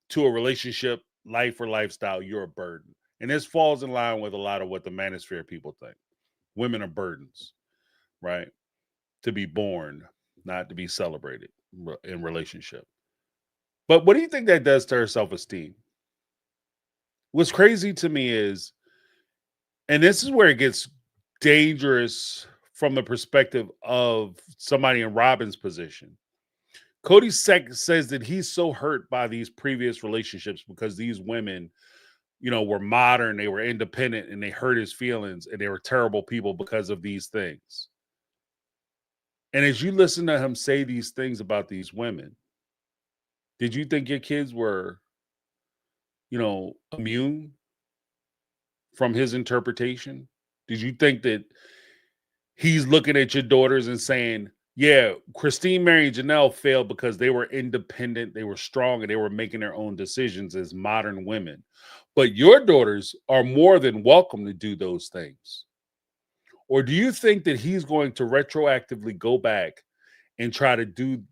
to a relationship, life, or lifestyle. You're a burden. And this falls in line with a lot of what the manosphere people think. Women are burdens, right? To be born, not to be celebrated in relationship. But what do you think that does to her self-esteem? What's crazy to me is, and this is where it gets dangerous from the perspective of somebody in Robin's position. Kody says that he's so hurt by these previous relationships because these women, were modern, they were independent, and they hurt his feelings, and they were terrible people because of these things. And as you listen to him say these things about these women, did you think your kids were, immune from his interpretation? Did you think that he's looking at your daughters and saying, yeah, Christine, Mary, and Janelle failed because they were independent, they were strong, and they were making their own decisions as modern women. But your daughters are more than welcome to do those things. Or do you think that he's going to retroactively go back and try to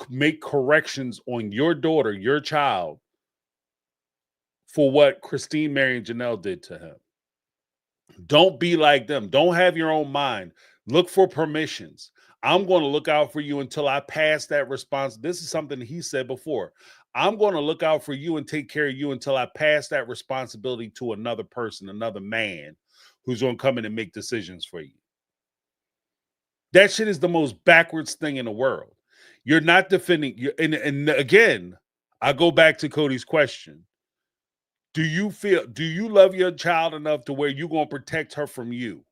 make corrections on your daughter, your child, for what Christine, Mary, and Janelle did to him? Don't be like them. Don't have your own mind. Look for permissions. I'm going to look out for you until I pass that response. This is something he said before. I'm going to look out for you and take care of you until I pass that responsibility to another person, another man who's going to come in and make decisions for you. That shit is the most backwards thing in the world. You're not defending. And again, I go back to Kody's question. Do you love your child enough to where you're going to protect her from you?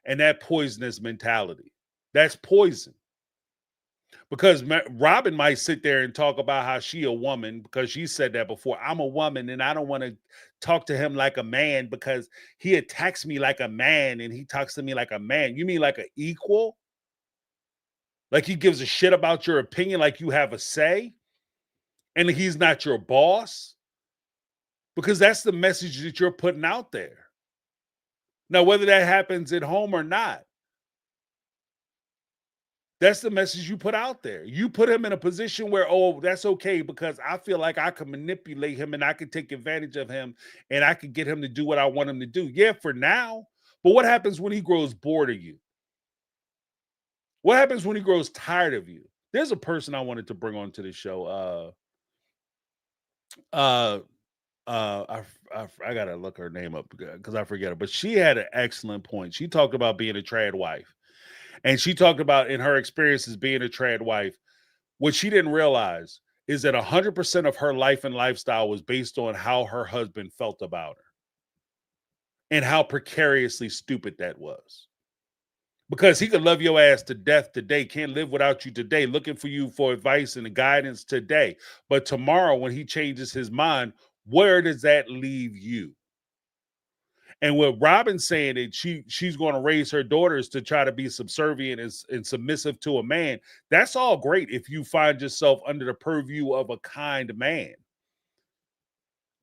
And that poisonous mentality. That's poison. Because Robin might sit there and talk about how she a woman because she said that before. I'm a woman and I don't want to talk to him like a man because he attacks me like a man and he talks to me like a man. You mean like an equal? Like he gives a shit about your opinion, like you have a say? And he's not your boss? Because that's the message that you're putting out there. Now, whether that happens at home or not, that's the message you put out there. You put him in a position where, oh, that's okay because I feel like I can manipulate him and I can take advantage of him and I can get him to do what I want him to do. Yeah, for now. But what happens when he grows bored of you? What happens when he grows tired of you? There's a person I wanted to bring onto the show. I gotta look her name up because I forget it. But she had an excellent point. She talked about being a trad wife. And she talked about in her experiences being a trad wife, what she didn't realize is that 100% of her life and lifestyle was based on how her husband felt about her and how precariously stupid that was. Because he could love your ass to death today, can't live without you today, looking for you for advice and guidance today. But tomorrow, when he changes his mind, where does that leave you? And what Robin's saying that she's going to raise her daughters to try to be subservient and submissive to a man, that's all great if you find yourself under the purview of a kind man.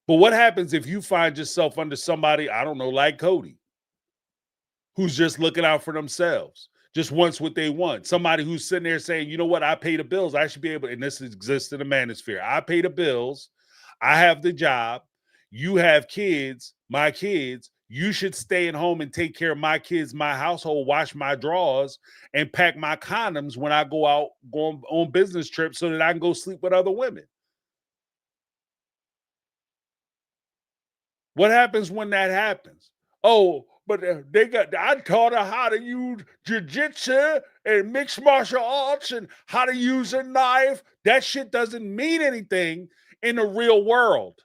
But what happens if you find yourself under somebody, I don't know, like Kody, who's just looking out for themselves, just wants what they want? Somebody who's sitting there saying, you know what, I pay the bills. I should be able, and this exists in the manosphere. I pay the bills. I have the job. You have kids, my kids. You should stay at home and take care of my kids, my household, wash my drawers, and pack my condoms when I go on business trips so that I can go sleep with other women. What happens when that happens? Oh, but I taught her how to use jiu-jitsu and mixed martial arts and how to use a knife. That shit doesn't mean anything in the real world.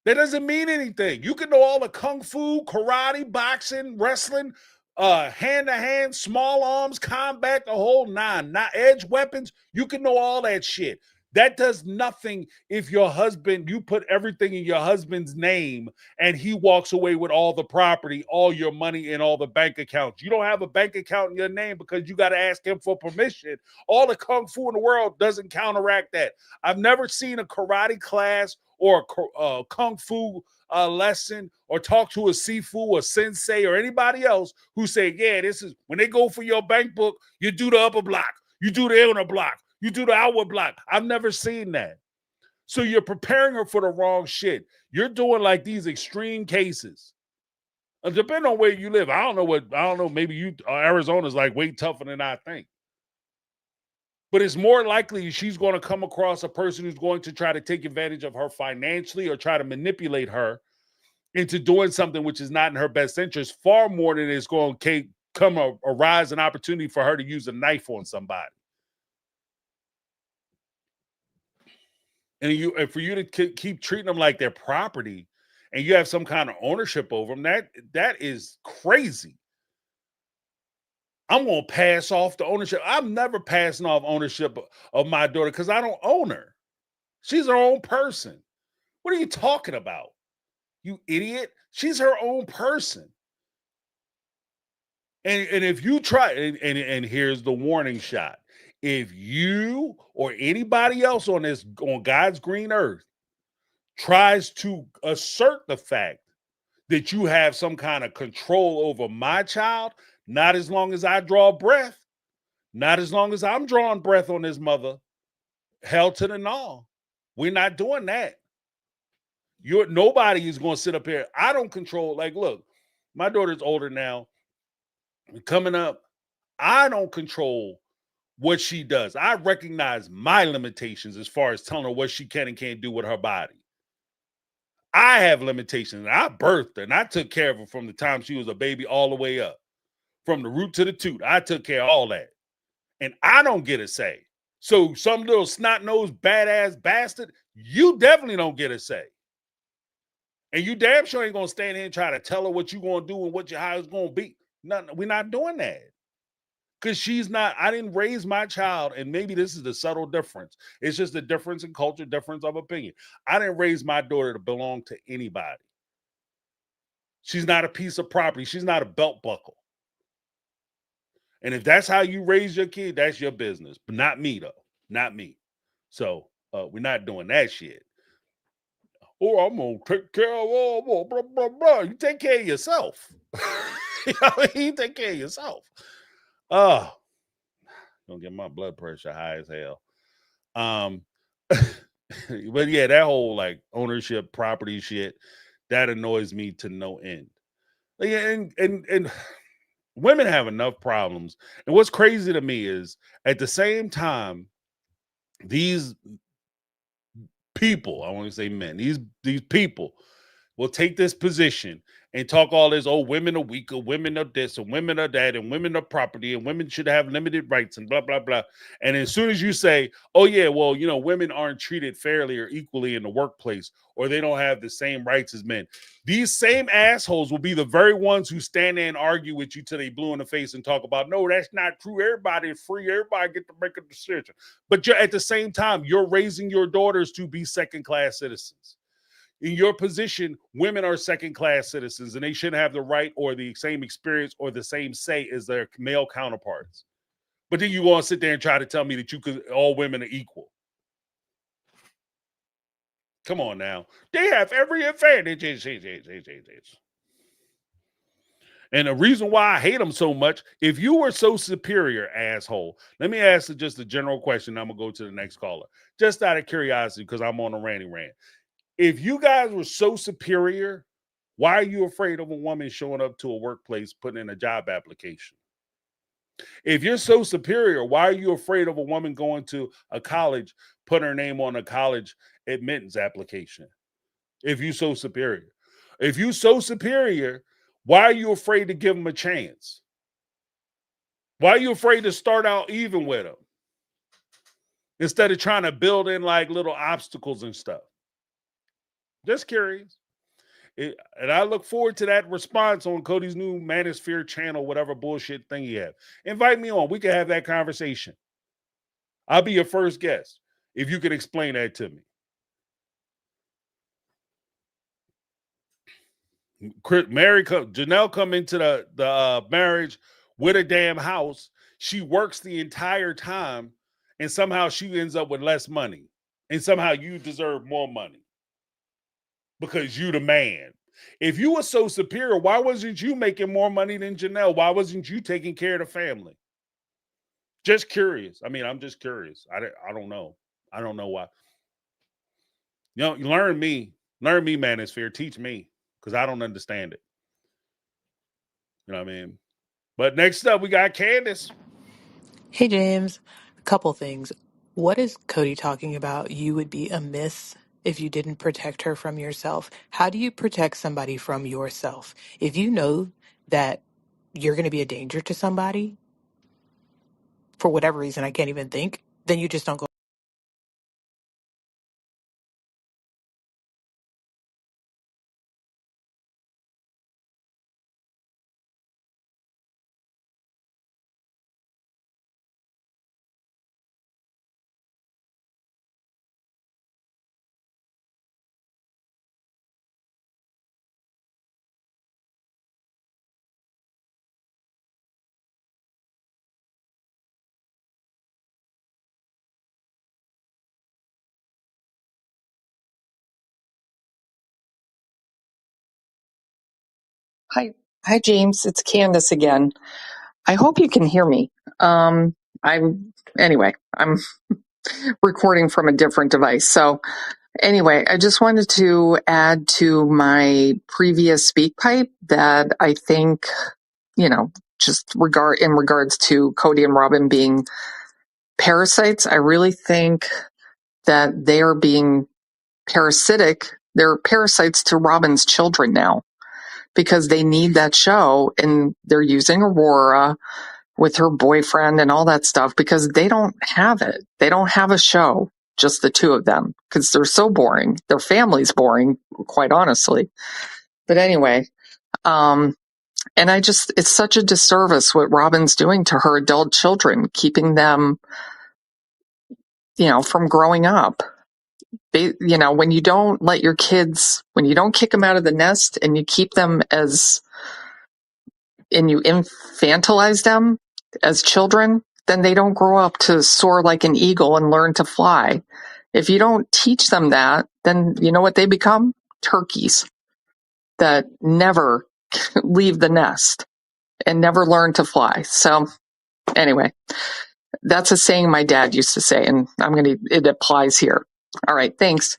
That doesn't mean anything. You can know all the kung fu, karate, boxing, wrestling, hand-to-hand, small arms, combat, the whole nine, not edge weapons. You can know all that shit. That does nothing if your husband, you put everything in your husband's name and he walks away with all the property, all your money, and all the bank accounts. You don't have a bank account in your name because you got to ask him for permission. All the kung fu in the world doesn't counteract that. I've never seen a karate class or a kung fu lesson or talk to a sifu or sensei or anybody else who say, yeah, this is when they go for your bank book, you do the upper block, you do the inner block, you do the outward block. I've never seen that. So you're preparing her for the wrong shit. You're doing like these extreme cases. Depending on where you live, I don't know. Maybe Arizona's like way tougher than I think. But it's more likely she's going to come across a person who's going to try to take advantage of her financially or try to manipulate her into doing something which is not in her best interest, far more than it's going to arise an opportunity for her to use a knife on somebody. And for you to keep treating them like their property and you have some kind of ownership over them, that is crazy. I'm going to pass off the ownership. I'm never passing off ownership of my daughter because I don't own her. She's her own person. What are you talking about? You idiot. She's her own person. And if you try, and here's the warning shot. If you or anybody else on God's green earth tries to assert the fact that you have some kind of control over my child, not as long as I draw breath, not as long as I'm drawing breath on this mother, hell to the no. We're not doing that. Nobody is going to sit up here. I don't control. Like, look, my daughter's older now. Coming up, I don't control what she does. I recognize my limitations as far as telling her what she can and can't do with her body. I have limitations. I birthed her and I took care of her from the time she was a baby all the way up. From the root to the toot. I took care of all that. And I don't get a say. So some little snot-nosed badass bastard, you definitely don't get a say. And you damn sure ain't going to stand here and try to tell her what you're going to do and how it's going to be. No, we're not doing that. Because I didn't raise my child, and maybe this is the subtle difference. It's just a difference in culture, difference of opinion. I didn't raise my daughter to belong to anybody. She's not a piece of property. She's not a belt buckle. And if that's how you raise your kid, that's your business. But not me, though. Not me. So we're not doing that shit. Oh, I'm going to take care of all, blah, blah, blah. You take care of yourself. You take care of yourself. Gonna get my blood pressure high as hell. But yeah, that whole like ownership property shit, that annoys me to no end. And women have enough problems. And what's crazy to me is at the same time, these people, I want to say men, these people will take this position and talk all this, oh, women are weaker, women are this, and women are that, and women are property, and women should have limited rights, and blah, blah, blah. And as soon as you say, oh, yeah, well, women aren't treated fairly or equally in the workplace, or they don't have the same rights as men, these same assholes will be the very ones who stand there and argue with you till they blue in the face and talk about, no, that's not true. Everybody is free. Everybody get to make a decision. But at the same time, you're raising your daughters to be second-class citizens. In your position, women are second-class citizens, and they shouldn't have the right or the same experience or the same say as their male counterparts. But then you want to sit there and try to tell me that all women are equal. Come on now. They have every advantage. And the reason why I hate them so much, if you were so superior, asshole, let me ask just a general question. I'm going to go to the next caller. Just out of curiosity, because I'm on a ranty rant. If you guys were so superior, why are you afraid of a woman showing up to a workplace, putting in a job application? If you're so superior, why are you afraid of a woman going to a college, putting her name on a college admittance application? If you're so superior. If you're so superior, why are you afraid to give them a chance? Why are you afraid to start out even with them? Instead of trying to build in like little obstacles and stuff. Just curious. And I look forward to that response on Kody's new Manosphere channel, whatever bullshit thing you have. Invite me on. We can have that conversation. I'll be your first guest. If you could explain that to me. Janelle come into the marriage with a damn house. She works the entire time, and somehow she ends up with less money, and somehow you deserve more money because you the man. If you were so superior, why wasn't you making more money than Janelle? Why wasn't you taking care of the family? Just curious. I mean, I'm just curious. I don't know. I don't know why. You know, learn me, Manosphere. Teach me, because I don't understand it. You know what I mean? But next up, we got Candace. Hey, James. A couple things. What is Kody talking about? You would be amiss if you didn't protect her from yourself. How do you protect somebody from yourself? If you know that you're going to be a danger to somebody, for whatever reason, I can't even think, then you just don't go. Hi, hi, James. It's Candace again. I hope you can hear me. Um, I'm recording from a different device. So anyway, I just wanted to add to my previous speak pipe that I think, just in regards to Kody and Robin being parasites, I really think that they are being parasitic. They're parasites to Robin's children now because they need that show and they're using Aurora with her boyfriend and all that stuff because they don't have it. They don't have a show, just the two of them, because they're so boring. Their family's boring, quite honestly. But anyway, and it's such a disservice what Robin's doing to her adult children, keeping them, from growing up. When you don't let your kids, when you don't kick them out of the nest and you keep them and you infantilize them as children, then they don't grow up to soar like an eagle and learn to fly. If you don't teach them that, then you know what they become? Turkeys that never leave the nest and never learn to fly. So anyway, that's a saying my dad used to say, and it applies here. All right. Thanks.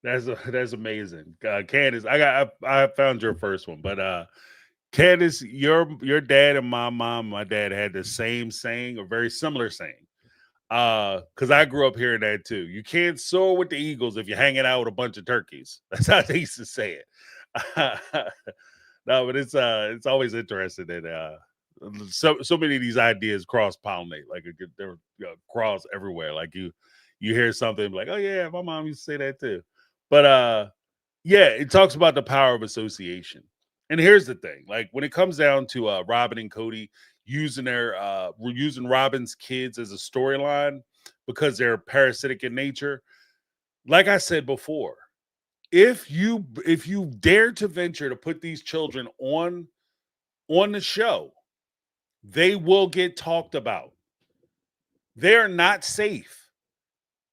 That's amazing. Candace, I found your first one, but Candace, your dad and my dad had the same saying or very similar saying. Because I grew up hearing that too. You can't soar with the eagles if you're hanging out with a bunch of turkeys. That's how they used to say it. No, but it's always interesting that so many of these ideas cross pollinate. Like they're cross everywhere. Like you hear something like, oh yeah, my mom used to say that too. But yeah, it talks about the power of association. And here's the thing: like when it comes down to Robin and Kody using using Robin's kids as a storyline because they're parasitic in nature. Like I said before, if you dare to venture to put these children on the show, they will get talked about. They're not safe.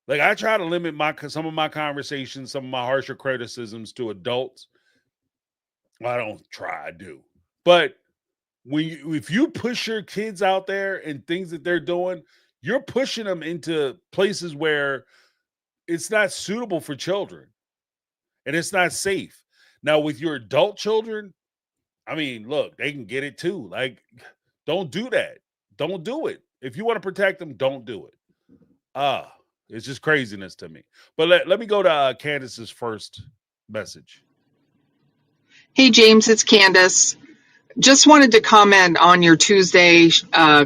Like I try to limit some of my conversations, some of my harsher criticisms to adults. I don't try, I do. But if you push your kids out there and things that they're doing, you're pushing them into places where it's not suitable for children and it's not safe. Now, with your adult children, I mean, look, they can get it too. Like, don't do that. Don't do it. If you want to protect them, don't do it. It's just craziness to me. But let me go to Candace's first message. Hey, James, it's Candace. Just wanted to comment on your Tuesday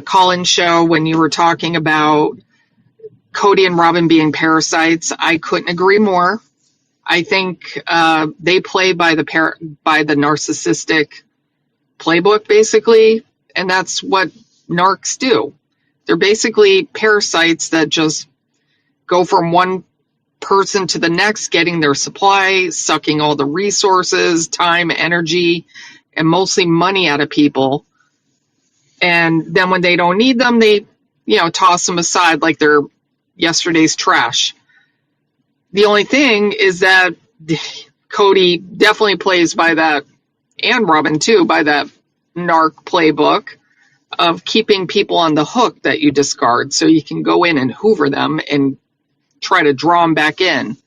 call-in show when you were talking about Kody and Robin being parasites. I couldn't agree more. I think they play by the narcissistic playbook, basically, and that's what narcs do. They're basically parasites that just go from one person to the next, getting their supply, sucking all the resources, time, energy, and mostly money out of people. And then when they don't need them, they, toss them aside like they're yesterday's trash. The only thing is that Kody definitely plays by that, and Robin too, by that narc playbook of keeping people on the hook that you discard so you can go in and hoover them and try to draw them back in.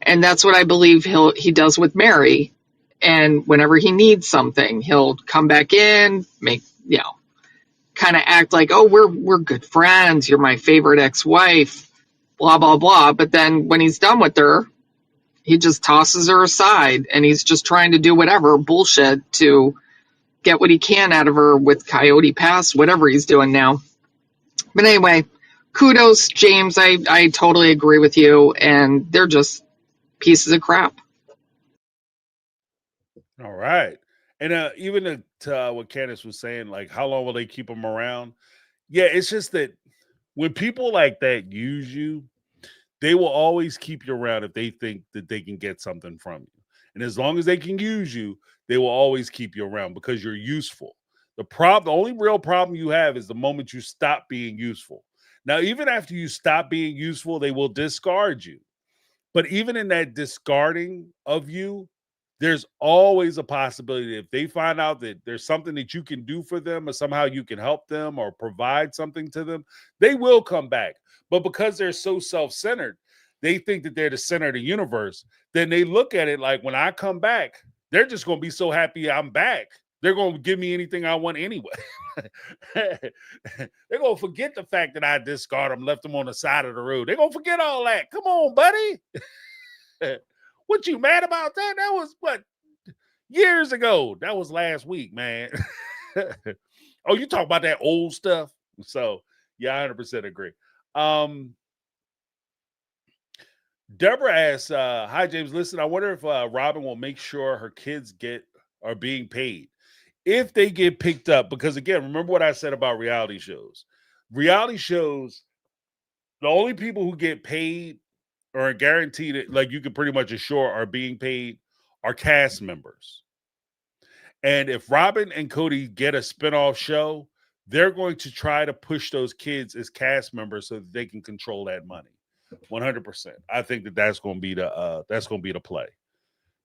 And that's what I believe he does with Mary. And whenever he needs something, he'll come back in, make, kind of act like, oh, we're good friends. You're my favorite ex-wife, blah, blah, blah. But then when he's done with her, he just tosses her aside and he's just trying to do whatever bullshit to get what he can out of her with Coyote Pass, whatever he's doing now. But anyway, kudos, James. I totally agree with you. And they're just pieces of crap. All right. And even to what Candace was saying, like, how long will they keep them around? Yeah, it's just that when people like that use you, they will always keep you around if they think that they can get something from you. And as long as they can use you, they will always keep you around because you're useful. The only real problem you have is the moment you stop being useful. Now, even after you stop being useful, they will discard you. But even in that discarding of you, there's always a possibility that if they find out that there's something that you can do for them or somehow you can help them or provide something to them, they will come back. But because they're so self-centered, they think that they're the center of the universe. Then they look at it like, when I come back, they're just going to be so happy I'm back. They're going to give me anything I want anyway. They're going to forget the fact that I discarded them, left them on the side of the road. They're going to forget all that. Come on, buddy. What, you mad about that? That was what, years ago. That was last week, man. Oh, you talk about that old stuff? So yeah, I 100% agree. Deborah asks, hi James, listen, I wonder if Robin will make sure her kids are being paid if they get picked up, because again, remember what I said about reality shows. Reality shows, the only people who get paid or are guaranteed it, like you can pretty much assure are being paid, are cast members. And if Robin and Kody get a spinoff show, they're going to try to push those kids as cast members so that they can control that money. 100%. I think that's going to be the play.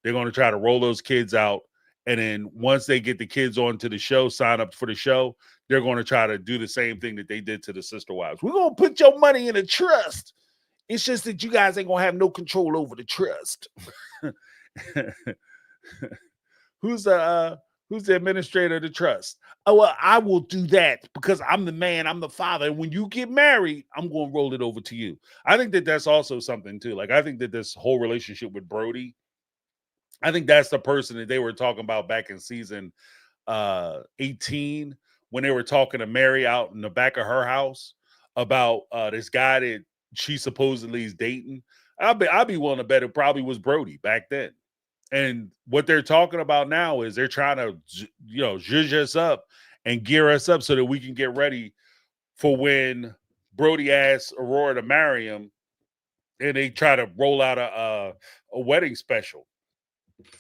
They're going to try to roll those kids out, and then once they get the kids onto the show, sign up for the show, they're going to try to do the same thing that they did to the sister wives. We're going to put your money in a trust. It's just that you guys ain't going to have no control over the trust. Who's the administrator of the trust? Oh, well, I will do that because I'm the man, I'm the father. And when you get married, I'm going to roll it over to you. I think that that's also something too. Like, I think that this whole relationship with Brody, I think that's the person that they were talking about back in season 18 when they were talking to Mary out in the back of her house about this guy that she supposedly is dating. I'd be willing to bet it probably was Brody back then. And what they're talking about now is they're trying to, zhuzh us up and gear us up so that we can get ready for when Brody asks Aurora to marry him, and they try to roll out a wedding special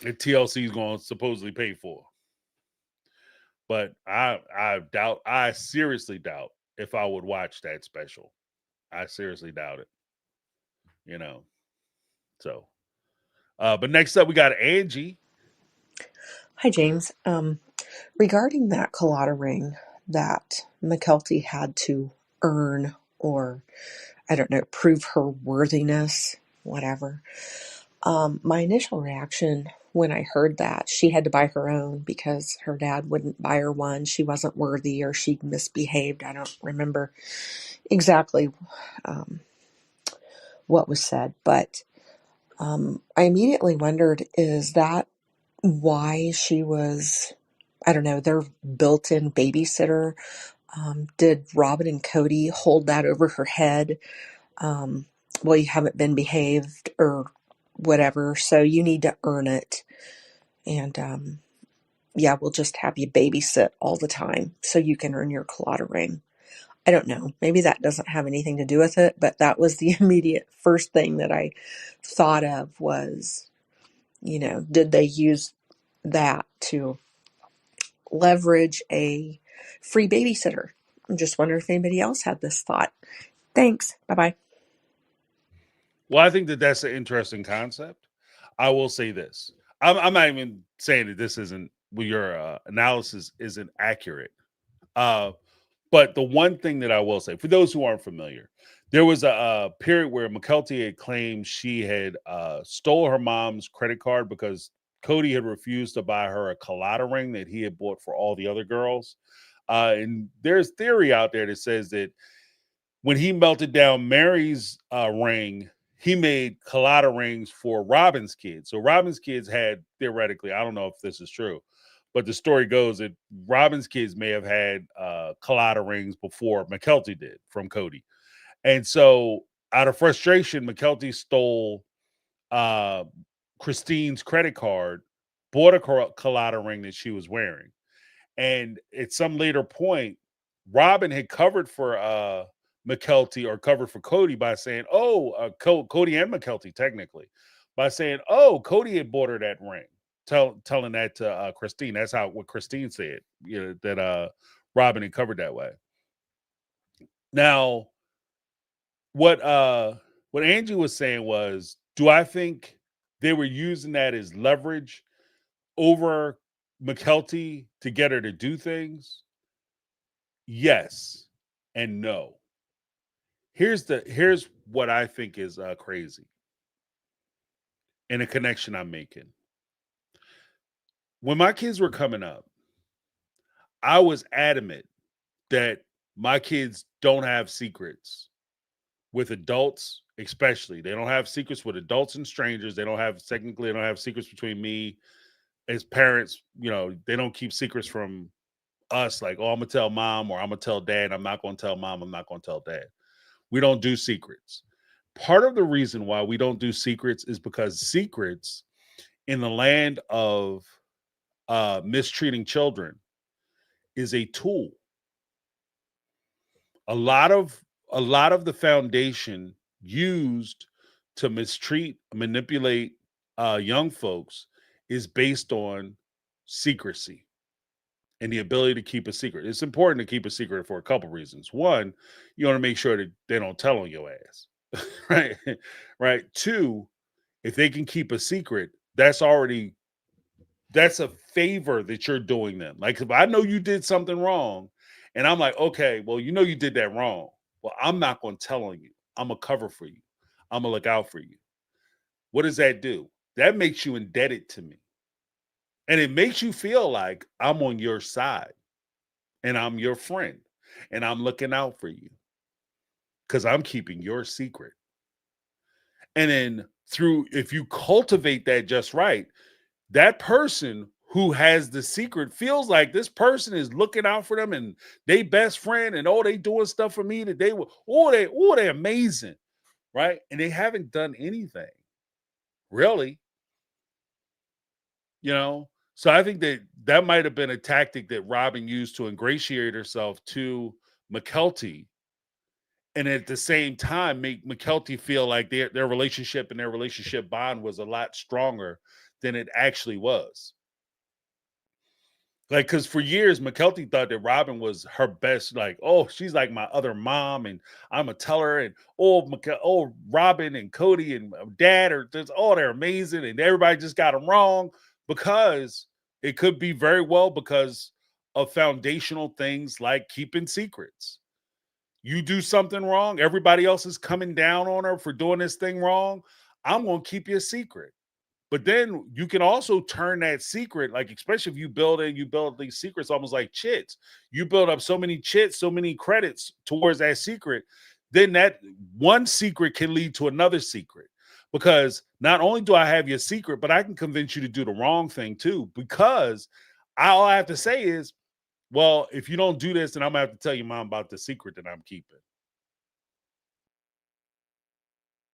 that TLC is going to supposedly pay for. But I seriously doubt if I would watch that special. I seriously doubt it. So. But next up, we got Angie. Hi, James. Regarding that colada ring that McKelty had to earn, or I don't know, prove her worthiness, whatever. My initial reaction when I heard that she had to buy her own because her dad wouldn't buy her one, she wasn't worthy, or she misbehaved. I don't remember exactly what was said, but I immediately wondered, is that why she was, I don't know, their built-in babysitter? Did Robin and Kody hold that over her head? Well, you haven't been behaved or whatever, so you need to earn it. And yeah, we'll just have you babysit all the time so you can earn your colada ring. I don't know. Maybe that doesn't have anything to do with it, but that was the immediate first thing that I thought of was, did they use that to leverage a free babysitter? I'm just wondering if anybody else had this thought. Thanks. Bye-bye. Well, I think that that's an interesting concept. I will say this. I'm not even saying that this isn't, well, your analysis isn't accurate. But the one thing that I will say, for those who aren't familiar, there was a period where McKelty had claimed she had stole her mom's credit card because Kody had refused to buy her a colada ring that he had bought for all the other girls. And there's theory out there that says that when he melted down Mary's ring, he made colada rings for Robin's kids. So Robin's kids had, theoretically, I don't know if this is true, but the story goes that Robin's kids may have had colada rings before McKelty did from Kody. And so out of frustration, McKelty stole Christine's credit card, bought a colada ring that she was wearing. And at some later point, Robin had covered for McKelty, or covered for Kody, by saying, Kody and McKelty technically, by saying, Kody had bought her that ring, telling that to Christine. That's what Christine said, that Robin had covered that way. Now, what Angie was saying was, do I think they were using that as leverage over McKelty to get her to do things? Yes and no. Here's what I think is crazy, and a connection I'm making. When my kids were coming up, I was adamant that my kids don't have secrets with adults, especially. They don't have secrets with adults and strangers. They don't have secrets between me as parents. They don't keep secrets from us, like, I'm gonna tell mom, or I'm gonna tell dad. I'm not gonna tell mom. I'm not gonna tell dad. We don't do secrets. Part of the reason why we don't do secrets is because secrets in the land of mistreating children is a tool. A lot of the foundation used to mistreat, manipulate young folks is based on secrecy and the ability to keep a secret. It's important to keep a secret for a couple reasons. One, you want to make sure that they don't tell on your ass, right? Right. Two, if they can keep a secret, that's a favor that you're doing them. Like, if I know you did something wrong, and I'm like, okay, well, you did that wrong. Well, I'm not going to tell on you. I'm going to cover for you. I'm going to look out for you. What does that do? That makes you indebted to me. And it makes you feel like I'm on your side and I'm your friend and I'm looking out for you because I'm keeping your secret. And then if you cultivate that just right, that person who has the secret feels like this person is looking out for them and they best friend, and they doing stuff for me that they're amazing, right? And they haven't done anything, really. So I think that might have been a tactic that Robin used to ingratiate herself to McKelty, and at the same time make McKelty feel like their relationship and their relationship bond was a lot stronger than it actually was. Like, because for years, McKelty thought that Robin was her best, like, she's like my other mom, and I'm going to tell her, and Robin and Kody and dad they're amazing, and everybody just got them wrong, because it could be very well because of foundational things like keeping secrets. You do something wrong, everybody else is coming down on her for doing this thing wrong. I'm going to keep you a secret. But then you can also turn that secret, like, especially if you build these secrets almost like chits. You build up so many chits, so many credits towards that secret, then that one secret can lead to another secret. Because not only do I have your secret, but I can convince you to do the wrong thing too. Because all I have to say is, well, if you don't do this, then I'm gonna have to tell your mom about the secret that I'm keeping.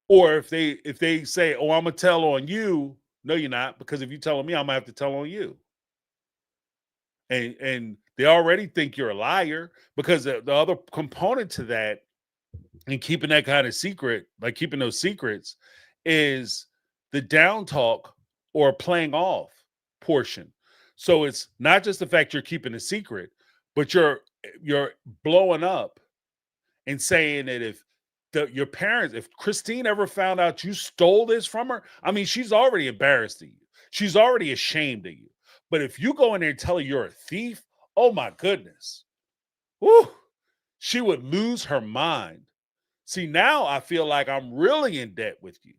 Or if they say, I'm gonna tell on you. No, you're not, because if you tell on me, I'm gonna have to tell on you. And They already think you're a liar, because the other component to that and keeping that kind of secret, like keeping those secrets, is the down talk or playing off portion. So it's not just the fact you're keeping a secret, but you're blowing up and saying that if your parents, if Christine ever found out you stole this from her, I mean, she's already embarrassed of you. She's already ashamed of you. But if you go in there and tell her you're a thief, oh my goodness. Woo, she would lose her mind. See, now I feel like I'm really in debt with you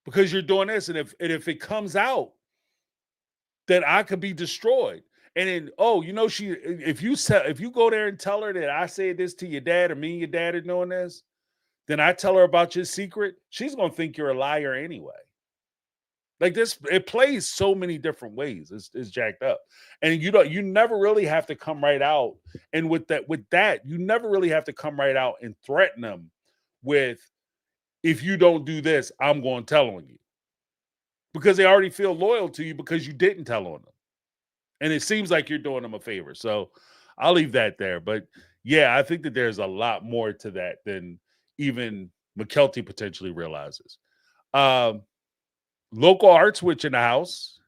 because you're doing this. And if it comes out, then I could be destroyed. And then, oh, you know, if you go there and tell her that I said this to your dad, or me and your dad are doing this, then I tell her about your secret, she's gonna think you're a liar anyway. Like this, it plays so many different ways. It's jacked up. And you never really have to come right out. And with that, you never really have to come right out and threaten them with, if you don't do this, I'm going to tell on you. Because they already feel loyal to you because you didn't tell on them. And it seems like you're doing them a favor. So I'll leave that there. But yeah, I think that there's a lot more to that than even McKelty potentially realizes. Local Arts Witch in the house.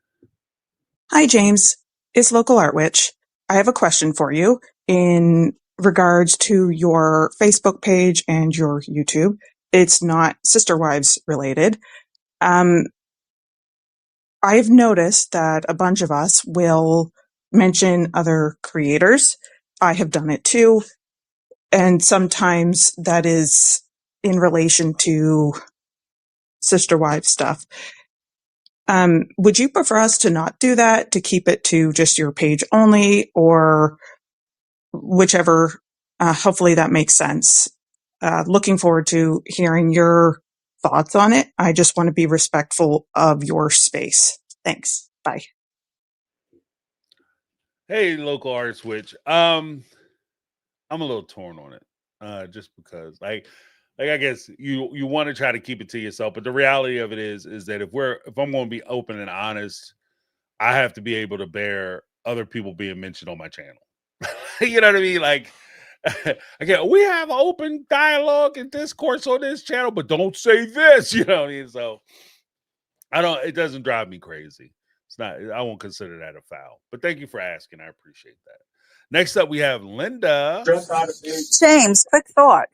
Hi, James. It's Local Art Witch. I have a question for you in regards to your Facebook page and your YouTube. It's not Sister Wives related. I've noticed that a bunch of us will mention other creators. I have done it too. And sometimes that is in relation to Sister Wives stuff. Would you prefer us to not do that, to keep it to just your page only, or whichever? Hopefully that makes sense. Looking forward to hearing your thoughts on it. I just want to be respectful of your space. Thanks. Bye. Hey, Local Arts Witch. I'm a little torn on it, just because, like I guess you want to try to keep it to yourself, but the reality of it is that if I'm going to be open and honest, I have to be able to bear other people being mentioned on my channel. You know what I mean? Like, again, we have open dialogue and discourse on this channel, but don't say this. You know what I mean? So it doesn't drive me crazy. It's not. I won't consider that a foul. But thank you for asking. I appreciate that. Next up, we have Linda. James, quick thought.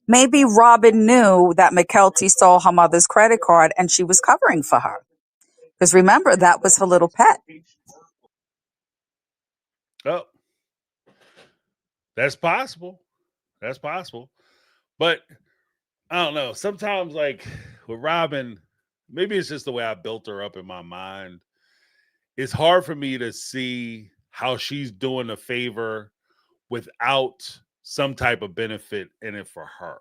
Maybe Robin knew that McKelty stole her mother's credit card and she was covering for her. Because remember, that was her little pet. Oh, that's possible. That's possible. But I don't know. Sometimes, like with Robin, maybe it's just the way I built her up in my mind. It's hard for me to see how she's doing a favor without some type of benefit in it for her.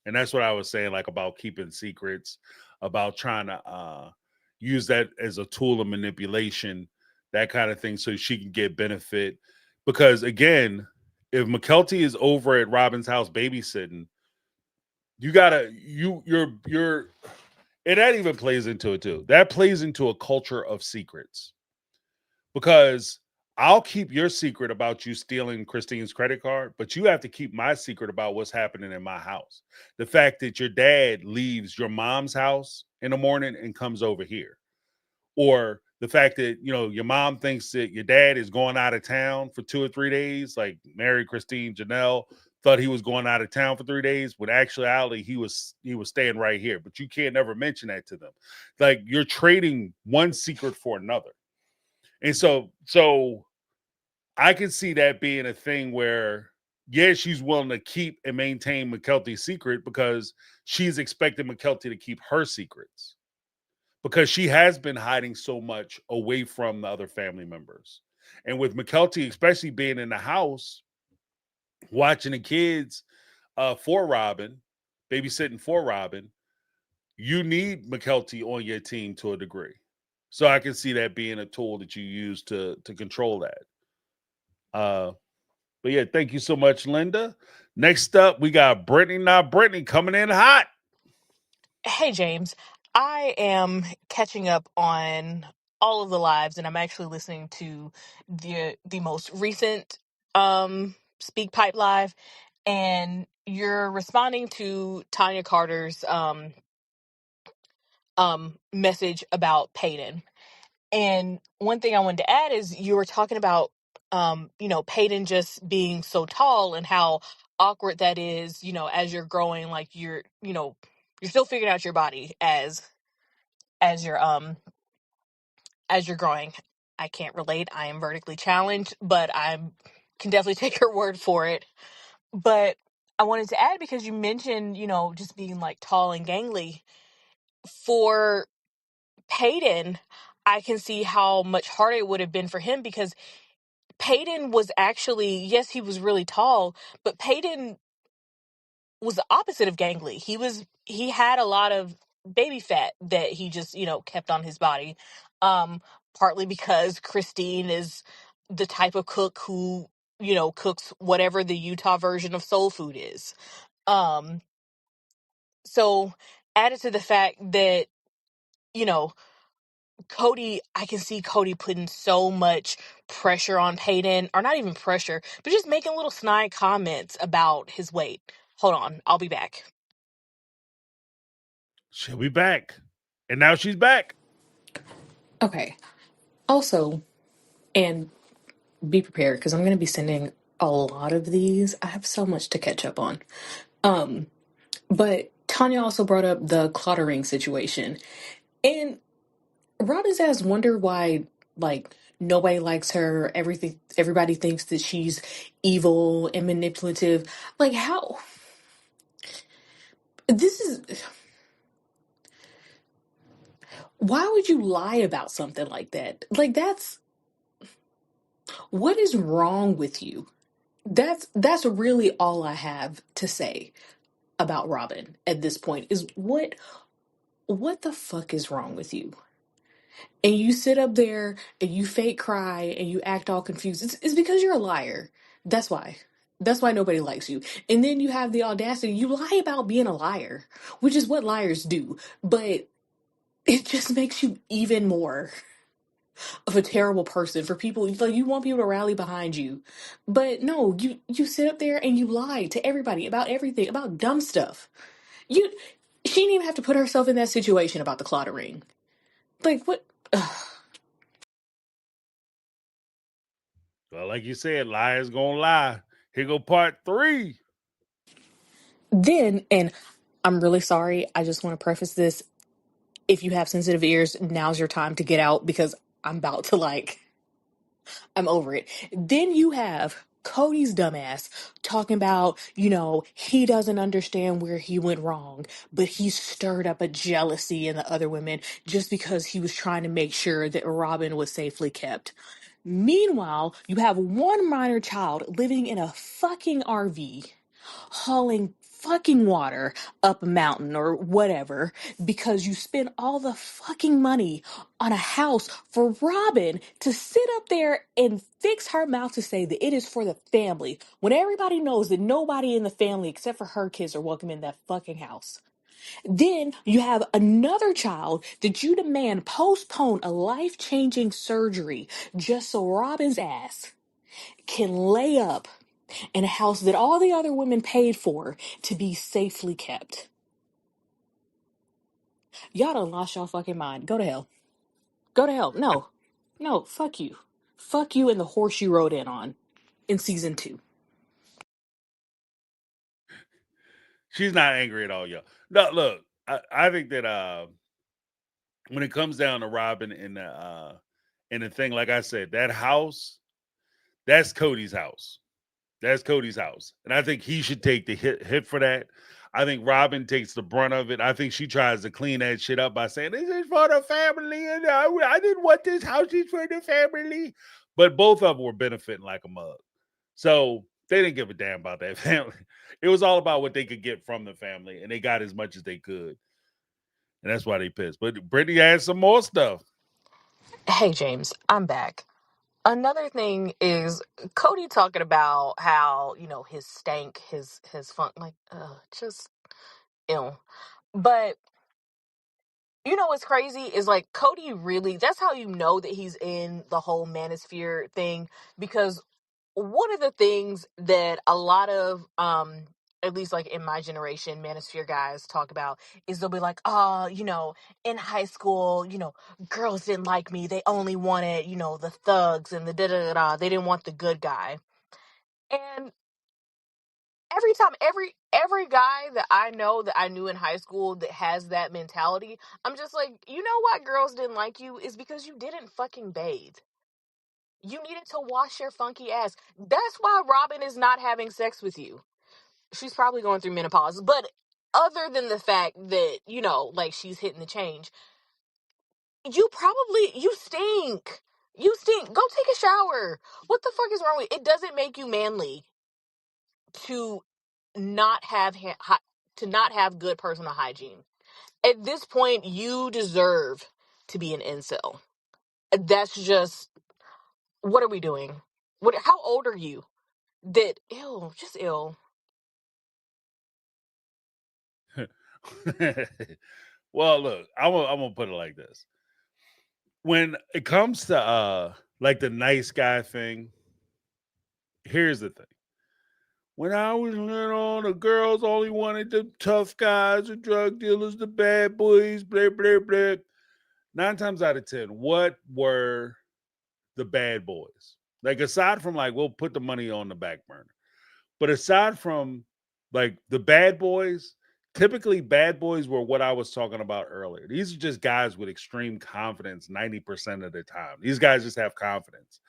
And that's what I was saying, like about keeping secrets, about trying to use that as a tool of manipulation, that kind of thing, so she can get benefit. Because again, if McKelty is over at Robin's house babysitting, and that even plays into it too. That plays into a culture of secrets. Because I'll keep your secret about you stealing Christine's credit card, but you have to keep my secret about what's happening in my house. The fact that your dad leaves your mom's house in the morning and comes over here. Or the fact that, your mom thinks that your dad is going out of town for 2 or 3 days, like Mary, Christine, Janelle thought he was going out of town for 3 days, when actuality he was staying right here. But you can't never mention that to them. Like, you're trading one secret for another. And so I can see that being a thing where, yeah, she's willing to keep and maintain McKelty's secret because she's expecting McKelty to keep her secrets, because she has been hiding so much away from the other family members. And with McKelty, especially being in the house, watching the kids for Robin, babysitting for Robin, you need McKelty on your team to a degree. So I can see that being a tool that you use to control that. But yeah, thank you so much, Linda. Next up, we got Brittany, not Brittany, coming in hot. Hey, James. I am catching up on all of the lives, and I'm actually listening to the most recent Speak Pipe live, and you're responding to Tanya Carter's message about Peyton. And one thing I wanted to add is you were talking about Peyton just being so tall and how awkward that is, as you're growing, like you're still figuring out your body as you're as you're growing. I can't relate. I am vertically challenged, but I can definitely take your word for it. But I wanted to add, because you mentioned, just being like tall and gangly. For Peyton, I can see how much harder it would have been for him, because Peyton was actually, yes, he was really tall, but Peyton was the opposite of gangly. He had a lot of baby fat that he just, kept on his body. Partly because Christine is the type of cook who, cooks whatever the Utah version of soul food is. So added to the fact that, you know, Kody, I can see Kody putting so much pressure on Peyton, or not even pressure, but just making little snide comments about his weight. Hold on, I'll be back. She'll be back. And now she's back. Okay. Also, and be prepared, because I'm going to be sending a lot of these. I have so much to catch up on. But Tanya also brought up the cluttering situation. And Robin's ass wonder why, like, nobody likes her. Everybody thinks that she's evil and manipulative. Like, how? This is. Why would you lie about something like that? Like, what is wrong with you? That's really all I have to say about Robin at this point, is what the fuck is wrong with you? And you sit up there and you fake cry and you act all confused. It's because you're a liar. That's why. That's why nobody likes you. And then you have the audacity, you lie about being a liar, which is what liars do. But it just makes you even more of a terrible person for people. Like, you want people to rally behind you. But no, you sit up there and you lie to everybody about everything, about dumb stuff. She didn't even have to put herself in that situation about the cluttering. Like, what? Ugh. Well, like you said, liars gonna lie. Here go part 3. Then, and I'm really sorry, I just want to preface this. If you have sensitive ears, now's your time to get out, because I'm about to, like, I'm over it. Then you have Cody's dumbass talking about, he doesn't understand where he went wrong, but he stirred up a jealousy in the other women just because he was trying to make sure that Robin was safely kept. Meanwhile, you have one minor child living in a fucking RV, hauling fucking water up a mountain or whatever, because you spend all the fucking money on a house for Robin to sit up there and fix her mouth to say that it is for the family, when everybody knows that nobody in the family except for her kids are welcome in that fucking house. Then you have another child that you demand postpone a life-changing surgery just so Robin's ass can lay up in a house that all the other women paid for to be safely kept. Y'all done lost y'all fucking mind. Go to hell. Go to hell. No, fuck you. Fuck you and the horse you rode in on in season 2. She's not angry at all, y'all. No, look, I think that when it comes down to Robin and the thing, like I said, that house, that's Cody's house. That's Cody's house. And I think he should take the hit for that. I think Robin takes the brunt of it. I think she tries to clean that shit up by saying, this is for the family. And I didn't want this house. It's for the family. But both of them were benefiting like a mug. So they didn't give a damn about that family. It was all about what they could get from the family. And they got as much as they could. And that's why they pissed. But Brittany had some more stuff. Hey, James, I'm back. Another thing is Kody talking about how, his stank, his funk, like, just ill. But You know what's crazy is like Kody really, that's how you know that he's in the whole manosphere thing, because one of the things that a lot of at least like in my generation manosphere guys talk about is they'll be like, oh, in high school, girls didn't like me, they only wanted, the thugs and the da da da da, they didn't want the good guy. And every time, every guy that I know that I knew in high school that has that mentality, I'm just like, you know why girls didn't like you is because you didn't fucking bathe. You needed to wash your funky ass. That's why Robin is not having sex with you. She's probably going through menopause, but other than the fact that, like she's hitting the change, you stink. You stink. Go take a shower. What the fuck is wrong with it? It doesn't make you manly to not have to not have good personal hygiene. At this point, you deserve to be an incel. That's just, what are we doing? How old are you? That ill, just ill. Well, look, I'm gonna put it like this. When it comes to like the nice guy thing, here's the thing. When I was little, the girls only wanted the tough guys, the drug dealers, the bad boys, blah, blah, blah. 9 times out of 10, what were the bad boys? Like, aside from, like, we'll put the money on the back burner. But aside from, like, the bad boys, typically bad boys were what I was talking about earlier. These are just guys with extreme confidence 90% of the time. These guys just have confidence.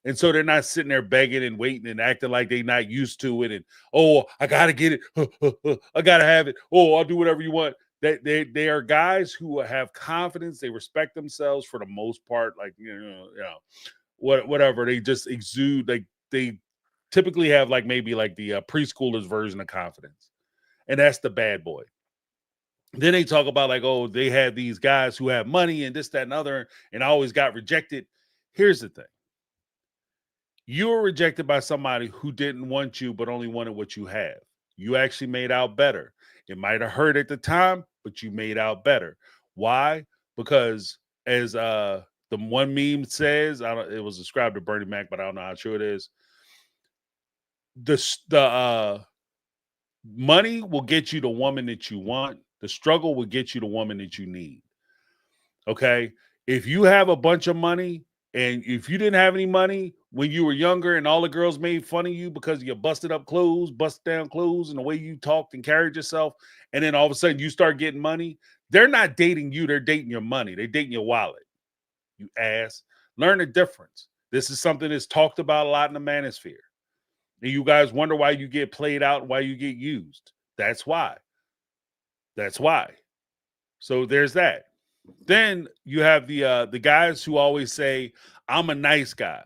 And so they're not sitting there begging and waiting and acting like they're not used to it. And, oh, I got to get it. I got to have it. Oh, I'll do whatever you want. They are guys who have confidence. They respect themselves for the most part. Like, whatever. They just exude. Like, they typically have like maybe like the preschoolers version of confidence. And that's the bad boy. Then they talk about like, oh, they had these guys who have money and this, that, and other. And I always got rejected. Here's the thing. You were rejected by somebody who didn't want you, but only wanted what you have. You actually made out better. It might have hurt at the time, but you made out better. Why? Because as the one meme says, it was described to Bernie Mac, but I don't know how true it is. The money will get you the woman that you want. The struggle will get you the woman that you need. Okay? If you have a bunch of money, and if you didn't have any money when you were younger and all the girls made fun of you because of your busted up clothes, busted down clothes, and the way you talked and carried yourself, and then all of a sudden you start getting money, they're not dating you. They're dating your money. They're dating your wallet. You ass. Learn the difference. This is something that's talked about a lot in the manosphere. And you guys wonder why you get played out and why you get used. That's why. That's why. So there's that. Then you have the guys who always say, I'm a nice guy.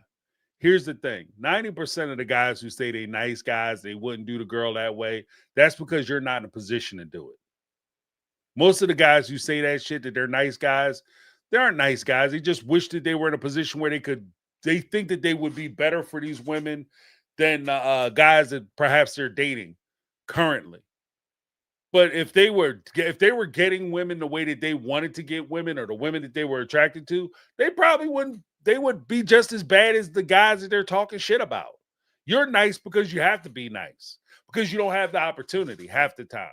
Here's the thing. 90% of the guys who say they're nice guys, they wouldn't do the girl that way. That's because you're not in a position to do it. Most of the guys who say that shit, that they're nice guys, they aren't nice guys. They just wish that they were in a position where they think that they would be better for these women than guys that perhaps they're dating currently. But if they were getting women the way that they wanted to get women, or the women that they were attracted to, they probably wouldn't. They would be just as bad as the guys that they're talking shit about. You're nice because you have to be nice, because you don't have the opportunity half the time.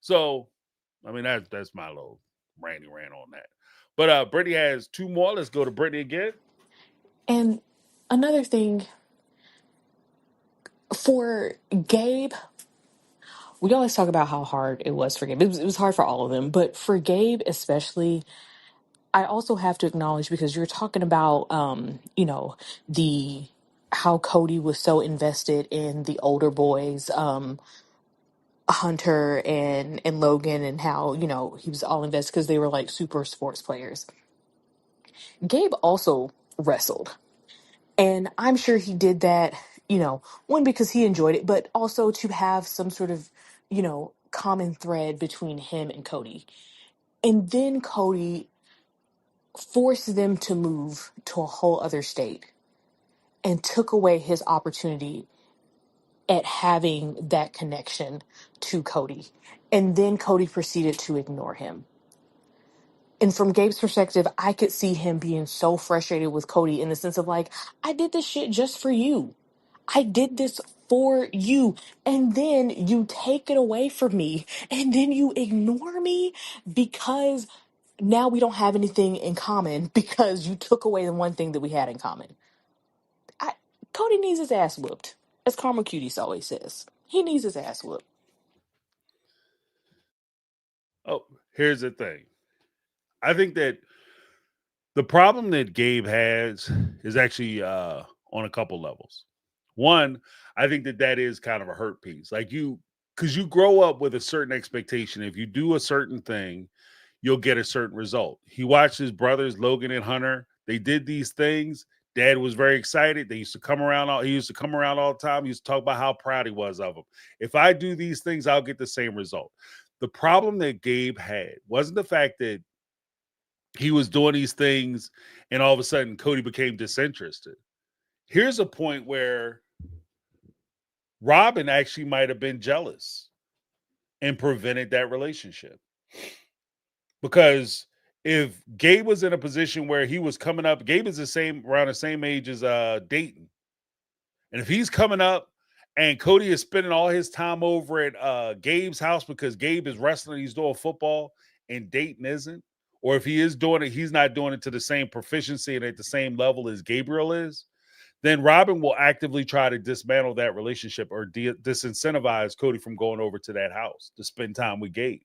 So, I mean, that's my little ranty rant on that. But Brittany has 2 more. Let's go to Brittany again. And another thing for Gabe, we always talk about how hard it was for Gabe. It was hard for all of them, but for Gabe especially, I also have to acknowledge, because you're talking about, the how Kody was so invested in the older boys, Hunter and Logan, and how, he was all invested because they were like super sports players. Gabe also wrestled. And I'm sure he did that, one, because he enjoyed it, but also to have some sort of, common thread between him and Kody. And then Kody forced them to move to a whole other state and took away his opportunity at having that connection to Kody. And then Kody proceeded to ignore him. And from Gabe's perspective, I could see him being so frustrated with Kody in the sense of like, I did this shit just for you. I did this for you. And then you take it away from me. And then you ignore me because now we don't have anything in common because you took away the one thing that we had in common. Kody needs his ass whooped. As Karma Cuties always says. He needs his ass whooped. Oh, here's the thing. I think that the problem that Gabe has is actually on a couple levels. One, I think that is kind of a hurt piece. Like because you grow up with a certain expectation. If you do a certain thing, you'll get a certain result. He watched his brothers, Logan and Hunter. They did these things. Dad was very excited. He used to come around all the time. He used to talk about how proud he was of them. If I do these things, I'll get the same result. The problem that Gabe had wasn't the fact that he was doing these things and all of a sudden Kody became disinterested. Here's a point where Robin actually might have been jealous and prevented that relationship. Because if Gabe was in a position where he was coming up, Gabe is around the same age as Dayton. And if he's coming up and Kody is spending all his time over at Gabe's house because Gabe is wrestling, he's doing football, and Dayton isn't, or if he is doing it, he's not doing it to the same proficiency and at the same level as Gabriel is, then Robin will actively try to dismantle that relationship or disincentivize Kody from going over to that house to spend time with Gabe.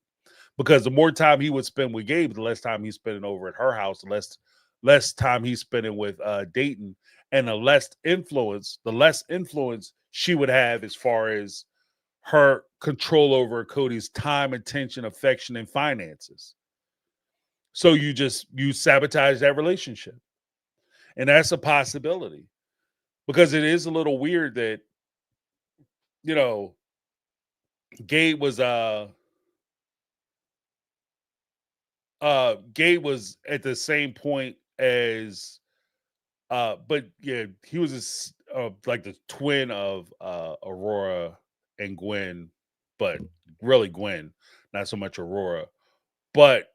Because the more time he would spend with Gabe, the less time he's spending over at her house, the less time he's spending with Dayton, and the less influence she would have as far as her control over Kody's time, attention, affection, and finances. So you sabotage that relationship. And that's a possibility. Because it is a little weird that, Gabe was Gabe was at the same point as but yeah, he was like the twin of Aurora and Gwen, but really Gwen, not so much Aurora. But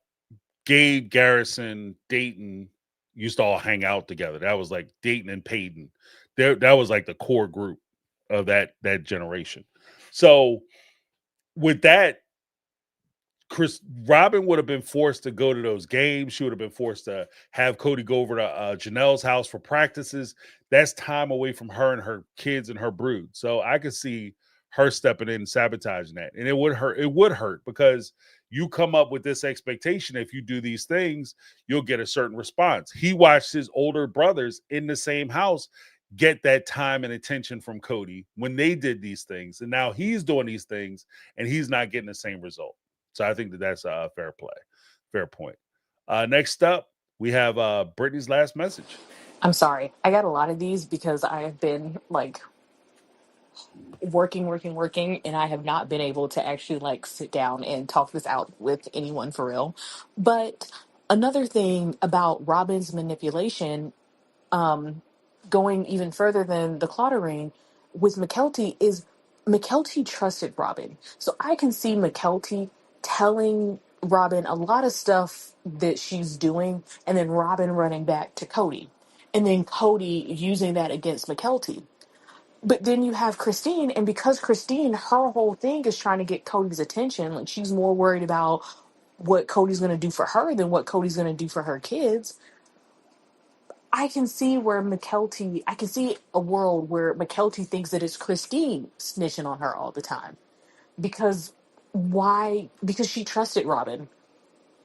Gabe, Garrison, Dayton used to all hang out together. That was like Dayton and Peyton. That was like the core group of that generation. So with that, Robin would have been forced to go to those games. She would have been forced to have Kody go over to Janelle's house for practices. That's time away from her and her kids and her brood. So I could see her stepping in and sabotaging that. And it would hurt. It would hurt because you come up with this expectation. If you do these things, you'll get a certain response. He watched his older brothers in the same house get that time and attention from Kody when they did these things. And now he's doing these things and he's not getting the same result. So I think that's a fair point. Next up, we have Brittany's last message. I'm sorry. I got a lot of these because I have been like working, and I have not been able to actually like sit down and talk this out with anyone for real. But another thing about Robin's manipulation, going even further than the cluttering with Mykelti is Mykelti trusted Robin. So I can see Mykelti telling Robin a lot of stuff that she's doing and then Robin running back to Kody. And then Kody using that against Mykelti. But then you have Christine, and because Christine, her whole thing is trying to get Cody's attention. Like she's more worried about what Cody's going to do for her than what Cody's going to do for her kids. I can see I can see a world where Mykelti thinks that it's Christine snitching on her all the time. Because why? Because she trusted Robin.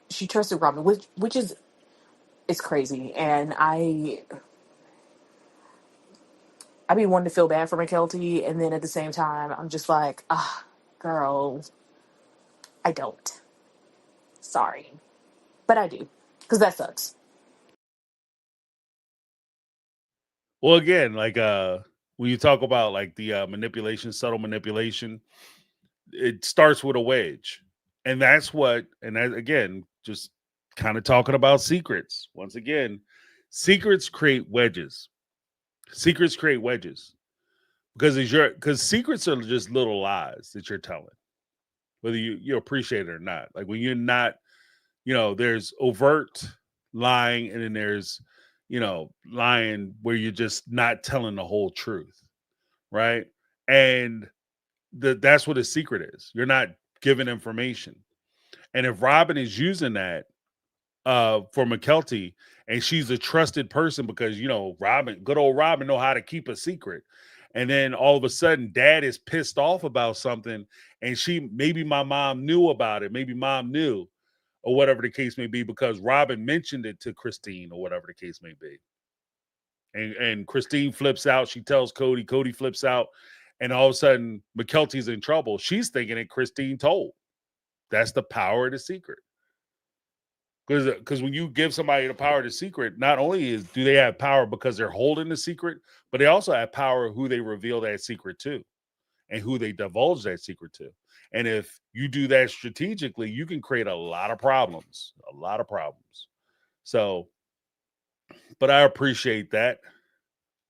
She trusted Robin, which is, it's crazy. And I be wanting to feel bad for Mykelti, and then at the same time, I'm just like, girl, I don't. Sorry. But I do. Because that sucks. Well, again, like when you talk about like the manipulation, subtle manipulation, it starts with a wedge. And that again, just kind of talking about secrets. Once again, secrets create wedges. Secrets create wedges. Because secrets are just little lies that you're telling, whether you appreciate it or not. Like when you're not there's overt lying, and then there's, lying where you're just not telling the whole truth, right? And that's what a secret is. You're not giving information. And if Robin is using that for McKelty, and she's a trusted person because good old Robin know how to keep a secret. And then all of a sudden dad is pissed off about something, and maybe my mom knew about it, maybe mom knew, or whatever the case may be, because Robin mentioned it to Christine, or whatever the case may be. And Christine flips out, she tells Kody flips out, and all of a sudden McKelty's in trouble. She's thinking that Christine told. That's the power of the secret. Because when you give somebody the power of the secret, not only do they have power because they're holding the secret, but they also have power who they reveal that secret to and who they divulge that secret to. And if you do that strategically, you can create a lot of problems. So, but I appreciate that.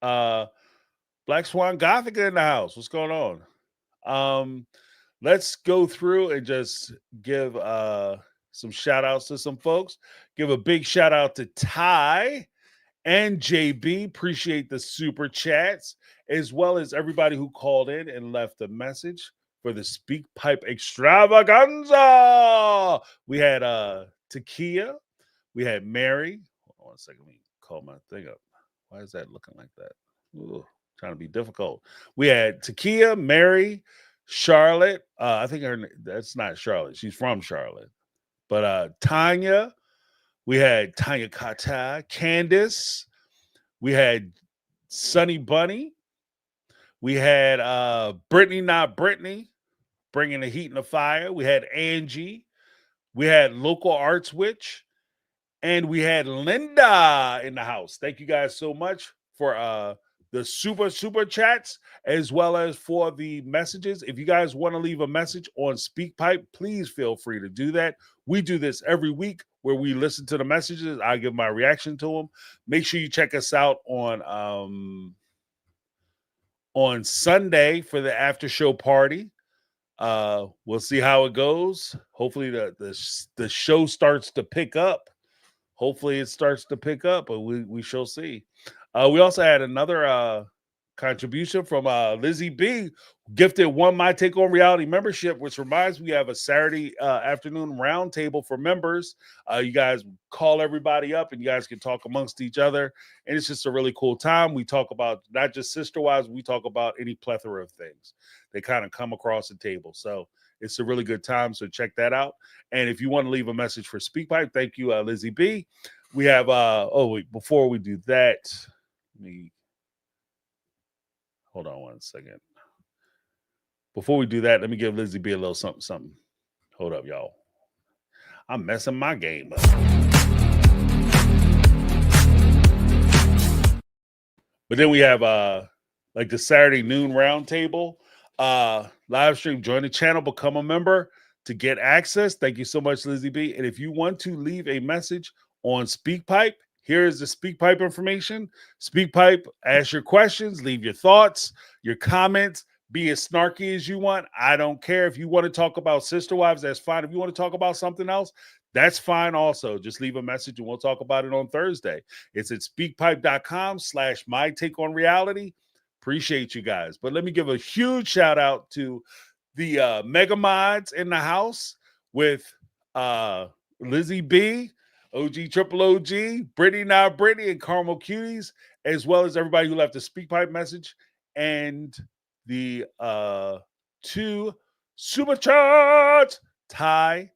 Black Swan Gothica in the house. What's going on? Let's go through and just give some shout outs to some folks. Give a big shout out to Ty and JB. Appreciate the super chats, as well as everybody who called in and left a message for the Speak Pipe extravaganza. We had Takia. We had Mary. Hold on one second. Let me call my thing up. Why is that looking like that? Ooh, trying to be difficult. We had Takia, Mary, Charlotte. I think that's not Charlotte. She's from Charlotte. But Tanya, we had Tanya Kata, Candace, we had Sunny Bunny, we had Brittany, not Brittany, bringing the heat and the fire. We had Angie, we had Local Arts Witch, and we had Linda in the house. Thank you guys so much for the super chats, as well as for the messages. If you guys want to leave a message on SpeakPipe, please feel free to do that. We do this every week where we listen to the messages. I give my reaction to them. Make sure you check us out on Sunday for the after show party. We'll see how it goes. Hopefully the show starts to pick up. Hopefully it starts to pick up, but we shall see. We also had another contribution from Lizzie B, gifted one My Take on Reality membership, which reminds me we have a Saturday afternoon roundtable for members. You guys call everybody up and you guys can talk amongst each other. And it's just a really cool time. We talk about not just sister wives, we talk about any plethora of things. They kind of come across the table. So it's a really good time. So check that out. And if you want to leave a message for SpeakPipe, thank you, Lizzie B. We have, before we do that, let me hold on one second. Before we do that, let me give Lizzie B a little something. Hold up, y'all. I'm messing my game up. But then we have like the Saturday noon roundtable. Live stream, join the channel, become a member to get access. Thank you so much, Lizzie B. And if you want to leave a message on SpeakPipe, here is the SpeakPipe information. SpeakPipe, ask your questions, leave your thoughts, your comments, be as snarky as you want. I don't care. If you want to talk about sister wives, that's fine. If you want to talk about something else, that's fine also. Just leave a message and we'll talk about it on Thursday. It's at speakpipe.com/mytakeonreality. Appreciate you guys. But let me give a huge shout out to the mega mods in the house with Lizzie B, OG Triple OG, Brittany Not Brittany, and Caramel Cuties, as well as everybody who left a SpeakPipe message, and the 2 super chats, Ty,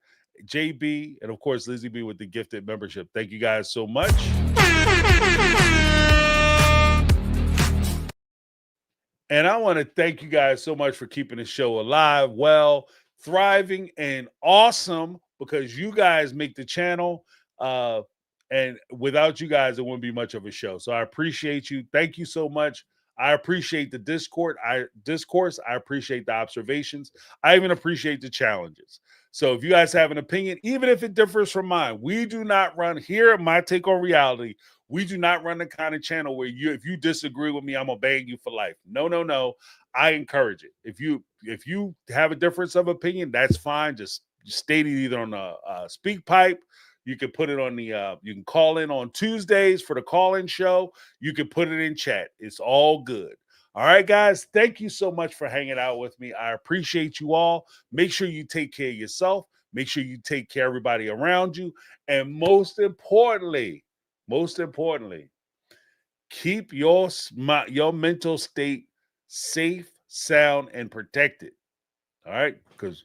JB, and of course Lizzie B with the gifted membership. Thank you guys so much. And I want to thank you guys so much for keeping the show alive, well, thriving, and awesome, because you guys make the channel. And without you guys, it wouldn't be much of a show. So I appreciate you. Thank you so much. I appreciate the discourse. I appreciate the observations. I even appreciate the challenges. So if you guys have an opinion, even if it differs from mine, we do not run here at My Take on Reality. We do not run the kind of channel where if you disagree with me, I'm gonna bang you for life. No. I encourage it. If you have a difference of opinion, that's fine. Just state it either on the SpeakPipe, You can put it on the you can call in on Tuesdays for the call-in show. You can put it in chat. It's all good. All right, guys, thank you so much for hanging out with me. I appreciate you all. Make sure you take care of yourself. Make sure you take care of everybody around you. And most importantly, keep your mental state safe, sound, and protected. All right, because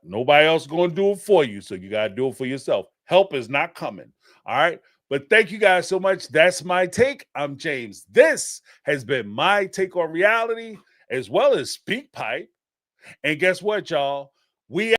nobody else is going to do it for you, so you got to do it for yourself. Help is not coming. All right, but thank you guys so much. That's my take. I'm James. This has been my take on reality, as well as Speak Pipe. And guess what, y'all? We